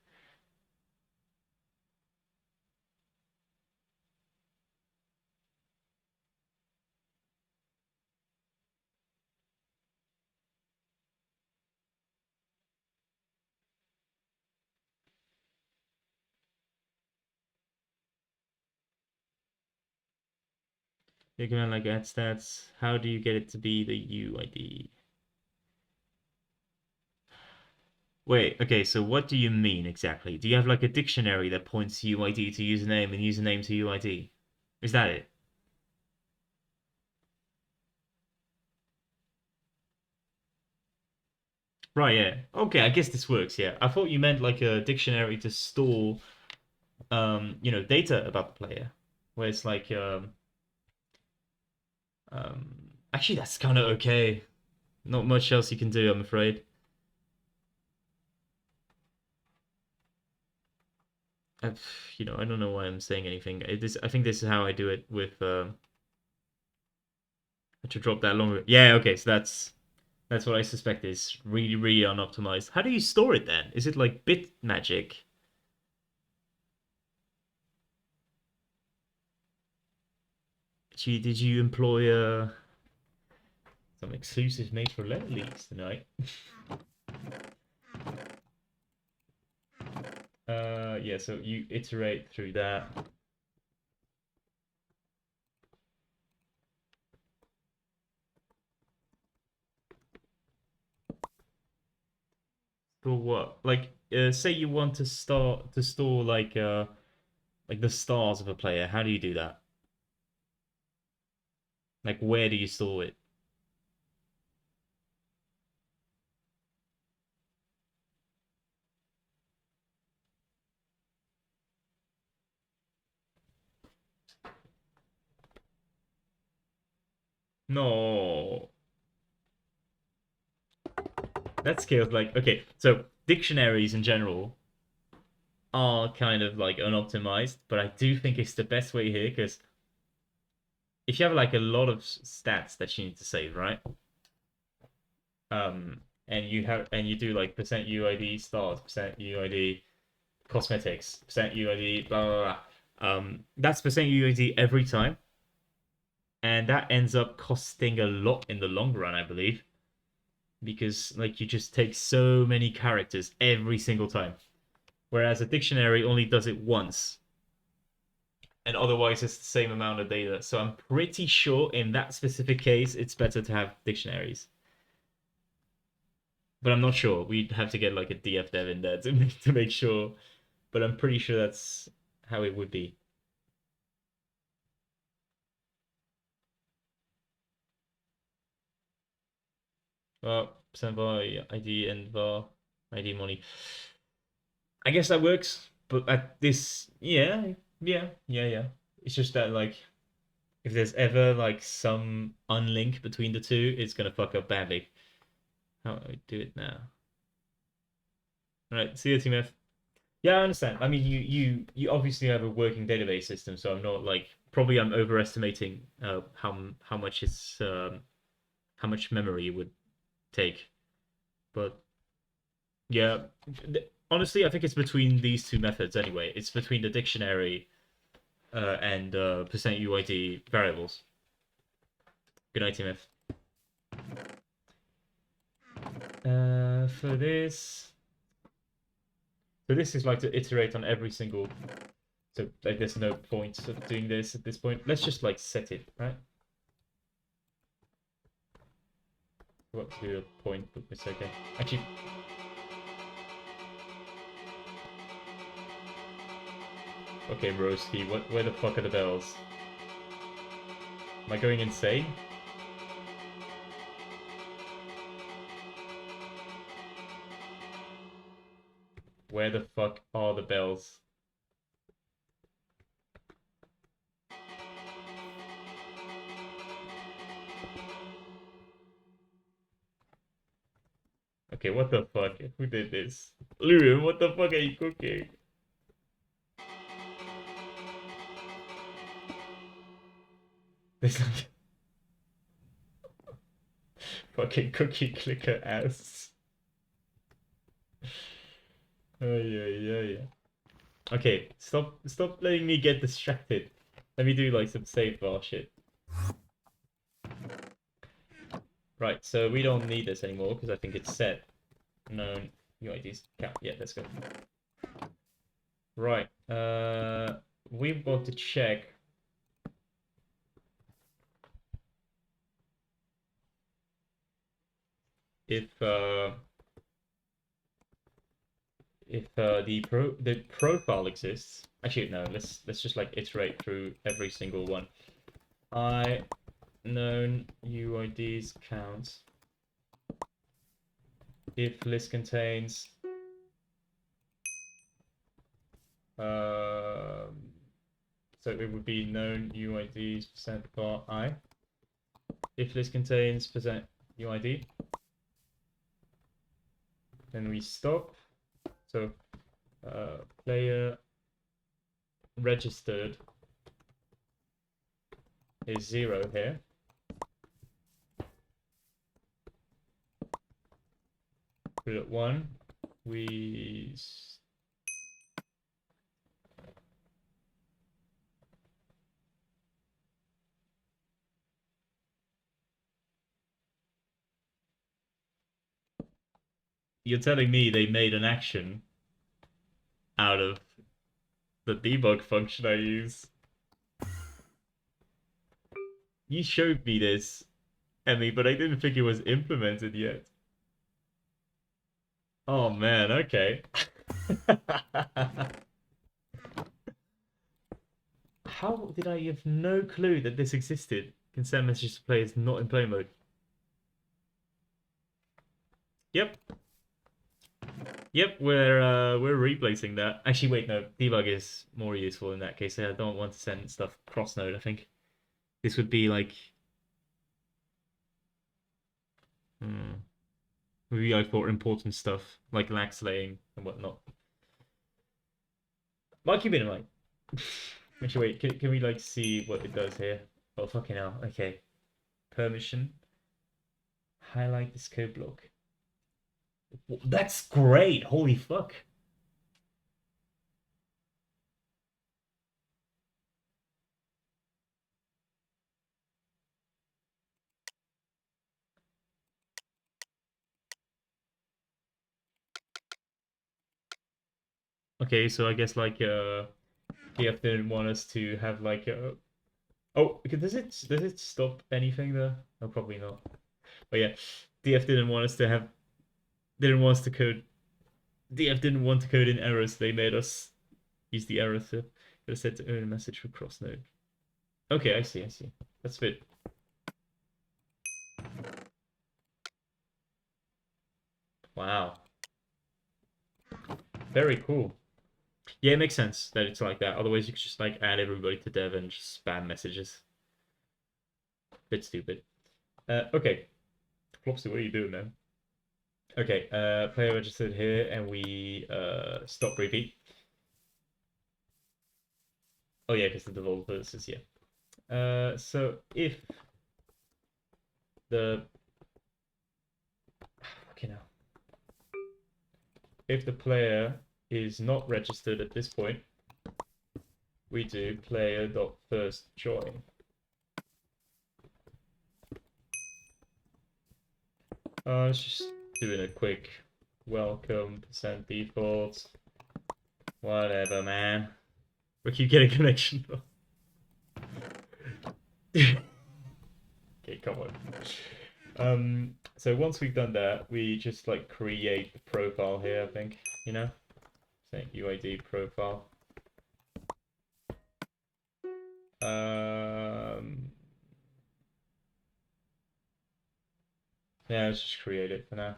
You can like add stats. How do you get it to be the UID? Wait, okay, so what do you mean exactly? Do you have like a dictionary that points UID to username and username to UID? Is that it? Right, yeah. Okay, I guess this works, yeah. I thought you meant like a dictionary to store data about the player. Where it's like actually that's kind of okay. Not much else you can do, I'm afraid. I, I don't know why I'm saying anything. I think this is how I do it with to drop that longer. Yeah, okay, so that's what I suspect is really, really unoptimized. How do you store it then? Is it like bit magic? Did you employ some exclusive made for letter leaks tonight? Yeah, so you iterate through that. For what? Like, say you want to start to store like the stars of a player. How do you do that? Like, where do you store it? No. that scales like okay. So dictionaries in general are kind of like unoptimized, but I do think it's the best way here because if you have like a lot of stats that you need to save, right? And you do like percent UID stars, percent UID cosmetics, percent UID blah blah blah. That's percent UID every time, and that ends up costing a lot in the long run, I believe, because like you just take so many characters every single time, whereas a dictionary only does it once, and otherwise it's the same amount of data. So I'm pretty sure in that specific case, it's better to have dictionaries. But I'm not sure. We'd have to get like a DF dev in there to make sure. But I'm pretty sure that's how it would be. Percent var ID and var ID money. I guess that works. But at this, yeah. It's just that like if there's ever like some unlink between the two, it's gonna fuck up badly. How do I do it now? All right, see you, TMF. Yeah, I understand. I mean, you obviously have a working database system, so I'm not like probably I'm overestimating how much it's how much memory it would take. But yeah, honestly, I think it's between these two methods anyway. It's between the dictionary and percent UID variables. Good night, TMF. For this, so this is like to iterate on every single. So like, there's no point of doing this at this point. Let's just like set it, right? What to do a point, but it's okay. Actually, okay, Roski, where the fuck are the bells? Am I going insane? Where the fuck are the bells? Okay, what the fuck? Who did this? Lurium, what the fuck are you cooking? This fucking cookie clicker ass. Oh yeah. Okay, stop letting me get distracted. Let me do like some save bar shit. Right, so we don't need this anymore because I think it's set. Known UIDs. Count. Yeah, let's go. Right. We've got to check if the profile exists. Actually, no. Let's just like iterate through every single one. I known UIDs count if list contains so it would be known UIDs percent bar I. If list contains percent UID, then we stop. So player registered is 0 here. Put it at 1. We You're telling me they made an action out of the debug function I use? You showed me this, Emmy, but I didn't think it was implemented yet. Oh man, okay. How did I have no clue that this existed? Can send messages to players not in play mode. Yep. Yep, we're replacing that. Actually, wait, no, debug is more useful in that case. I don't want to send stuff cross node, I think. This would be like Maybe like for important stuff like lag slaying and whatnot. Might keep it in mind. Actually, wait, can we like see what it does here? Oh fucking hell. Okay. Permission. Highlight this code block. That's great. Holy fuck. Okay, so I guess like TF didn't want us to have like oh, does it stop anything there? No, probably not. But yeah, DF didn't want us to have didn't want us to code DF didn't want to code in errors. They made us use the error to it said to earn a message for cross node. Okay, I see, I see. That's fit. Wow. Very cool. Yeah, it makes sense that it's like that. Otherwise you could just like add everybody to dev and just spam messages. Bit stupid. Okay. Flopsy, what are you doing, man? Okay, player registered here and we stop repeat. Oh yeah, because the developers is yeah. So if the okay now, if the player is not registered at this point, we do player.firstJoin. It's just doing a quick welcome percent default, whatever, man. We keep getting connection. Okay, come on. So once we've done that, we just like create the profile here, I think, you know? Say UID profile. Yeah, let's just create it for now.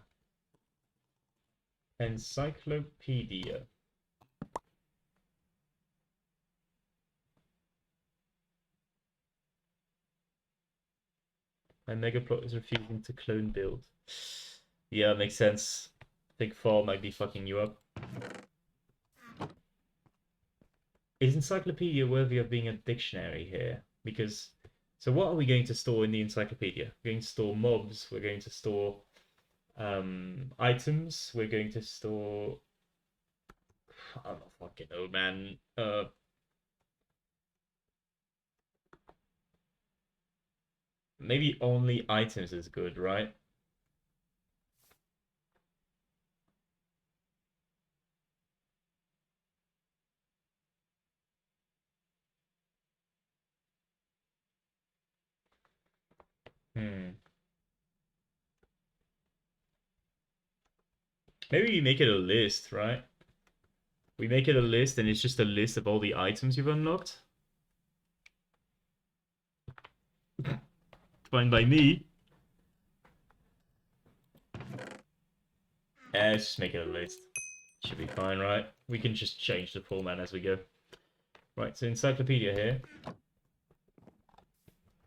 Encyclopedia. My megaplot is refusing to clone build. Yeah, makes sense. I think fall might be fucking you up. Is encyclopedia worthy of being a dictionary here? Because, so what are we going to store in the encyclopedia? We're going to store mobs, we're going to store items, we're going to store... I don't fucking know, man. Maybe only items is good, right? Hmm. Maybe we make it a list, right? We make it a list and it's just a list of all the items you've unlocked. Fine by me. Let's just make it a list. Should be fine, right? We can just change the format as we go. Right, so encyclopedia here.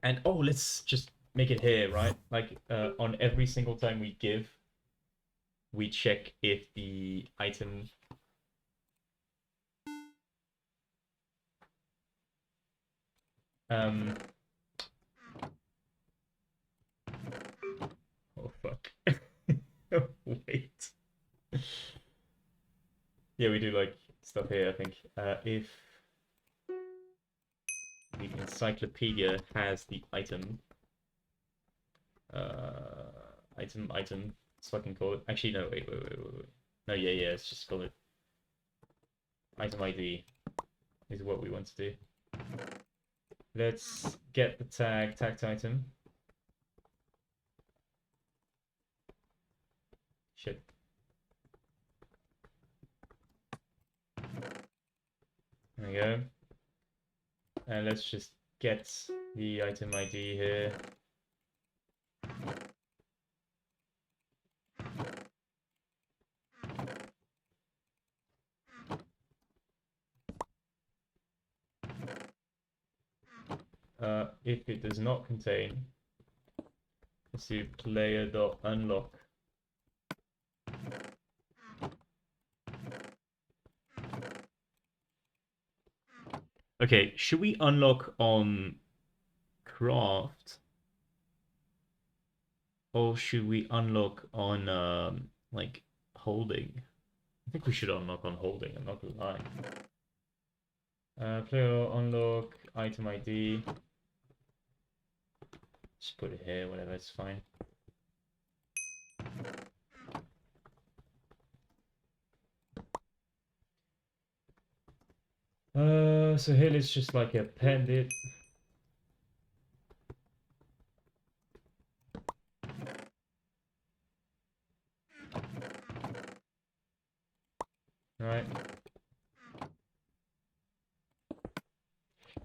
And oh, let's just make it here, right? Like on every single time we give, we check if the item oh fuck. Wait. Yeah, we do like stuff here, I think. If the encyclopedia has the item, item, so I can call it. Actually, no, wait. No, yeah, let's just call it item ID is what we want to do. Let's get the tagged item. Shit. There we go. And let's just get the item ID here. If it does not contain, let's do player.unlock Okay, should we unlock on craft or should we unlock on like holding? I think we should unlock on holding, I'm not gonna lie. Player unlock item ID. Just put it here, whatever, it's fine. So here let's just like append it. Right.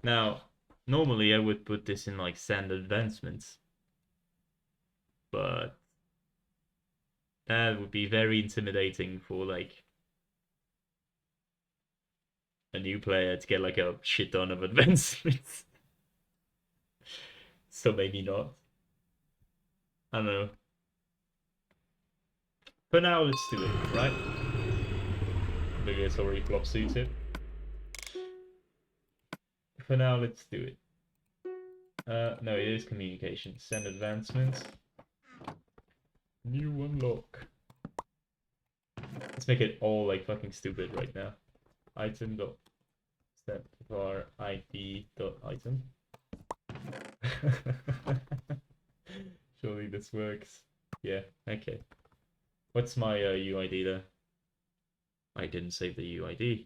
Now, normally I would put this in like standard advancements, but that would be very intimidating for like a new player to get like a shit ton of advancements. So maybe not. I don't know. For now, let's do it, right? Maybe it's already flop suited. For now, let's do it. No, it is communication. Send advancements. New unlock. Let's make it all like fucking stupid right now. Item dot set var id dot item. Surely this works. Yeah, okay. What's my UID there? I didn't save the UID.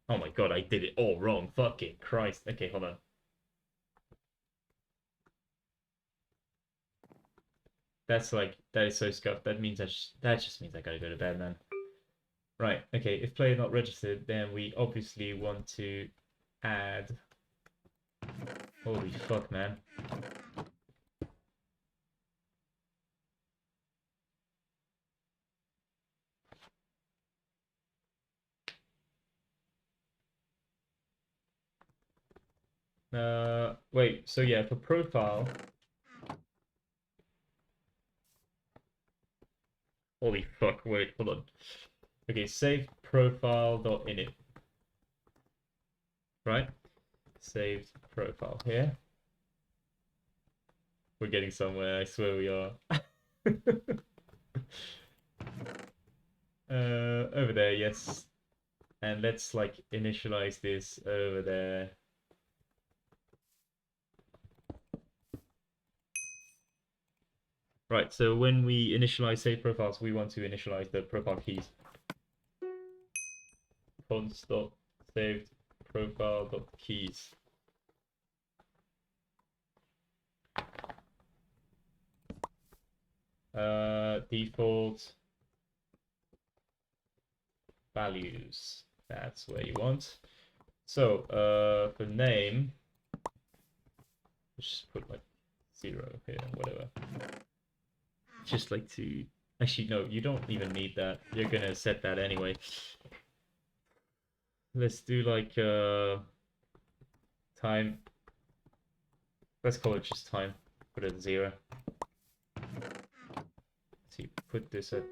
Oh my god, I did it all wrong. Fucking Christ. Okay, hold on. That's like, that is so scuffed. That means that just means I gotta go to bed, man. Right, okay, if player not registered, then we obviously want to add... Holy fuck, man. Wait, so yeah, for profile... Holy fuck, wait, hold on. Okay, save profile.init. Right? Saved profile here. We're getting somewhere, I swear we are. Over there, yes. And let's like initialize this over there. Right, so when we initialize save profiles, we want to initialize the profile keys. Const dot saved profile dot keys. Default values. That's where you want. So for name, just put like 0 here, whatever. Just like to actually no, you don't even need that. You're gonna set that anyway. Let's do like time. Let's call it just time. Put it at 0. So you put this at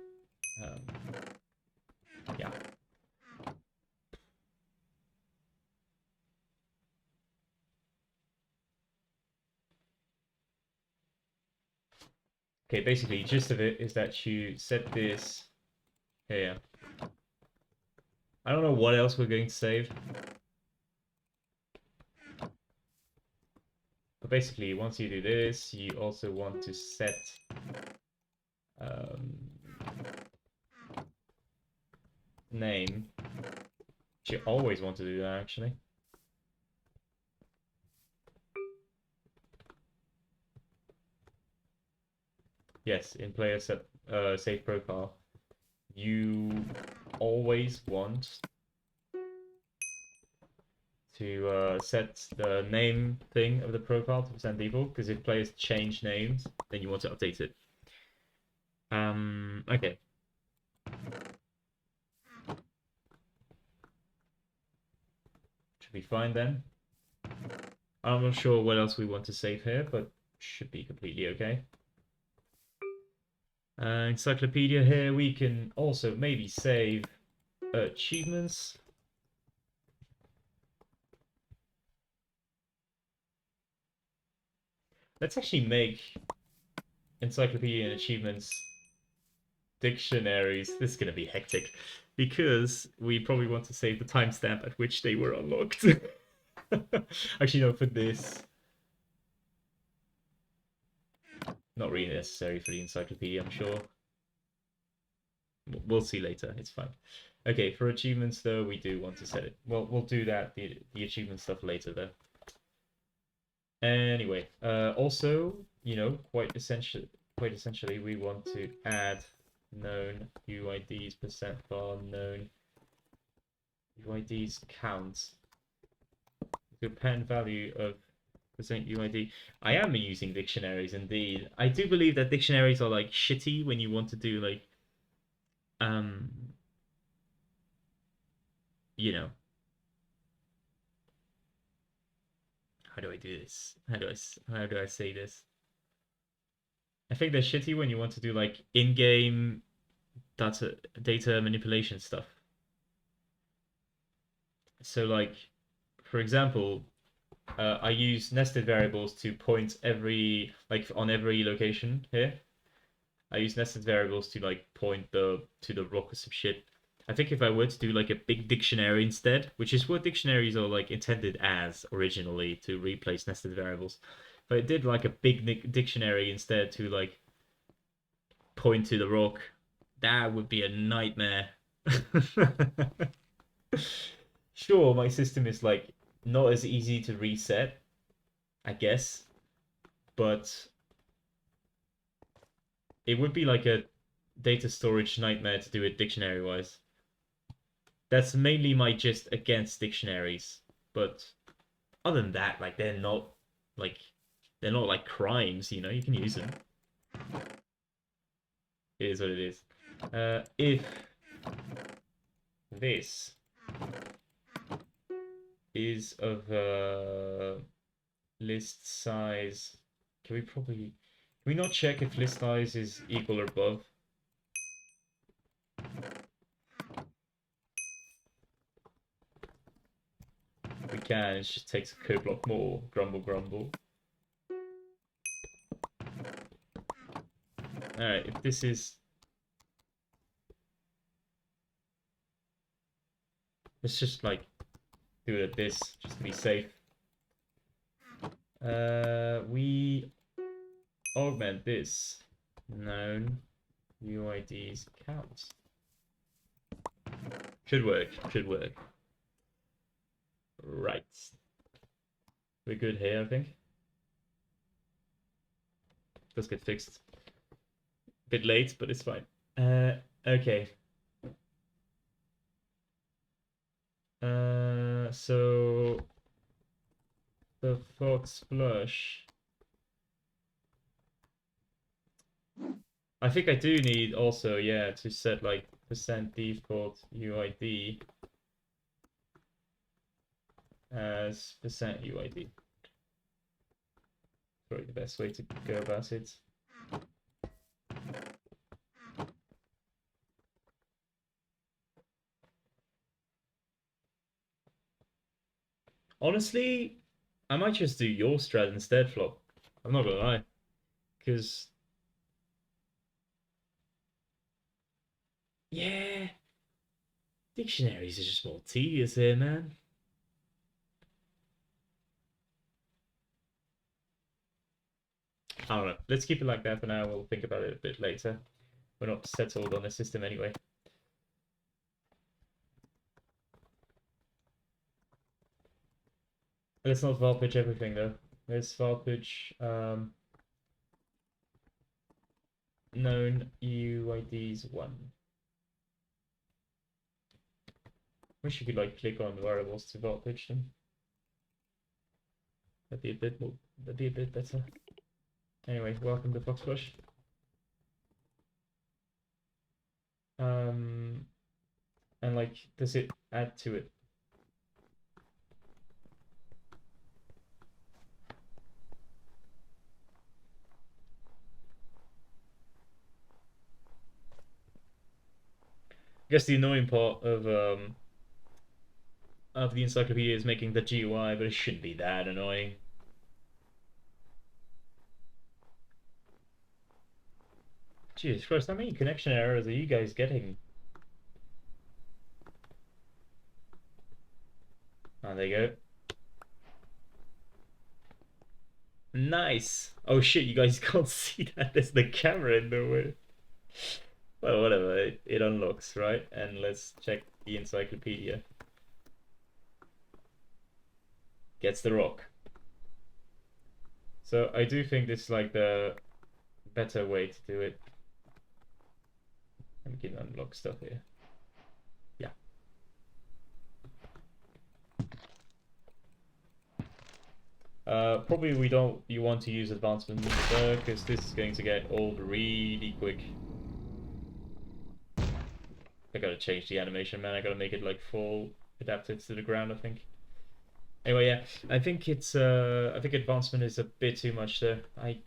yeah. Okay, basically, gist of it is that you set this here. I don't know what else we're going to save. But basically, once you do this, you also want to set name. You always want to do that, actually. Yes, in player set save profile, you always want to set the name thing of the profile to percent default, because if players change names, then you want to update it. Okay. Should be fine then. I'm not sure what else we want to save here, but should be completely okay. Encyclopedia here, we can also maybe save achievements. Let's actually make encyclopedia and achievements dictionaries. This is gonna be hectic because we probably want to save the timestamp at which they were unlocked. Actually, no, for this, not really necessary for the encyclopedia, I'm sure. We'll see later. It's fine. Okay, for achievements though, we do want to set it. Well, we'll do that the achievement stuff later though. Anyway, also, quite essentially, we want to add known UIDs percent bar known UIDs counts. The append value of percent UID. I am using dictionaries indeed. I do believe that dictionaries are like shitty when you want to do like um you know, how do I do this? How do I say this? I think they're shitty when you want to do like in-game data manipulation stuff. So like, for example, I use nested variables to point every like on every location here. I use nested variables to like point to the rock or some shit. I think if I were to do like a big dictionary instead, which is what dictionaries are like intended as originally to replace nested variables, if I did like a big dictionary instead to like point to the rock, that would be a nightmare. Sure, my system is like not as easy to reset, I guess, but it would be like a data storage nightmare to do it dictionary wise. That's mainly my gist against dictionaries, but other than that, like like they're not like crimes, you know, you can use them. It is what it is. If this is of list size, can we not check if list size is equal or above? We can, it just takes a code block more. Grumble, grumble. Alright, if this is... Let's just like do it at this, just to be safe. We augment this. Known UIDs count. Should work, should work. Right. We're good here, I think. Let's get fixed. Bit late, but it's fine. Okay. So the Fox Flush. I think I do need also, yeah, to set like percent default UID as percent UID. Probably the best way to go about it. Honestly, I might just do your strat instead, Flop. I'm not gonna lie. Because, yeah, dictionaries are just more tedious here, man. I don't know. Let's keep it like that for now. We'll think about it a bit later. We're not settled on the system anyway. Let's not val pitch everything though. Let's val pitch known UIDs 1. Wish you could like click on the variables to val pitch them. That'd be a bit more. That'd be a bit better. Anyway, welcome to Foxbush. And like, does it add to it? I guess the annoying part of the encyclopedia is making the GUI, but it shouldn't be that annoying. Jesus Christ, how many connection errors are you guys getting? Oh, there you go. Nice. Oh shit, you guys can't see that. There's the camera in the way. Well, whatever. It unlocks, right? And let's check the encyclopedia. Gets the rock. So I do think this is like the better way to do it. And we can unlock stuff here. Yeah. Probably you want to use advancement because this is going to get old really quick. I gotta change the animation, man. I gotta make it like full adapted to the ground, I think. Anyway, yeah, I think advancement is a bit too much there. I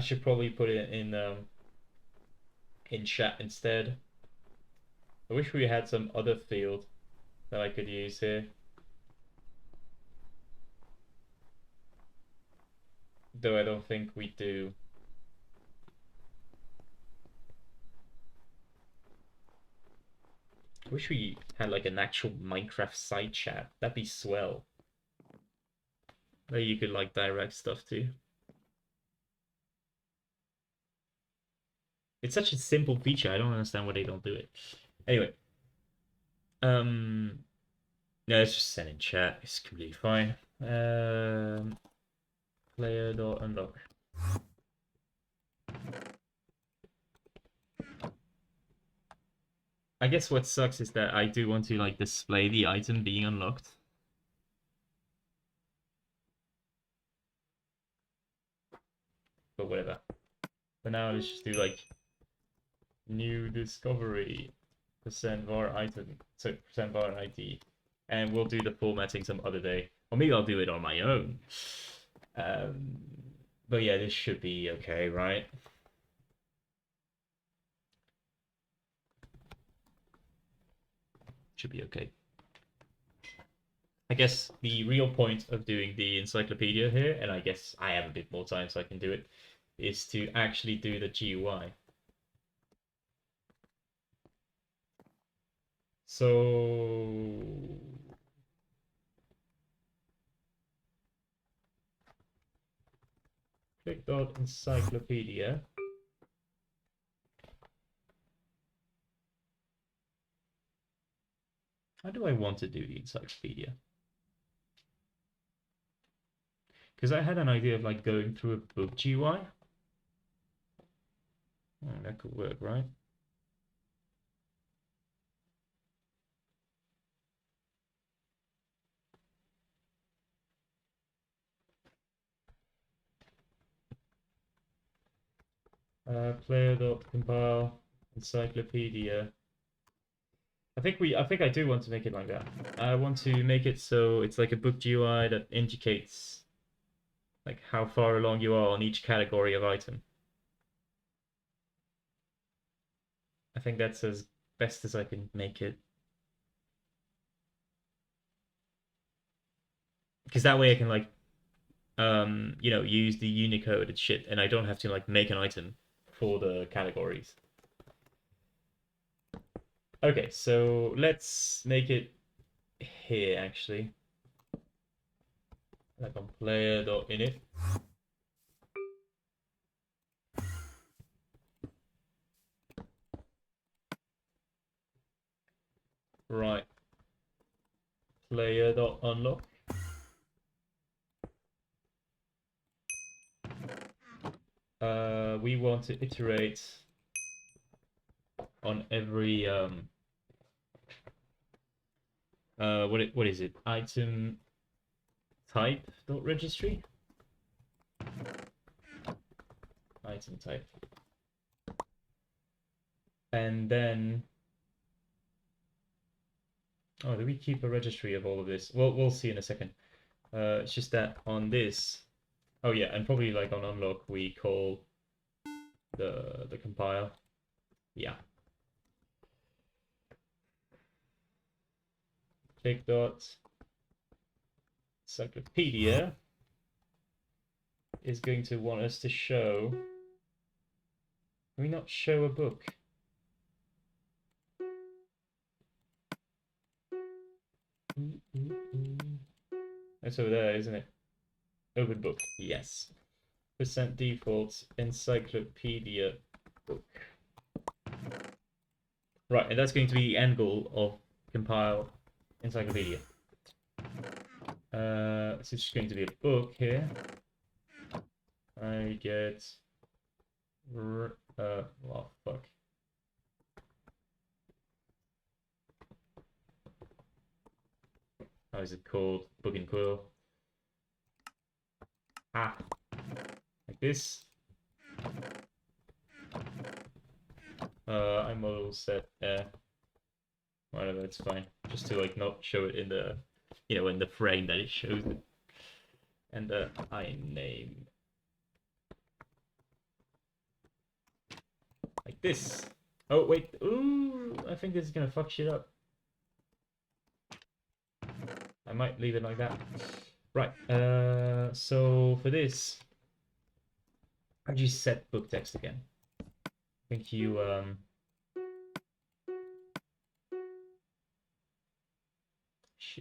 should probably put it in chat instead. I wish we had some other field that I could use here. Though I don't think we do. I wish we had like an actual Minecraft side chat. That'd be swell. That you could like direct stuff to. It's such a simple feature. I don't understand why they don't do it. Anyway, yeah, let's just send in chat. It's completely fine. Player.unlock. I guess what sucks is that I do want to like display the item being unlocked. But whatever. For now, let's just do like new discovery %var item. So %var ID. And we'll do the formatting some other day. Or maybe I'll do it on my own. Um, but yeah, this should be okay, right? Should be okay. I guess the real point of doing the encyclopedia here, and I guess I have a bit more time so I can do it, is to actually do the GUI. So click dot encyclopedia. How do I want to do the encyclopedia? Because I had an idea of like going through a book GUI. Oh, that could work, right? Player.compile encyclopedia. I think I do want to make it like that. I want to make it so it's like a book GUI that indicates like how far along you are on each category of item. I think that's as best as I can make it. Because that way I can like use the Unicode and shit, and I don't have to like make an item for the categories. Okay, so let's make it here actually. Like on player.init. Right. Player.unlock. We want to iterate on every what is it? Item type dot registry. Item type. And then oh, do we keep a registry of all of this? Well, we'll see in a second. It's just that on this. Oh yeah, and probably like on unlock we call the compile. Yeah. Click dot encyclopedia is going to want us to show Can we not show a book? That's over there, isn't it? Open book. Yes. Percent default encyclopedia book. Right, and that's going to be the end goal of compile encyclopedia. So it's just going to be a book here. I get well, fuck. How is it called? Book and quill. Ah, like this. I model set whatever, it's fine. Just to like not show it in the in the frame that it shows it. And I name like this. Oh wait, ooh, I think this is gonna fuck shit up. I might leave it like that. Right, so for this, I just set book text again. I think you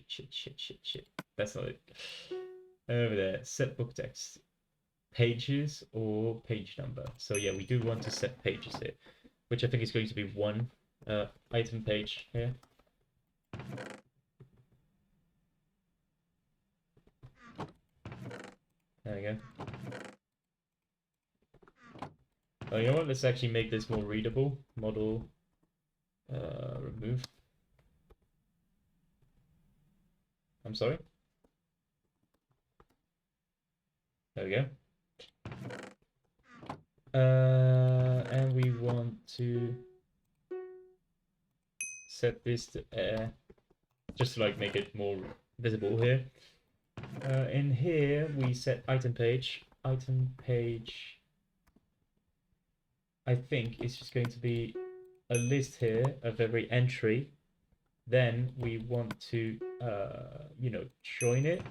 shit. That's not it. Over there, set book text. Pages or page number. So yeah, we do want to set pages here, which I think is going to be one item page here. There we go. Oh, you know what? Let's actually make this more readable. Model remove. I'm sorry. There we go. And we want to set this to air, just to like make it more visible here. In here we set item page. Item page, I think, is just going to be a list here of every entry. Then we want to, join it.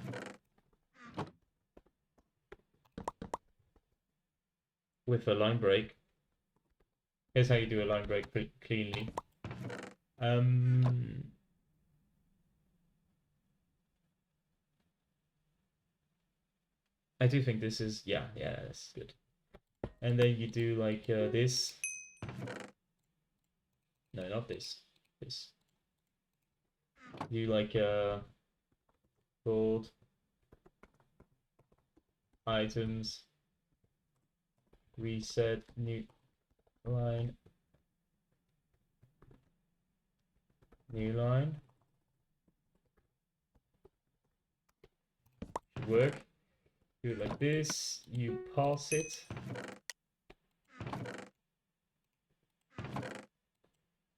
With a line break. Here's how you do a line break pretty cleanly. I do think this is, yeah, that's good. And then you do like this. No, not this. This. You like called items, reset, new line, new line. Should work. Do it like this. You pass it.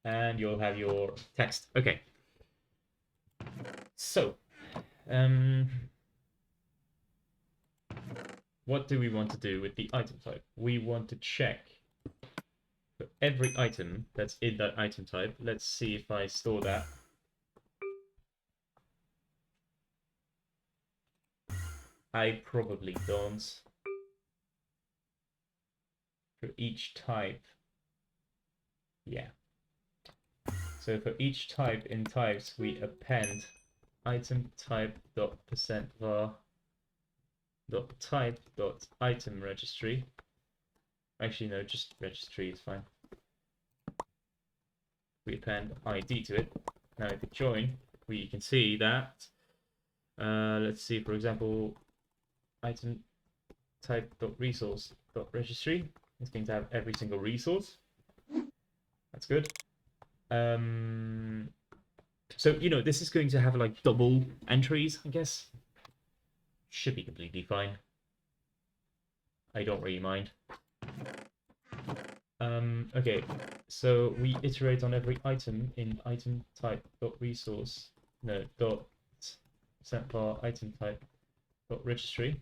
And you'll have your text. Okay. So, what do we want to do with the item type? We want to check for every item that's in that item type. Let's see if I store that. I probably don't. For each type. Yeah. So for each type in types, we append item type dot percent var dot type dot item registry. Actually, no, just registry is fine. We append ID to it. Now, if you join, we can see that. Let's see, for example, item type dot resource dot registry. It's going to have every single resource. That's good. So this is going to have like double entries, I guess. Should be completely fine. I don't really mind. Okay, so we iterate on every item in item type dot resource dot percent var item type dot registry.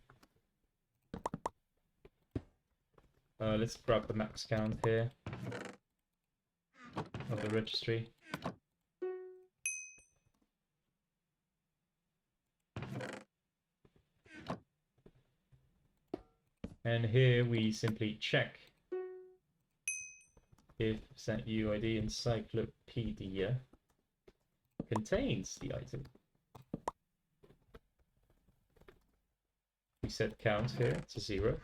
Let's grab the max count here of the registry. And here we simply check if %UID encyclopedia contains the item. We set count here to 0.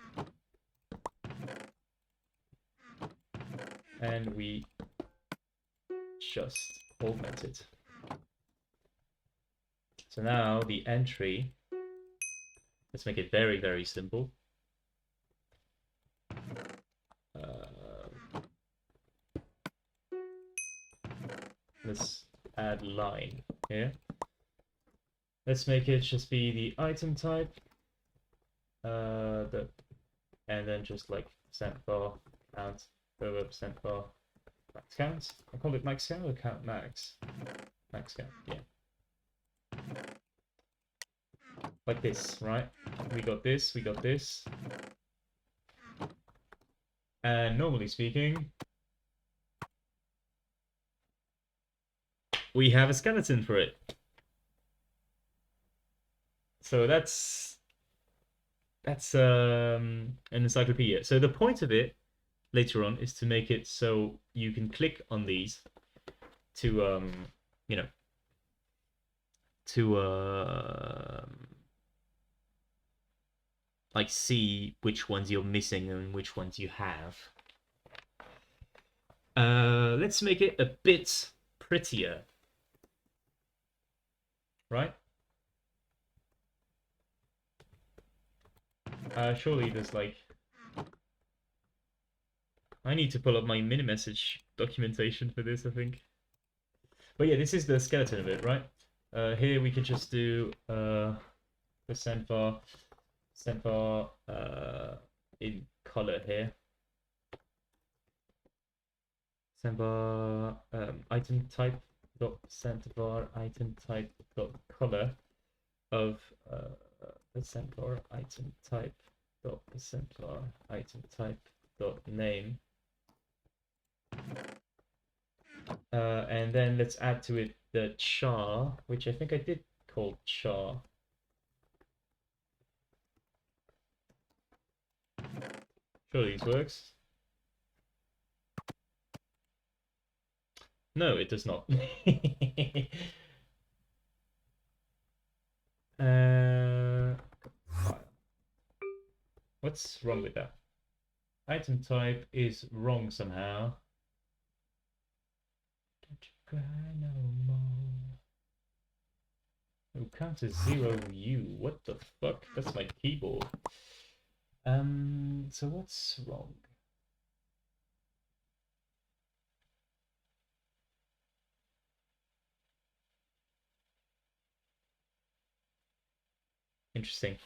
And we just augment it. So now the entry, let's make it very, very simple. Let's add line here. Let's make it just be the item type, and then just like %var count over %var max count. I call it max count or count max? Max count, yeah. Like this, right? We got this, we got this. And normally speaking, we have a skeleton for it. So that's an encyclopedia. So the point of it later on is to make it so you can click on these to you know, to like see which ones you're missing and which ones you have. Let's make it a bit prettier, right? Surely there's like, I need to pull up my mini message documentation for this, I think. But yeah, this is the skeleton of it, right? Here we can just do the %var in color here. %var item type dot %var item type dot color of the %var item type dot %var item type dot name. And then let's add to it the char, which I think I did call char. Surely this works. No, it does not. What's wrong with that? Item type is wrong somehow. Don't you cry no more. Oh, count to 0 U. What the fuck? That's my keyboard. So what's wrong? Interesting.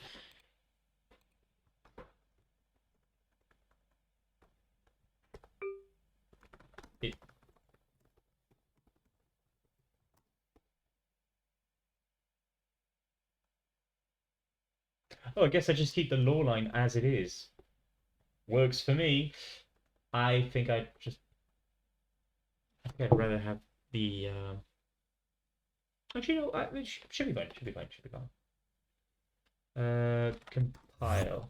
Oh, I guess I just keep the law line as it is. Works for me. I think I'd rather have the actually no, it should be fine, should be fine, should be fine. Compile.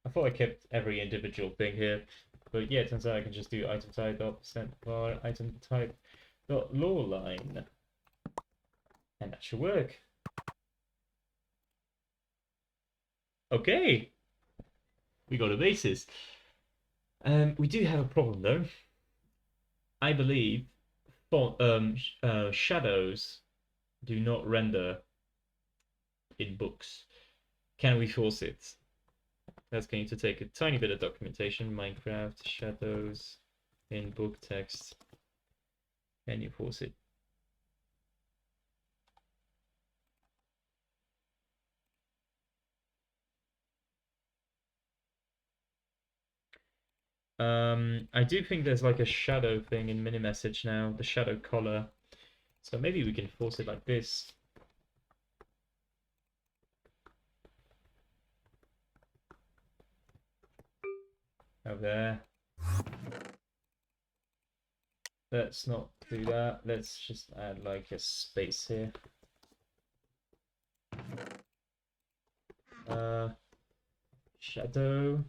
I thought I kept every individual thing here, but yeah, it turns out I can just do item type dot %var item type dot law line, and that should work. Okay, we got a basis. We do have a problem though. I believe shadows do not render in books. Can we force it? That's going to take a tiny bit of documentation. Minecraft shadows in book text. Can you force it? I do think there's like a shadow thing in mini message now, the shadow color. So maybe we can force it like this. Over there. Let's not do that. Let's just add like a space here. shadow.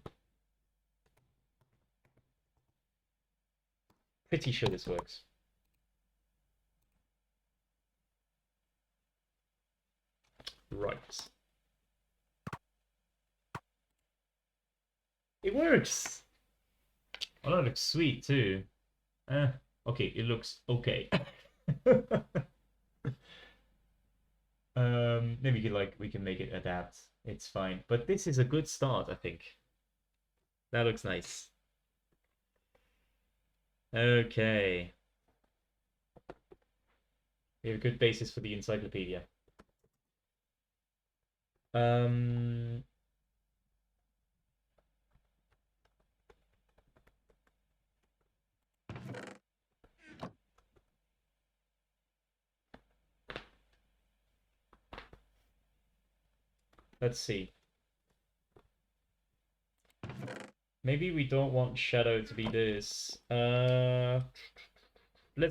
Pretty sure this works. Right. It works! Oh, that looks sweet too. Okay, it looks okay. Maybe we can make it adapt. It's fine. But this is a good start, I think. That looks nice. Okay. We have a good basis for the encyclopedia. Um, let's see. Maybe we don't want shadow to be this. Let's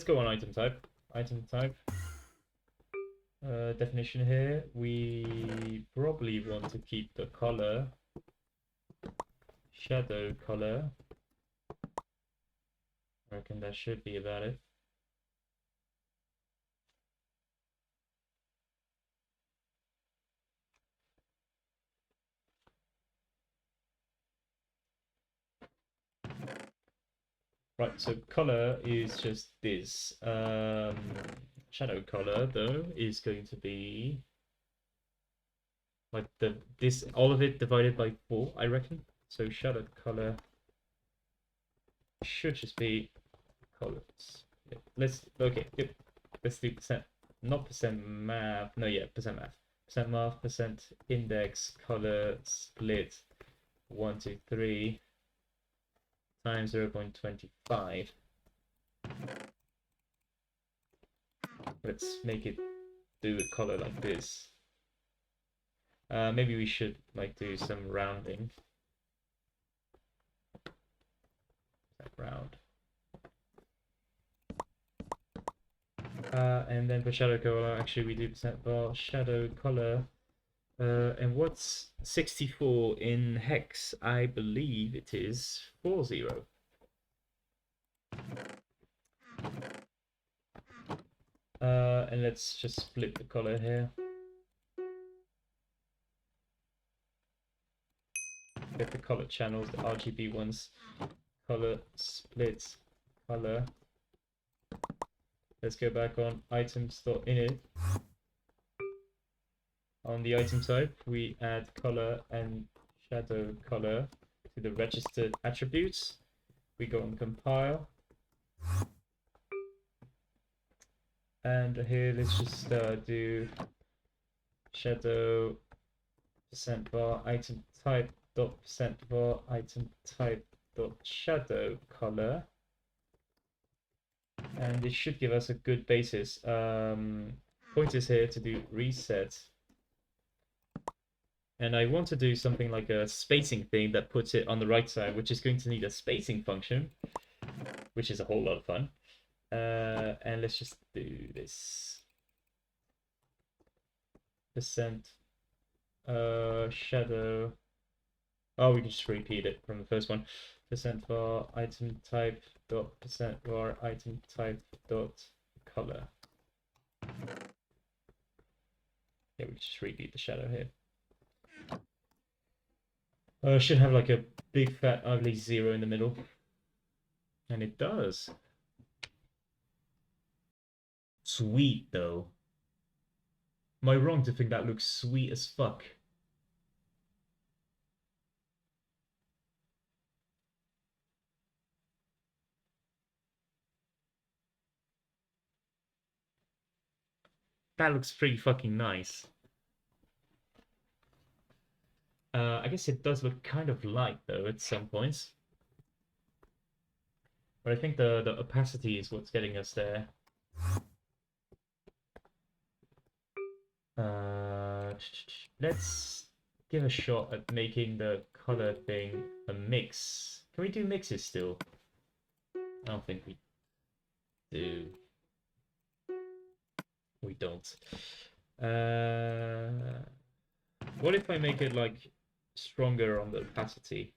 go on item type. Item type. Definition here. We probably want to keep the color. Shadow color. I reckon that should be about it. Right, so color is just this. Shadow color though is going to be like this all of it divided by 4, I reckon. So shadow color should just be colors. Yeah, let's do percent, not percent math. No, yeah, percent math. Percent math, percent index, color split 1, 2, 3 times 0.25. Let's make it do a color like this. Maybe we should like do some rounding. Round. And then for shadow color, actually we do percent bar shadow color. And what's 64 in hex? I believe it is 40. And let's just split the color here. Get the color channels, the RGB ones. Color split color. Let's go back on items.init. On the item type, we add color and shadow color to the registered attributes. We go and compile. And here, let's just do shadow percent var item type dot percent var item type dot shadow color. And it should give us a good basis. Pointers here to do reset. And I want to do something like a spacing thing that puts it on the right side, which is going to need a spacing function, which is a whole lot of fun. And let's just do this. Percent shadow. Oh, we can just repeat it from the first one. Percent var item type dot percent var item type dot color. Yeah, we just repeat the shadow here. Should have like a big fat ugly 0 in the middle. And it does. Sweet though. Am I wrong to think that looks sweet as fuck? That looks pretty fucking nice. I guess it does look kind of light though at some points. But I think the opacity is what's getting us there. Let's give a shot at making the color thing a mix. Can we do mixes still? I don't think we do. We don't. What if I make it like stronger on the opacity.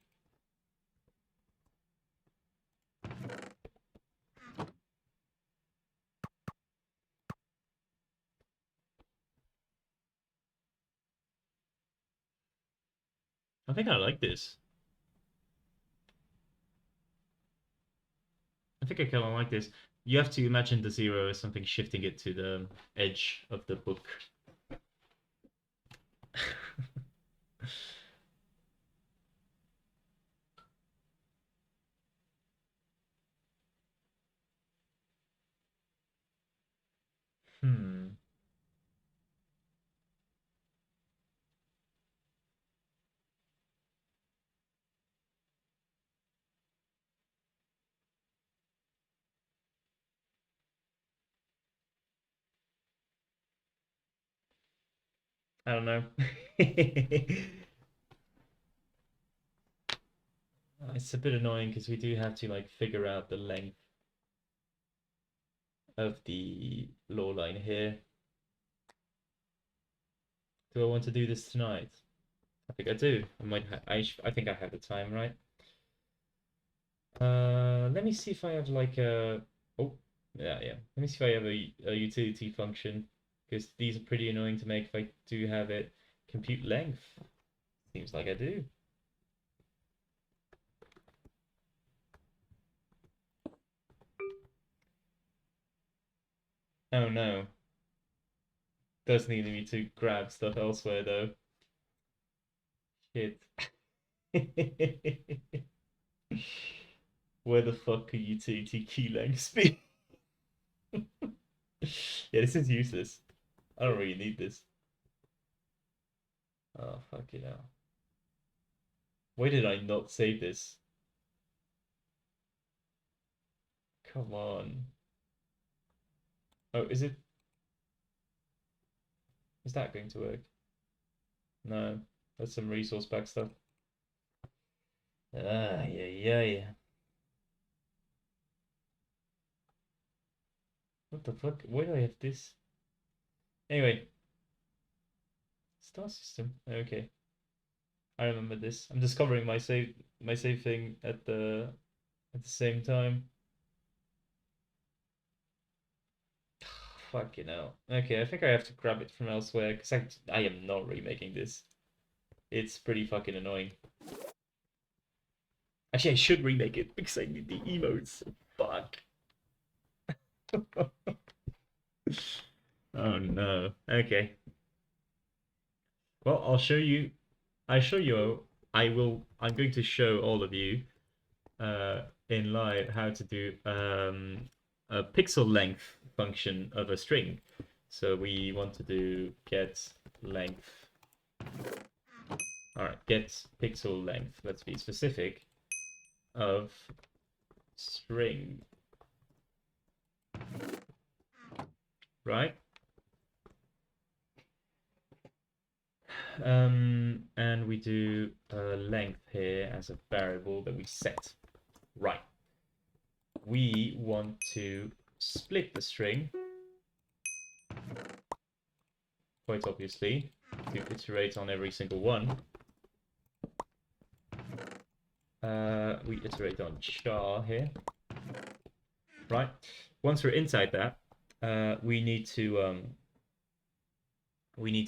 I think I like this. I think I kind of like this. You have to imagine the zero as something shifting it to the edge of the book. Hmm. I don't know. It's a bit annoying because we do have to like figure out the length of the law line here. Do I want to do this tonight? I think I do. I might. I think I have the time, right? Let me see if I have like a. Oh, yeah. Let me see if I have a utility function because these are pretty annoying to make if I do have it. Compute length. Seems like I do. Oh no. Does need me to grab stuff elsewhere though. Shit. Where the fuck could utility key lengths be? Yeah, this is useless. I don't really need this. Oh, fuck it out. Why did I not save this? Come on. Oh, is that going to work? No. That's some resource back stuff. Ah, yeah. What the fuck? Why do I have this? Anyway, star system. Okay. I remember this. I'm discovering my save thing at the same time. Fuck you know. Okay, I think I have to grab it from elsewhere because I am not remaking this. It's pretty fucking annoying. Actually, I should remake it because I need the emotes. Fuck. Oh no. Okay. Well, I'll show you. I show you. I will. I'm going to show all of you in live how to do a pixel length function of a string. So we want to do get length. All right, get pixel length. Let's be specific of string, right? And we do a length here as a variable that we set. Right. We want to split the string, quite obviously, to iterate on every single one. We iterate on char here, right? Once we're inside that, we need to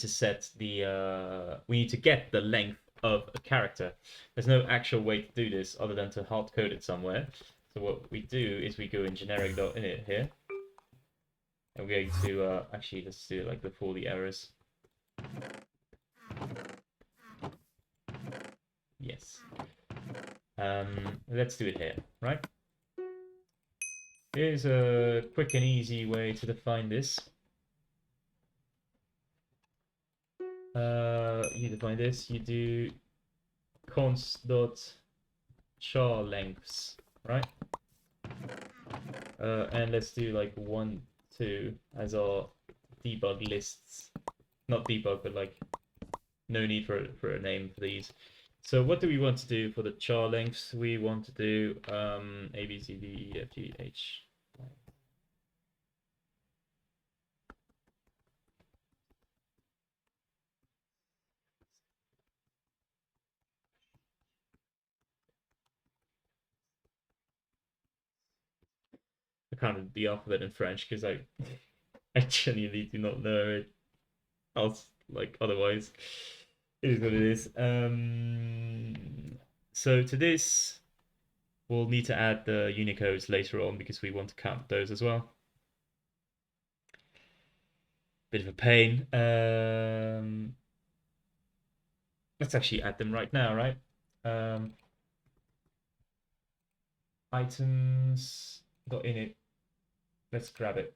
set we need to get the length of a character. There's no actual way to do this other than to hard code it somewhere. So what we do is we go in generic.init here, and we're going to actually let's do it like before the errors. Yes. Let's do it here, right? Here's a quick and easy way to define this. You define this. You do const dot char lengths, right? And let's do like 1, 2 as our debug lists. Not debug, but like no need for a name for these. So what do we want to do for the char lengths? We want to do A, B, C, D, E, F, G, H. can't read the alphabet in French because I genuinely do not know it else like otherwise. It is what it is. So to this, we'll need to add the Unicodes later on because we want to count those as well. Bit of a pain. Let's actually add them right now, right? Items got in it. Let's grab it.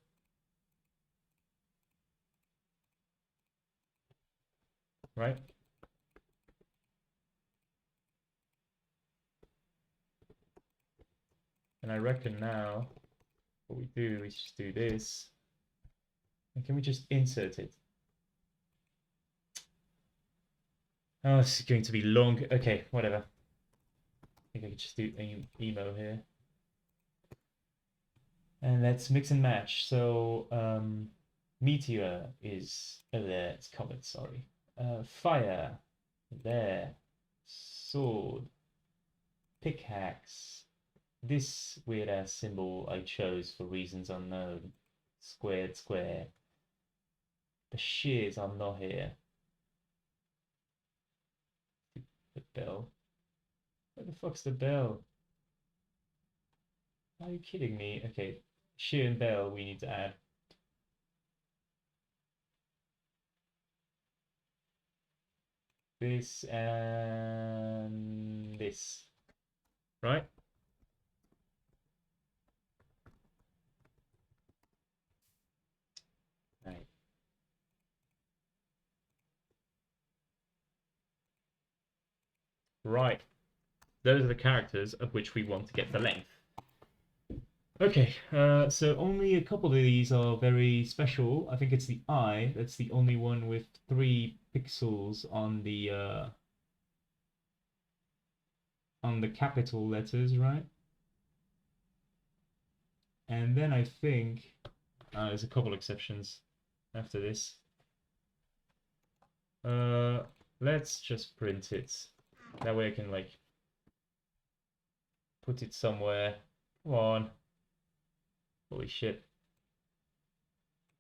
Right? And I reckon now what we do is just do this. And can we just insert it? Oh, this is going to be long. Okay, whatever. I think I could just do emo here. And let's mix and match. So, meteor is there. It's comet, sorry. Fire, there. Sword, pickaxe. This weird ass symbol I chose for reasons unknown. Squared square. The shears are not here. The bell. Where the fuck's the bell? Are you kidding me? Okay, shear and bell we need to add. This and this. Right? Right. Right. Those are the characters of which we want to get the length. Okay, so only a couple of these are very special. I think it's the I that's the only one with 3 pixels on the capital letters, right? And then I think there's a couple exceptions after this. Let's just print it. That way I can like put it somewhere. Come on. Holy shit.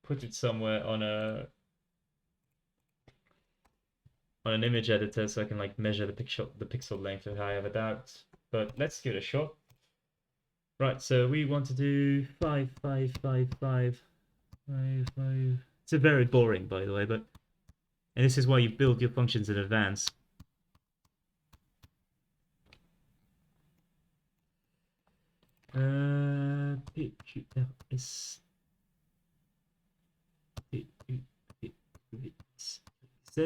Put it somewhere on an image editor so I can like measure the pixel length if I have a doubt. But let's give it a shot. Right, so we want to do 5, 5, 5, 5, 5, 5. It's a very boring, by the way, but and this is why you build your functions in advance. PQRS Z.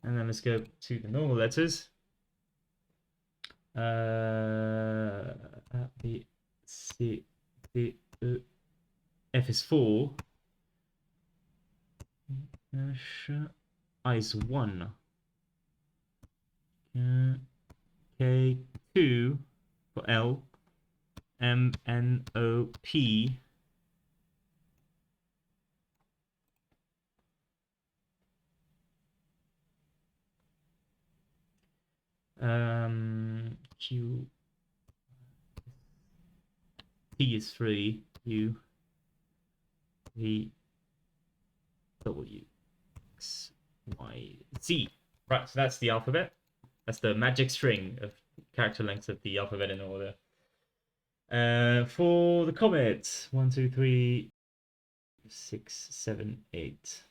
And then let's go to the normal letters. A, B, C, D, E. F is 4. I is 1. K, 2 for L. M, N, O, P. Q, T is 3. U, V, W, X, Y, Z. Right, so that's the alphabet. That's the magic string of character lengths of the alphabet in order. For the comet, 1, 2, 3, 6, 7, 8.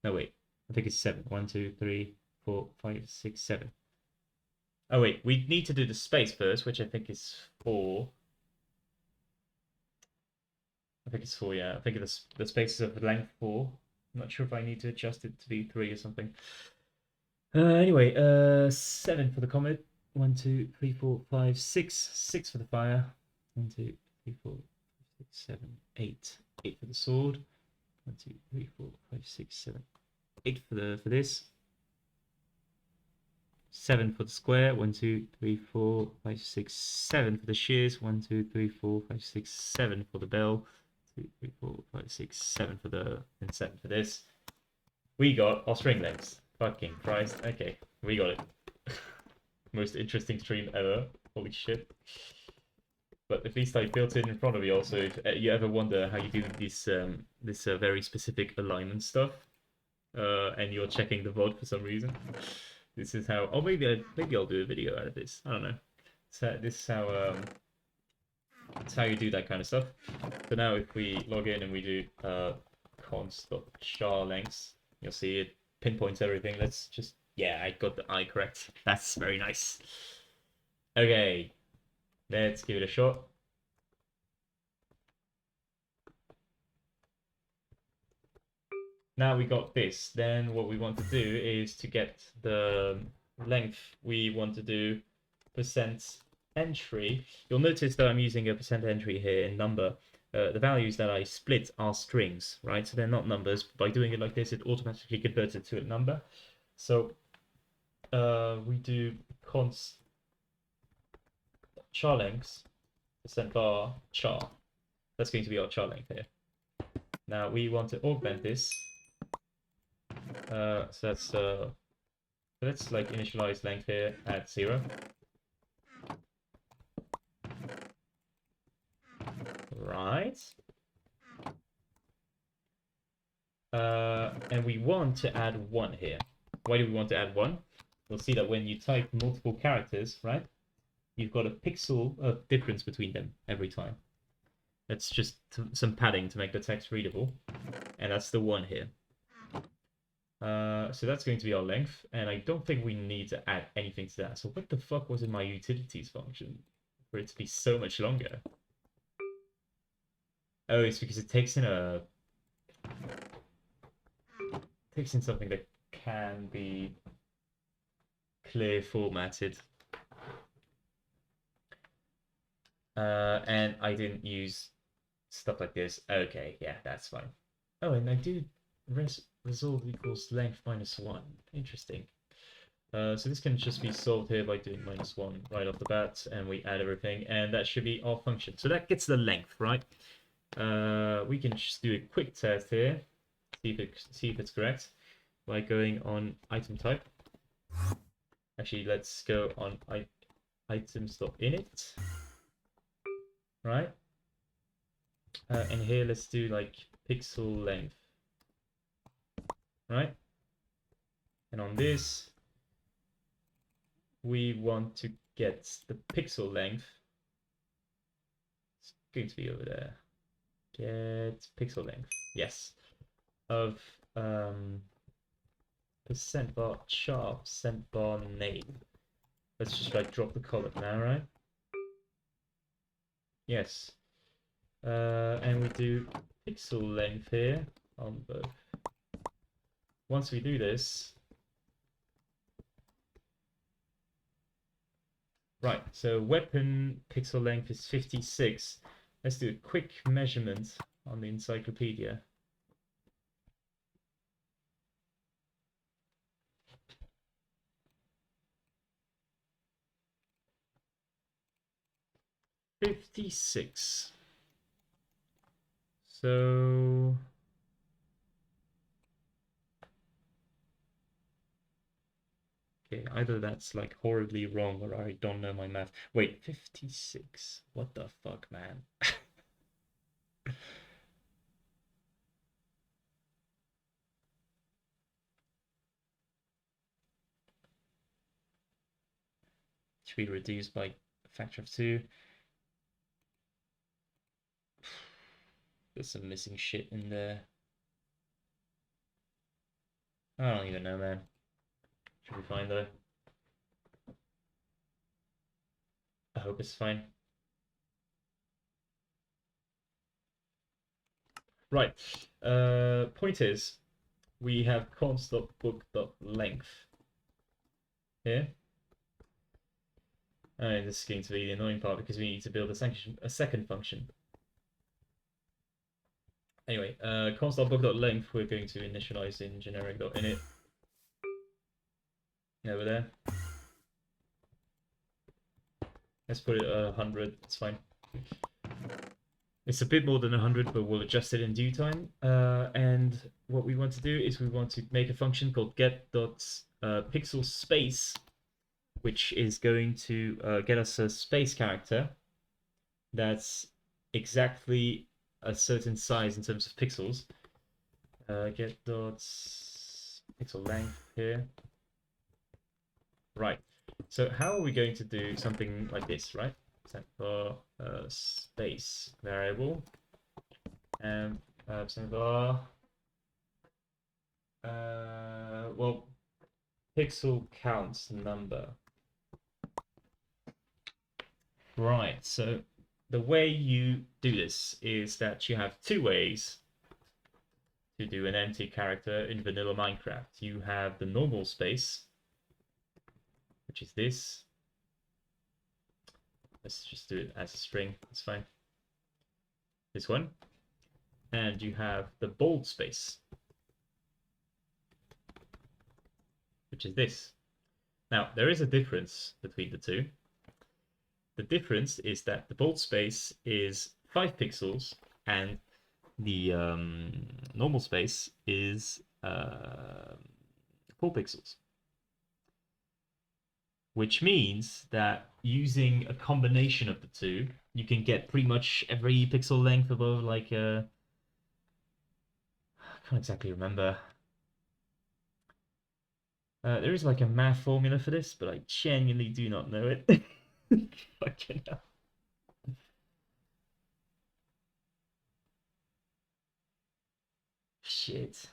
No, wait. I think it's 7. 1, 2, 3, 4, 5, 6, 7. Oh, wait. We need to do the space first, which I think is 4. I think it's 4, yeah. I think the space is of length 4. I'm not sure if I need to adjust it to be 3 or something. Anyway, 7 for the comet. 1, 2, 3, 4, 5, 6. 6 for the fire. 1, 2, 3, 4, 5, 6, 7, 8. 8 for the sword. 1, 2, 3, 4, 5, 6, 7, 8 for this. 7 for the square. 1, 2, 3, 4, 5, 6, 7 for the shears. 1, 2, 3, 4, 5, 6, 7 for the bell. 2, 3, 4, 5, 6, 7 for the and 7 for this. We got our string lengths. Fucking Christ. Okay, we got it. Most interesting stream ever. Holy shit. But at least I built it in front of you. Also, if you ever wonder how you do this very specific alignment stuff, and you're checking the VOD for some reason, this is how. Oh, maybe I'll do a video out of this. I don't know. So this is how it's how you do that kind of stuff. So now if we log in and we do const.char lengths, you'll see it pinpoints everything. Let's just, yeah, I got the I correct. That's very nice. Okay, let's give it a shot. Now we got this. Then what we want to do is to get the length, we want to do percent entry. You'll notice that I'm using a percent entry here in number. The values that I split are strings, right? So they're not numbers. By doing it like this, it automatically converts it to a number. So we do const char lengths percent var char. That's going to be our char length here. Now we want to augment this. So let's like initialize length here at 0. Right. And we want to add 1 here. Why do we want to add 1? You'll see that when you type multiple characters, right, you've got a pixel of difference between them every time. That's just some padding to make the text readable. And that's the 1 here. So that's going to be our length, and I don't think we need to add anything to that. So what the fuck was in my utilities function for it to be so much longer? Oh, it's because it takes in something that can be clear formatted. And I didn't use stuff like this. Okay, yeah, that's fine. Oh, and I do resolve equals length minus 1. Interesting. So this can just be solved here by doing -1 right off the bat, and we add everything, and that should be our function. So that gets the length, right? We can just do a quick test here, see if it's correct by going on item type. Actually, let's go on items.init, right? And here let's do like pixel length, right? And on this, we want to get the pixel length. It's going to be over there. Get pixel length, yes, of percent var char percent bar name. Let's just like drop the column now, right? Yes. And we do pixel length here on both. Once we do this, right, so weapon pixel length is 56. Let's do a quick measurement on the encyclopedia. $56. So okay, either that's like horribly wrong or I don't know my math. Wait, 56. What the fuck, man? Should be reduced by a factor of 2. There's some missing shit in there. I don't even know, man. Should be fine though. I hope it's fine. Right. Point is, we have const.book.length here. And this is going to be the annoying part because we need to build a second function. Anyway, const.book.length we're going to initialize in generic.init. Over there. Let's put it at 100, it's fine. It's a bit more than 100, but we'll adjust it in due time. And what we want to do is we want to make a function called get.pixel space, which is going to get us a space character that's exactly a certain size in terms of pixels. Get dots pixel length here. Right. So how are we going to do something like this, right? Set for space variable and set for well, pixel counts number. Right. So the way you do this is that you have two ways to do an empty character in vanilla Minecraft. You have the normal space, which is this. Let's just do it as a string. It's fine. This one. And you have the bold space, which is this. Now, there is a difference between the two. The difference is that the bold space is 5 pixels and the normal space is 4 pixels. Which means that using a combination of the two, you can get pretty much every pixel length above like I can't exactly remember. There is like a math formula for this, but I genuinely do not know it. Fucking hell. Shit.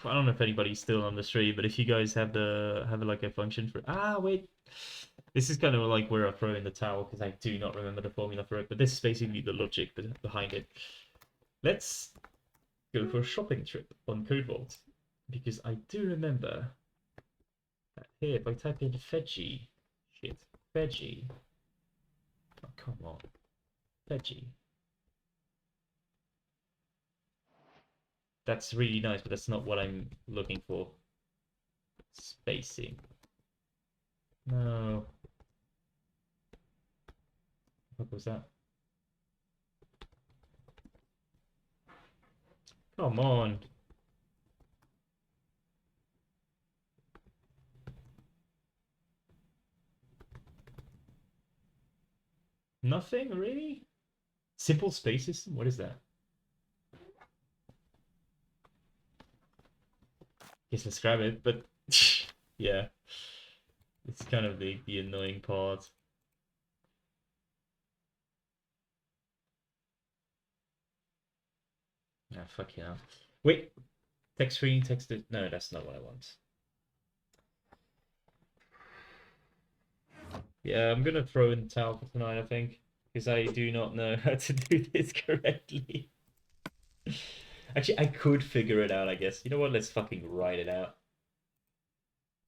I don't know if anybody's still on the stream, but if you guys have like a function for wait. This is kind of like where I throw in the towel because I do not remember the formula for it, but this is basically the logic behind it. Let's go for a shopping trip on CodeVault because I do remember that here if I type in veggie, oh come on, veggie. That's really nice, but that's not what I'm looking for. Spacing. No. What was that? Come on. Nothing really? Simple space system? What is that? Guess let's grab it, but yeah. It's kind of the annoying part. Ah, fuck yeah. Wait, text screen, text it. No, that's not what I want. Yeah, I'm gonna throw in the towel for tonight, I think, because I do not know how to do this correctly. Actually, I could figure it out, I guess. You know what? Let's fucking write it out.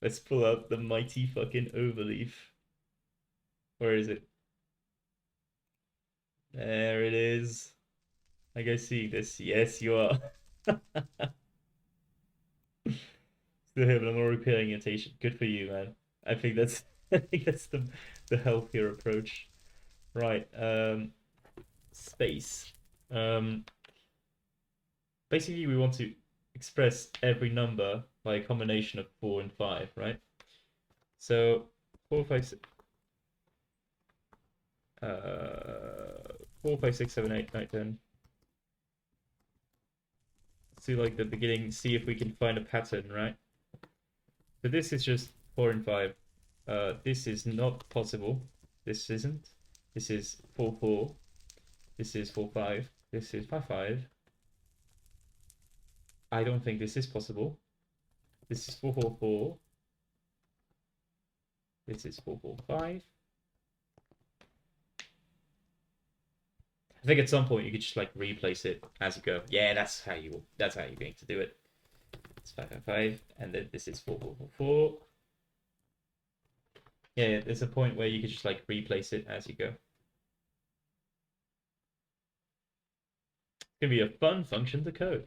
Let's pull out the mighty fucking overleaf. Where is it? There it is. I guys see this. Yes, you are. Still here, but I'm already paying attention. Good for you, man. I think that's I think that's the healthier approach. Right. Space. Um, Basically we want to express every number by a combination of 4 and 5, right? So 4, 5, 6, 4, 5, 6, 7, 8, 9, 10. Let's do like the beginning, see if we can find a pattern, right? So this is just 4 and 5. This is not possible. This isn't. This is 4, 4. This is 4, 5. This is 5, 5. I don't think this is possible. This is 4, 4, 4. This is 4, 4, 5. I think at some point you could just like replace it as you go. Yeah, that's how you're going to do it. It's 5, 5, 5, and then this is 4, 4, 4, 4. Yeah, there's a point where you could just like replace it as you go. It's gonna be a fun function to code.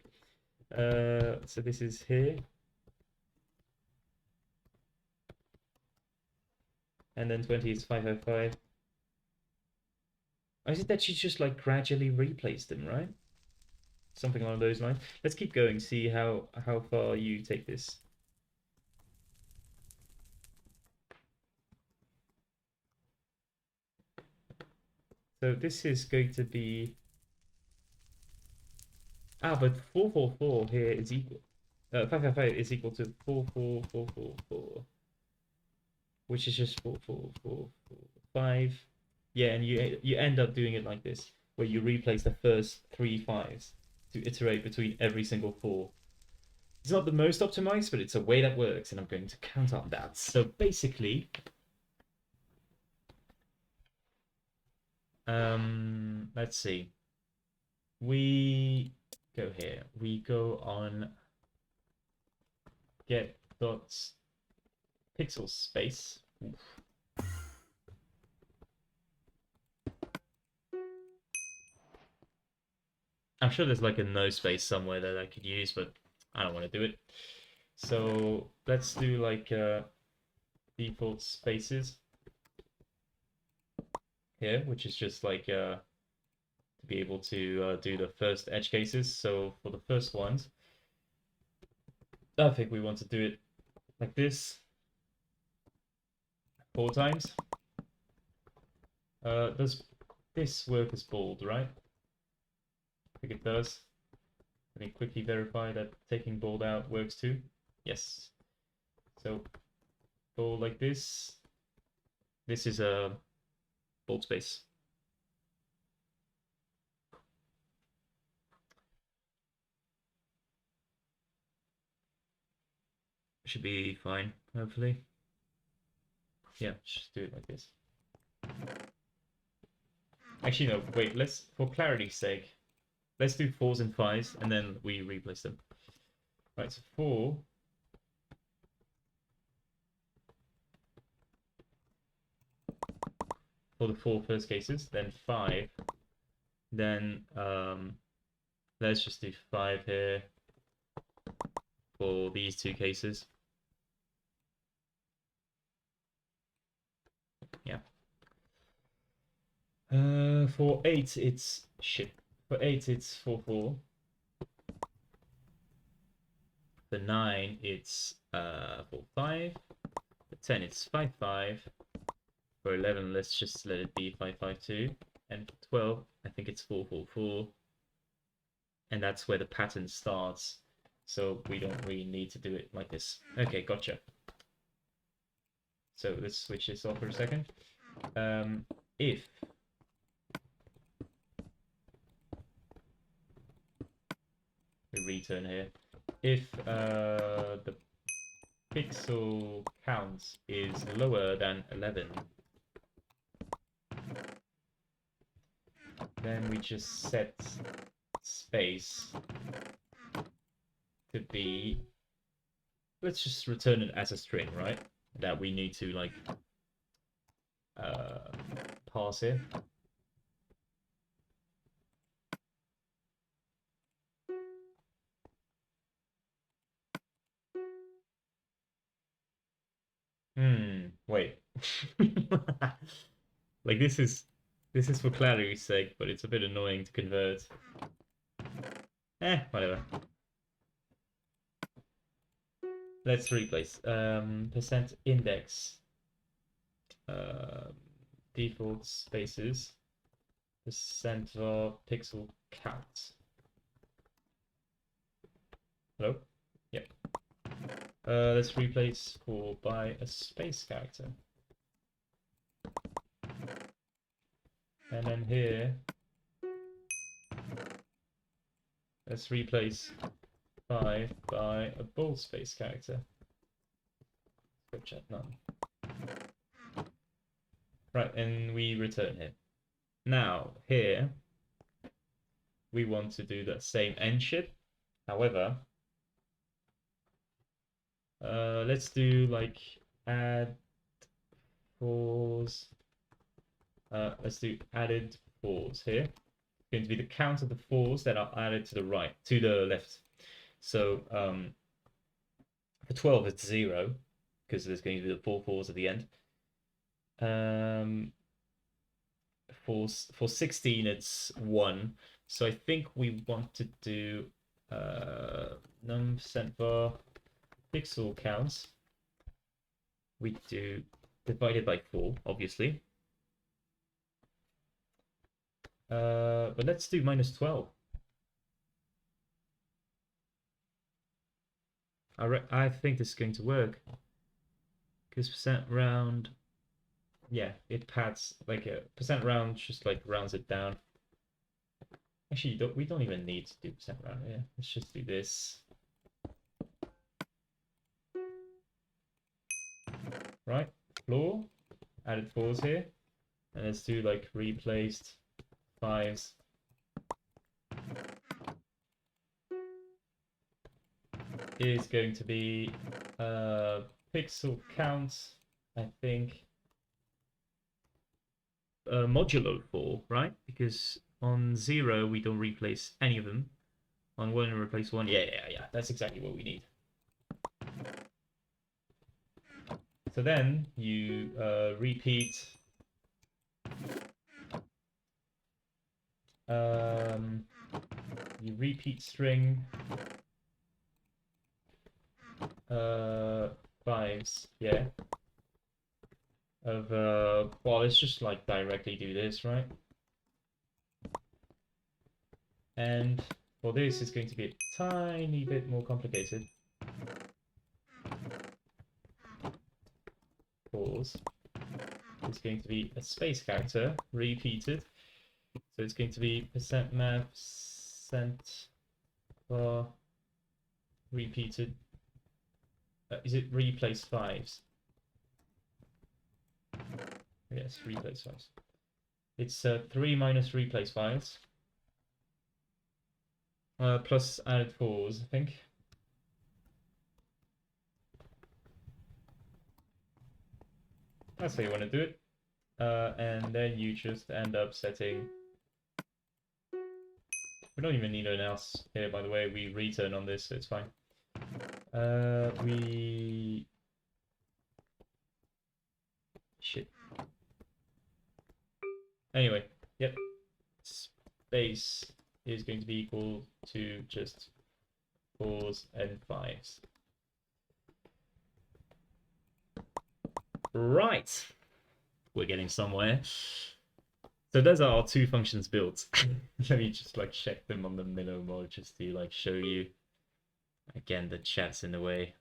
So this is here. And then 20 is 555. Or is it that you just like gradually replace them, right? Something along those lines. Let's keep going, see how far you take this. So this is going to be but 444 here is equal 555 is equal to 44444, which is just 44445. Yeah, and you end up doing it like this, where you replace the first three fives to iterate between every single four. It's not the most optimized, but it's a way that works, and I'm going to count on that. So basically, let's see. We go here. We go on get dots pixel space. Oof. I'm sure there's like a no space somewhere that I could use, but I don't want to do it. So let's do like default spaces here, which is just like to be able to do the first edge cases. So for the first ones, I think we want to do it like this 4 times. Does this work as bold, right? I think it does. Let me quickly verify that taking bold out works too. Yes. So bold like this. This is a bold space. Should be fine, hopefully. Yeah, just do it like this. Actually, no, wait, let's, for clarity's sake, let's do fours and fives, and then we replace them. Right, so four for the four first cases, then five, then let's just do five here for these two cases. Yeah. For eight, it's shit. For eight, it's 4 4. For nine, it's 4 5. For 10, it's 5 5. For 11, let's just let it be 5 5 2. And for 12, I think it's 4 4 4. And that's where the pattern starts. So we don't really need to do it like this. Okay, gotcha. So let's switch this off for a second. If we return here, if the pixel count is lower than 11, then we just set space to be, let's just return it as a string, right? That we need to like pass it. Wait. Like this is for clarity's sake, but it's a bit annoying to convert. Whatever. Let's replace percent index default spaces percent of pixel count. Hello? Yep. Let's replace for by a space character. And then here, let's replace 5 by a bold space character. Let's go check none. Right, and we return here. Now, here, we want to do the same end shit. However, let's do like add fours. Let's do added fours here. It's going to be the count of the fours that are added to the right, to the left. So for 12, it's 0 because there's going to be the 4 fours at the end. for 16 it's 1. So I think we want to do num% var pixel counts. We do divided by 4, obviously. But let's do -12. I think this is going to work. Because percent round, yeah, it pads like a percent round, just like rounds it down. Actually, we don't even need to do percent round here. Let's just do this. Right, floor, added 4s here. And let's do like replaced 5s. Is going to be pixel count, I think, modulo 4, right? Because on 0 we don't replace any of them. On 1 we replace 1. Yeah. That's exactly what we need. So then you repeat string 5s, yeah. Of well, let's just like directly do this, right? And for this, it's going to be a tiny bit more complicated. Pause. It's going to be a space character repeated. So it's going to be %math cent var repeated. Is it replace 5s? Yes, replace 5s. It's 3 minus replace 5s. Plus added 4s, I think. That's how you want to do it. And then you just end up setting... We don't even need an else here, by the way. We return on this, so it's fine. Shit. Anyway, yep. Space is going to be equal to just 4s and 5s. Right. We're getting somewhere. So those are our 2 functions built. Let me just like check them on the minnow mode just to like show you. Again, the chat's in the way.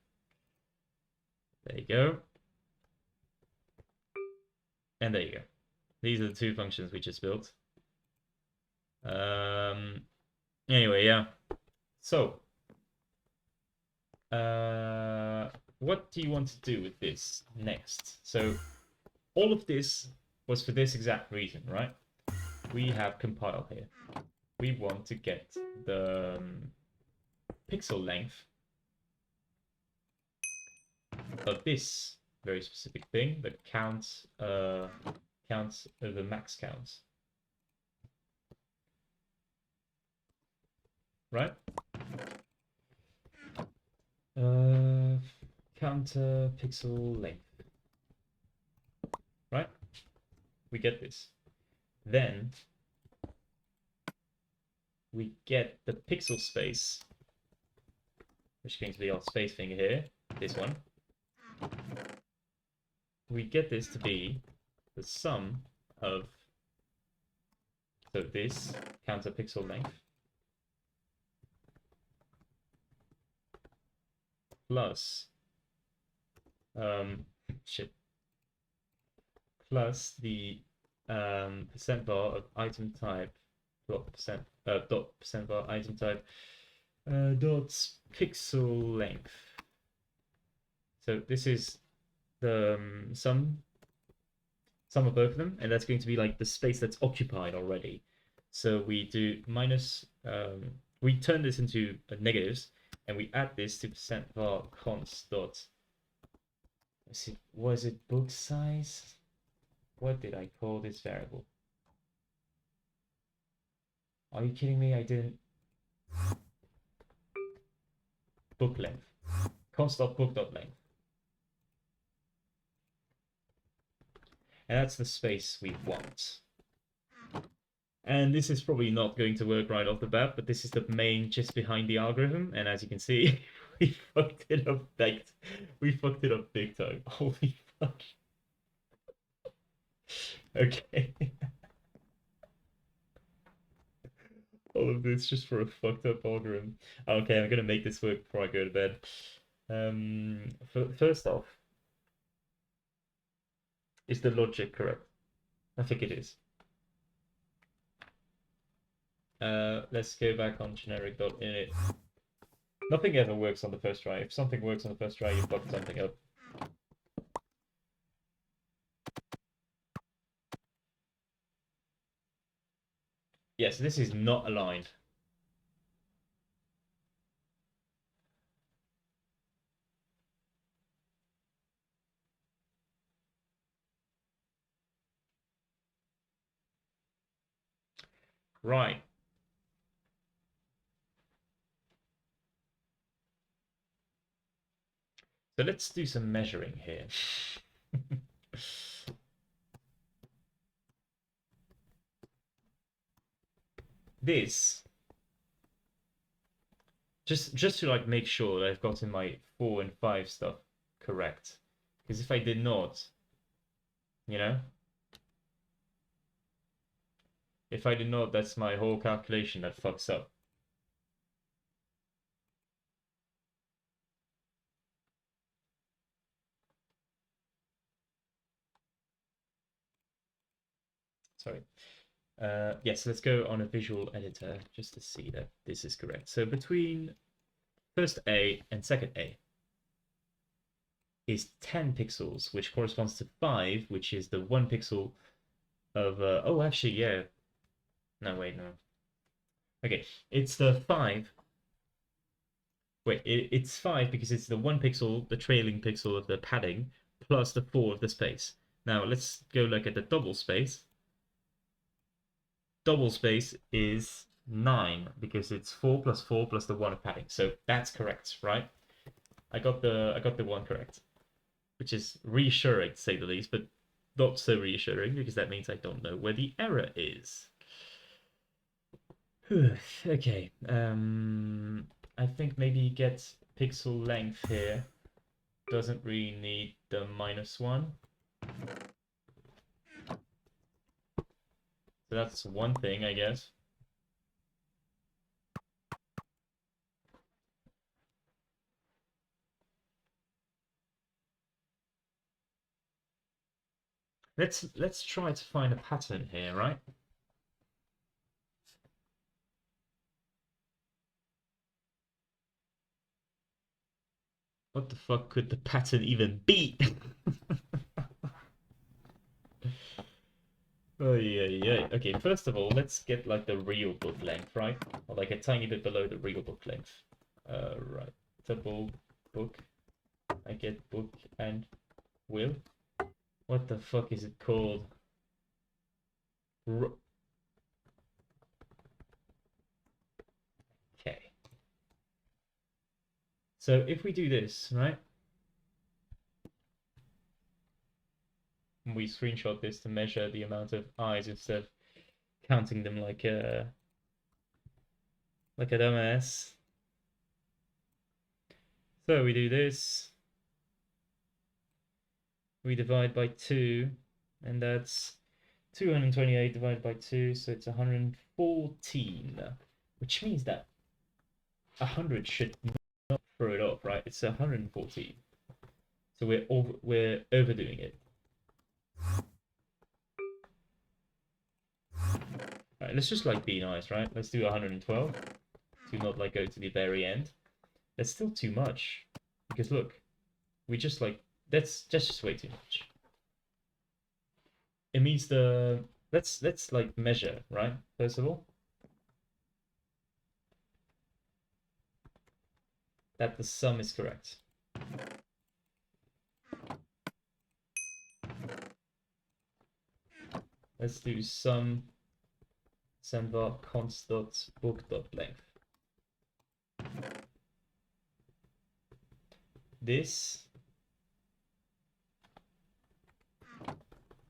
There you go. And there you go. These are the 2 functions we just built. Anyway, yeah. So, what do you want to do with this next? So, all of this was for this exact reason, right? We have compile here. We want to get the pixel length of this very specific thing that counts the max counts. Right? Counter pixel length. Right? We get this. Then we get the pixel space, which is going to be our space finger here, this one. We get this to be the sum of, so this counter pixel length plus plus the percent var of item type dot percent var item type dot pixel length. So this is the sum of both of them, and that's going to be like the space that's occupied already. So we do minus, we turn this into negatives, and we add this to percent var const dot, was it book size? What did I call this variable? Are you kidding me? I didn't. Book length. Const of book dot length. And that's the space we want. And this is probably not going to work right off the bat, but this is the main gist behind the algorithm. And as you can see, we fucked it up big. We fucked it up big time. Holy fuck. Okay. All of this just for a fucked up algorithm. Okay, I'm gonna make this work before I go to bed. First off, is the logic correct? I think it is. Let's go back on generic.init. Nothing ever works on the first try. If something works on the first try, you fucked something up. Yes, this is not aligned. Right. So let's do some measuring here. This, just to like make sure that I've gotten my 4 and 5 stuff correct. Because if I did not, you know, if I did not, that's my whole calculation that fucks up. Sorry. Yes, let's go on a visual editor just to see that this is correct. So between first A and second A is 10 pixels, which corresponds to 5, which is the 1 pixel of... oh, actually, yeah. No, wait, no. Okay, it's the 5. Wait, it's 5 because it's the 1 pixel, the trailing pixel of the padding, plus the 4 of the space. Now, let's go look at the double space. Double space is 9 because it's 4 plus 4 plus the 1 of padding. So that's correct, right? I got the one correct, which is reassuring to say the least, but not so reassuring because that means I don't know where the error is. Okay, I think maybe get pixel length here doesn't really need the -1. So that's one thing, I guess. Let's try to find a pattern here, right? What the fuck could the pattern even be? Oh yeah. Okay, first of all, let's get like the real book length, right? Or like a tiny bit below the real book length. Right. Double book. I get book and will. What the fuck is it called? Okay. So if we do this, right? And we screenshot this to measure the amount of eyes instead of counting them like a dumbass. So we do this. We divide by 2, and that's 228 divided by 2, so it's 114, which means that 100 should not throw it off, right? It's 114. So we're overdoing it. Right, let's just like be nice, right? Let's do 112. Do not like go to the very end. That's still too much. Because look, we just like that's just way too much. It means the let's like measure, right? First of all. That the sum is correct. Let's do sum var const dot book dot length. This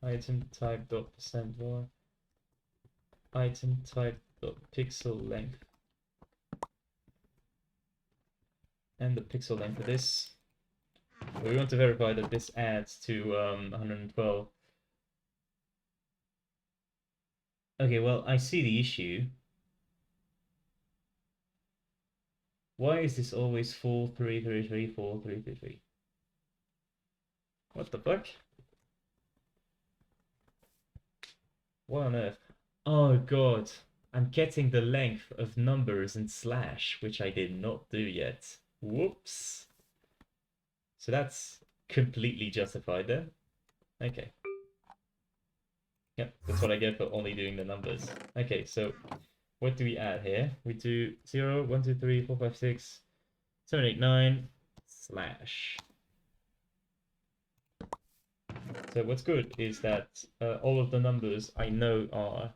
item type dot percent var item type dot pixel length and the pixel length of this. We want to verify that this adds to 112. Okay, well, I see the issue. Why is this always 4333 4333? What the fuck? What on earth? Oh god, I'm getting the length of numbers in slash, which I did not do yet. Whoops. So that's completely justified there. Okay. Yep, that's what I get for only doing the numbers. Okay, so what do we add here? We do 0, 1, 2, 3, 4, 5, 6, 7, 8, 9, slash. So what's good is that all of the numbers I know are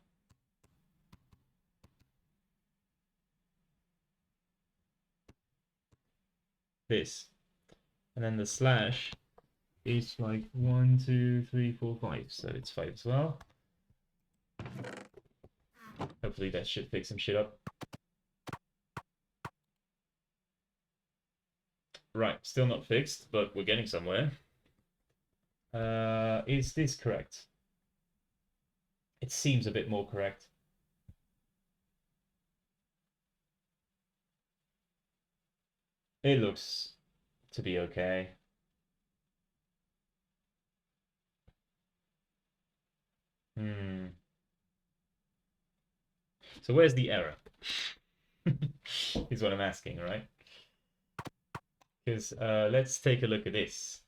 this. And then the slash is like 1, 2, 3, 4, 5. So it's 5 as well. Hopefully that should fix some shit up. Right, still not fixed, but we're getting somewhere. Is this correct? It seems a bit more correct. It looks to be okay. So where's the error? Is what I'm asking, right? Because let's take a look at this.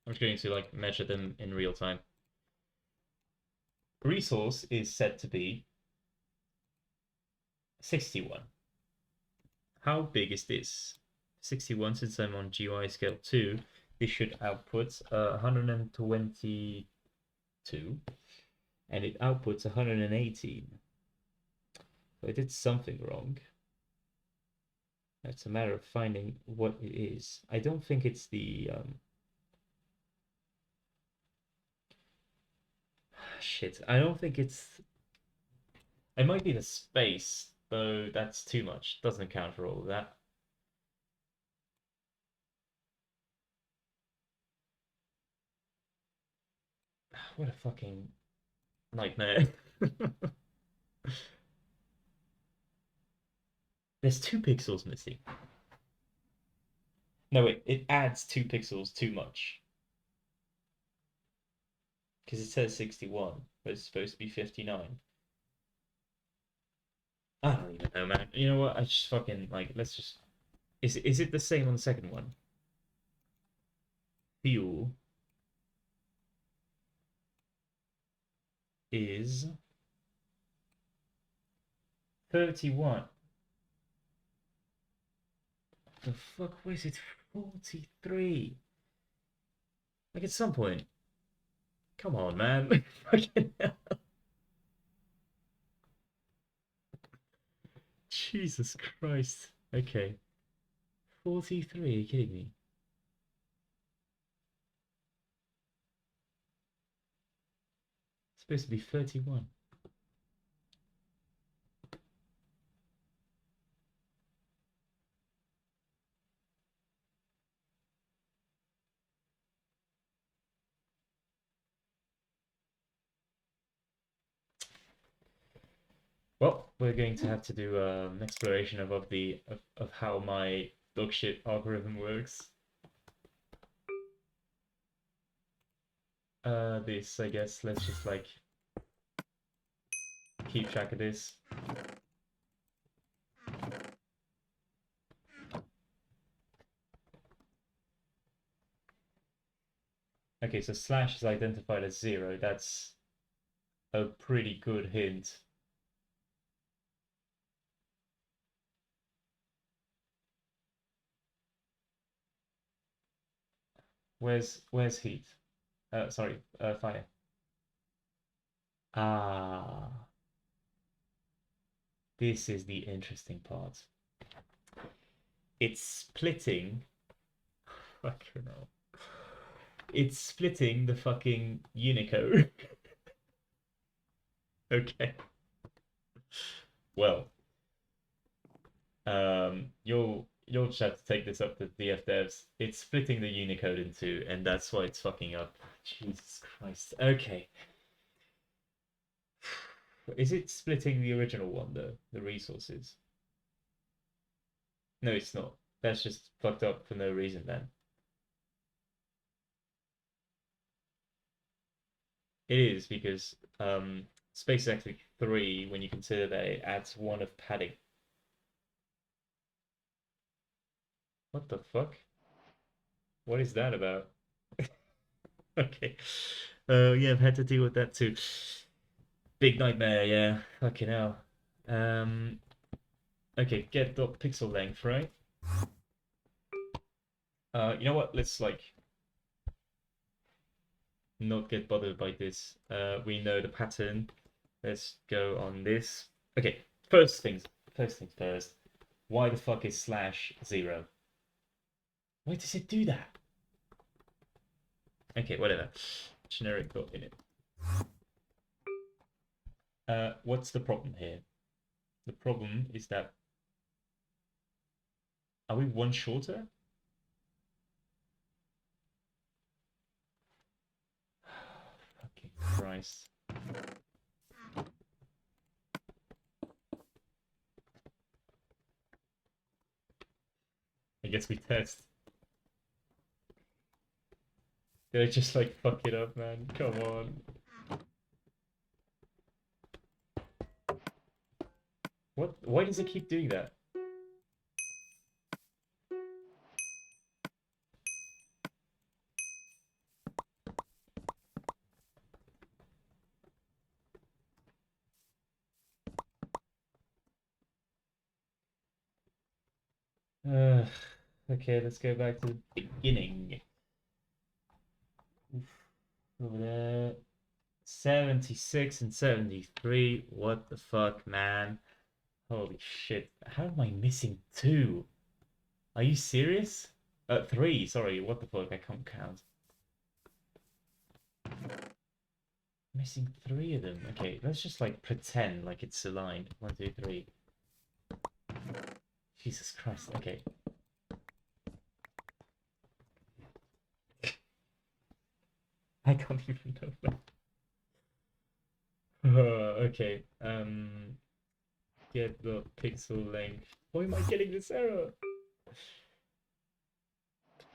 I'm just going to like measure them in real time. Resource is set to be 61. How big is this? 61, since I'm on GUI scale 2, this should output 122, and it outputs 118. So I did something wrong. It's a matter of finding what it is. I don't think it's the... Shit, I don't think it's... It might be the space, though that's too much. Doesn't account for all of that. What a fucking nightmare. There's 2 pixels missing. No, wait, it adds 2 pixels too much. Because it says 61, but it's supposed to be 59. I don't even know, man. You know what? I just fucking, like, let's just... Is it the same on the second one? Fuel is 31. The fuck was it? 43. Like, at some point. Come on, man. Fucking hell. Jesus Christ. Okay. 43, are you kidding me? It's supposed to be 31. Well, we're going to have to do an exploration of how my dog shit algorithm works. This, I guess, let's just like keep track of this. Okay, so slash is identified as 0. That's a pretty good hint. Where's heat? Sorry, fire. Ah, this is the interesting part. It's splitting. Fucking hell. It's splitting the fucking Unicode. Okay. Well, you'll just have to take this up to DF devs. It's splitting the Unicode in two, and that's why it's fucking up. Jesus Christ. Okay. Is it splitting the original one though? The resources? No, it's not. That's just fucked up for no reason then. It is because Space Exit 3, when you consider that it adds one of padding. What the fuck? What is that about? Okay. Yeah, I've had to deal with that too. Big nightmare, yeah. Fucking hell. Um, okay, get dot pixel length, right? You know what? Let's like not get bothered by this. We know the pattern. Let's go on this. Okay, first things first. Why the fuck is slash zero? Why does it do that? Okay, whatever. Generic dot init. What's the problem here? The problem is that are we one shorter? Fucking Christ. I guess we test. Did I just like fuck it up, man? Come on. What? Why does it keep doing that? Uh, okay, let's go back to the beginning. Over there. 76 and 73. What the fuck, man? Holy shit. How am I missing two? Are you serious? Three, sorry. What the fuck? I can't count. Missing three of them. Okay, let's just like pretend like it's aligned. One, two, three. Jesus Christ. Okay. I can't even know. Okay. Get the pixel length. Why am I getting this error?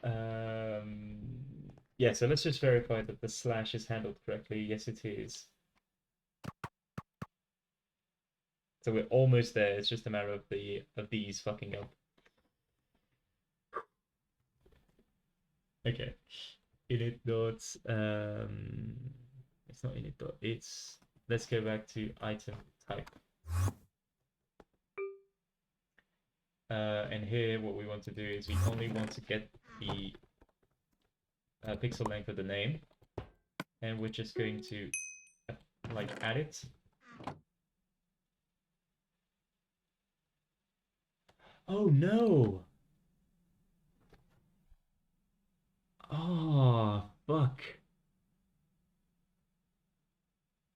Um, yeah, so let's just verify that the slash is handled correctly. Yes, it is. So we're almost there. It's just a matter of these fucking up. Okay. Init dot it's not init dot, it's let's go back to item type. And here what we want to do is we only want to get the pixel length of the name, and we're just going to like add it. Oh no! Oh fuck!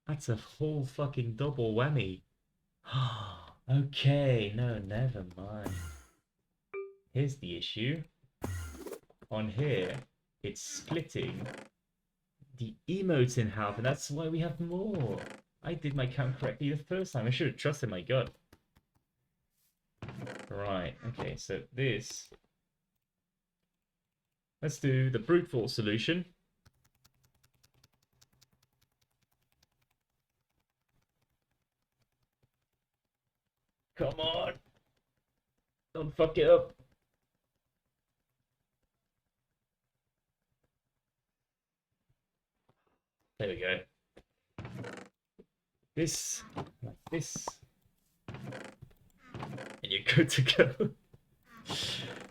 That's a whole fucking double whammy. Okay, no, never mind. Here's the issue. On here, it's splitting the emotes in half, and that's why we have more. I did my count correctly the first time. I should have trusted my gut. Right, okay, so this... Let's do the brute force solution. Come on! Don't fuck it up. There we go. This, like this. And you're good to go.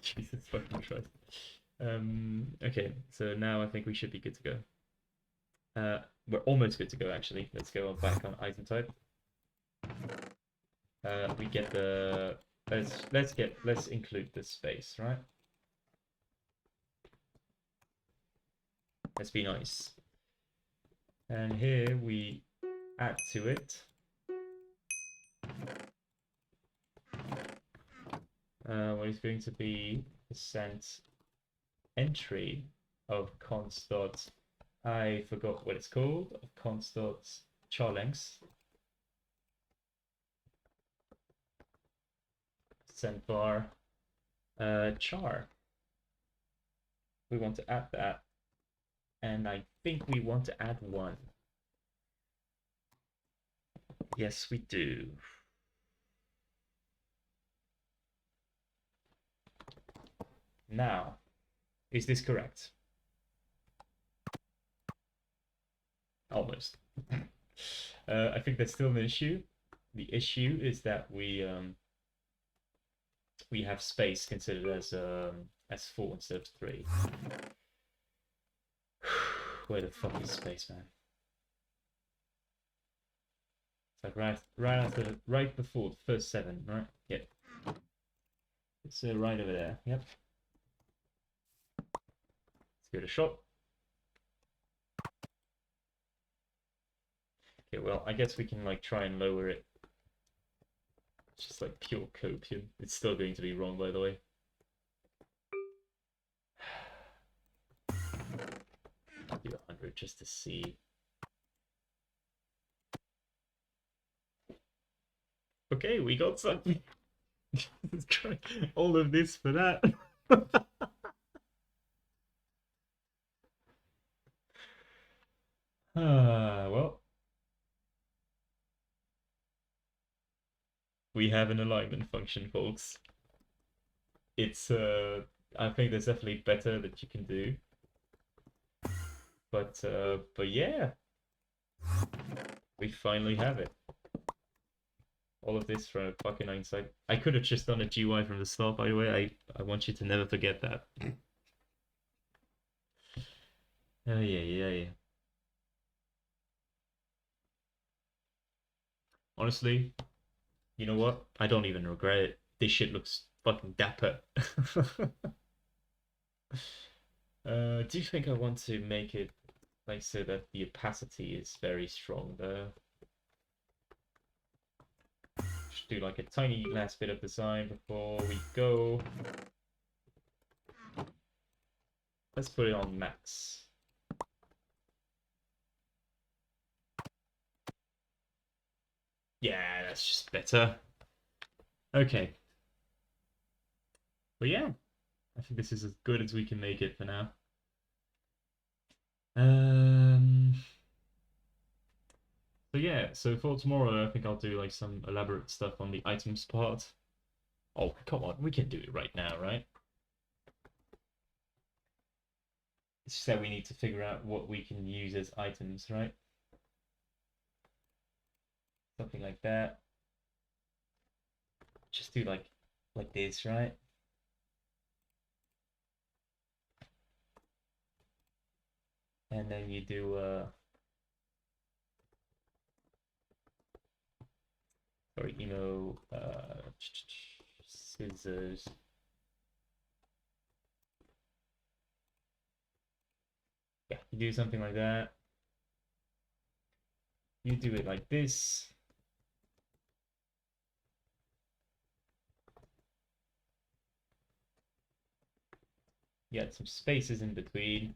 Jesus fucking Christ. Okay, so now I think we should be good to go. We're almost good to go actually. Let's go back on item type. We get the let's include the space, right? Let's be nice. And here we add to it what is going to be percent entry of const dot, I forgot what it's called, of const dot char length, percent var char. We want to add that, and I think we want to add 1. Yes, we do. Now, is this correct? Almost. I think that's still an issue. The issue is that we have space considered as 4 instead of 3. Where the fuck is space, man? It's like right before the first 7, right? Yep. It's right over there. Yep. Let's give it a shot. Okay, well, I guess we can like try and lower it. It's just like pure copium. It's still going to be wrong, by the way. I'll do 100 just to see. Okay, we got something. Let's try all of this for that. Well, we have an alignment function, folks. It's I think there's definitely better that you can do. But yeah, we finally have it. All of this from a fucking hindsight. I could have just done a GUI from the start, by the way. I want you to never forget that. Oh yeah. Honestly, you know what? I don't even regret it. This shit looks fucking dapper. Do you think I want to make it like so that the opacity is very strong there? Just do like a tiny last bit of design before we go. Let's put it on max. Yeah, that's just better. Okay. But yeah, I think this is as good as we can make it for now. So yeah, so for tomorrow, I think I'll do like some elaborate stuff on the items part. Oh, come on, we can do it right now, right? It's just that we need to figure out what we can use as items, right? Something like that. Just do like this, right? And then you do or scissors. Yeah, you do something like that. You do it like this. You add some spaces in between.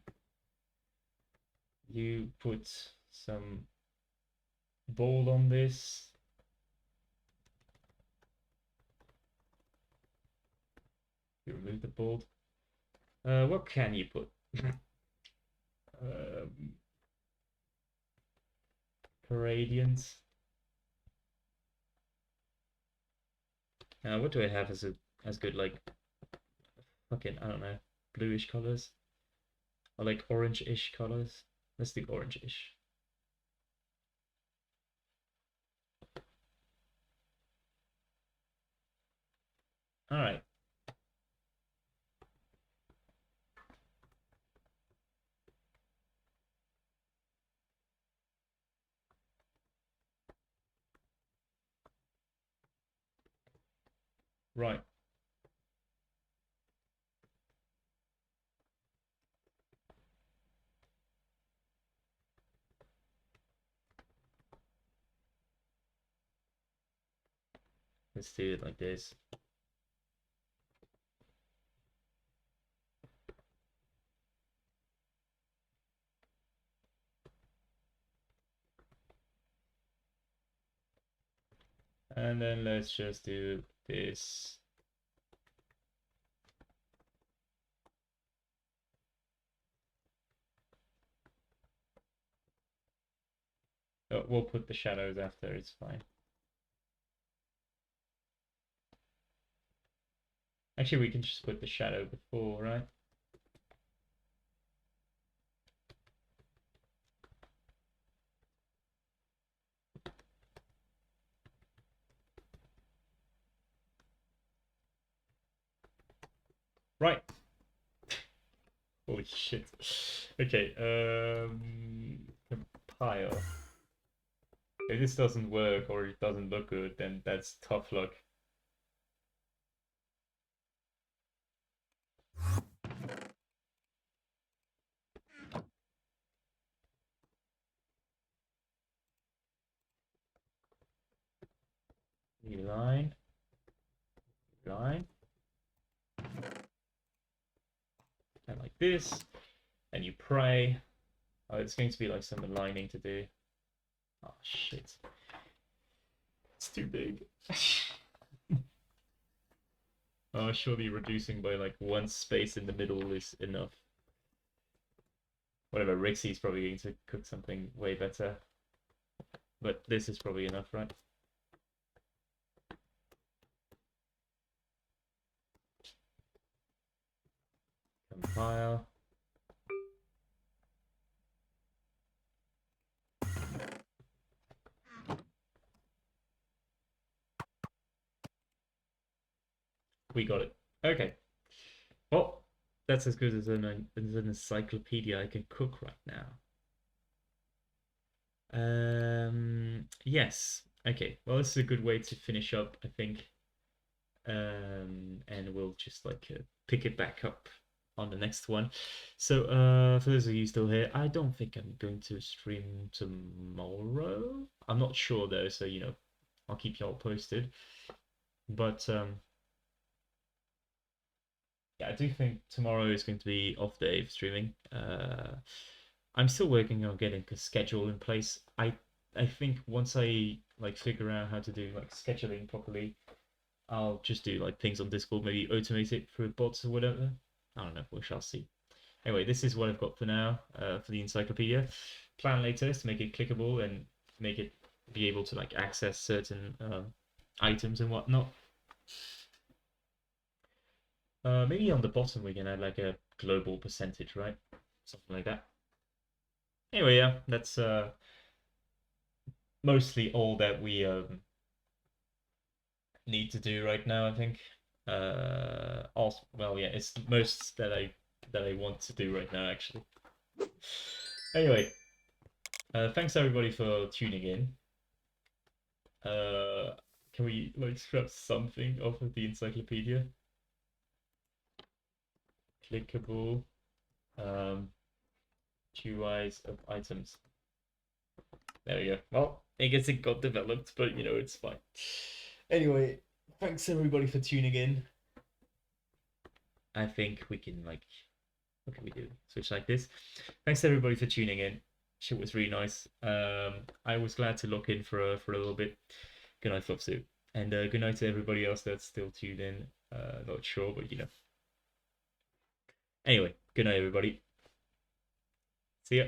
You put some bold on this. You remove the bold. What can you put? Gradients. What do I have as good like fucking I don't know bluish colors or like orange-ish colors? Let's do orange-ish. All right. Right. Let's do it like this. And then let's just do this. Oh, we'll put the shadows after, it's fine. Actually, we can just put the shadow before, right? Right. Holy shit. Okay, compile. If this doesn't work or it doesn't look good, then that's tough luck. Line, line, and like this, and you pray. Oh, it's going to be like some aligning to do. Oh shit. It's too big. Oh, surely reducing by like one space in the middle is enough. Whatever, Rixie's probably going to cook something way better. But this is probably enough, right? Compile. We got it. Okay. Well, that's as good as an encyclopedia I can cook right now. Yes. Okay. Well, this is a good way to finish up, I think. And we'll just like pick it back up on the next one. So, for those of you still here, I don't think I'm going to stream tomorrow. I'm not sure though, so you know, I'll keep y'all posted. But yeah, I do think tomorrow is going to be off day of streaming. I'm still working on getting a schedule in place. I think once I like figure out how to do like scheduling properly, I'll just do like things on Discord, maybe automate it through bots or whatever. I don't know. We shall see. Anyway, this is what I've got for now for the encyclopedia. Plan later is to make it clickable and make it be able to like access certain items and whatnot. Maybe on the bottom we can add like a global percentage, right? Something like that. Anyway, yeah, that's mostly all that we need to do right now, I think. Also, well, yeah, it's most that I want to do right now, actually. Anyway, thanks everybody for tuning in. Can we like scrap something off of the encyclopedia? Clickable qxeis of items. There we go. Well, I guess it got developed, but you know, it's fine. Anyway, thanks everybody for tuning in. I think we can like, what can we do? Switch like this. Thanks everybody for tuning in. Shit was really nice. I was glad to lock in for a little bit. Good night, Flopsuit. And good night to everybody else that's still tuned in. Not sure, but you know. Anyway, good night, everybody. See ya.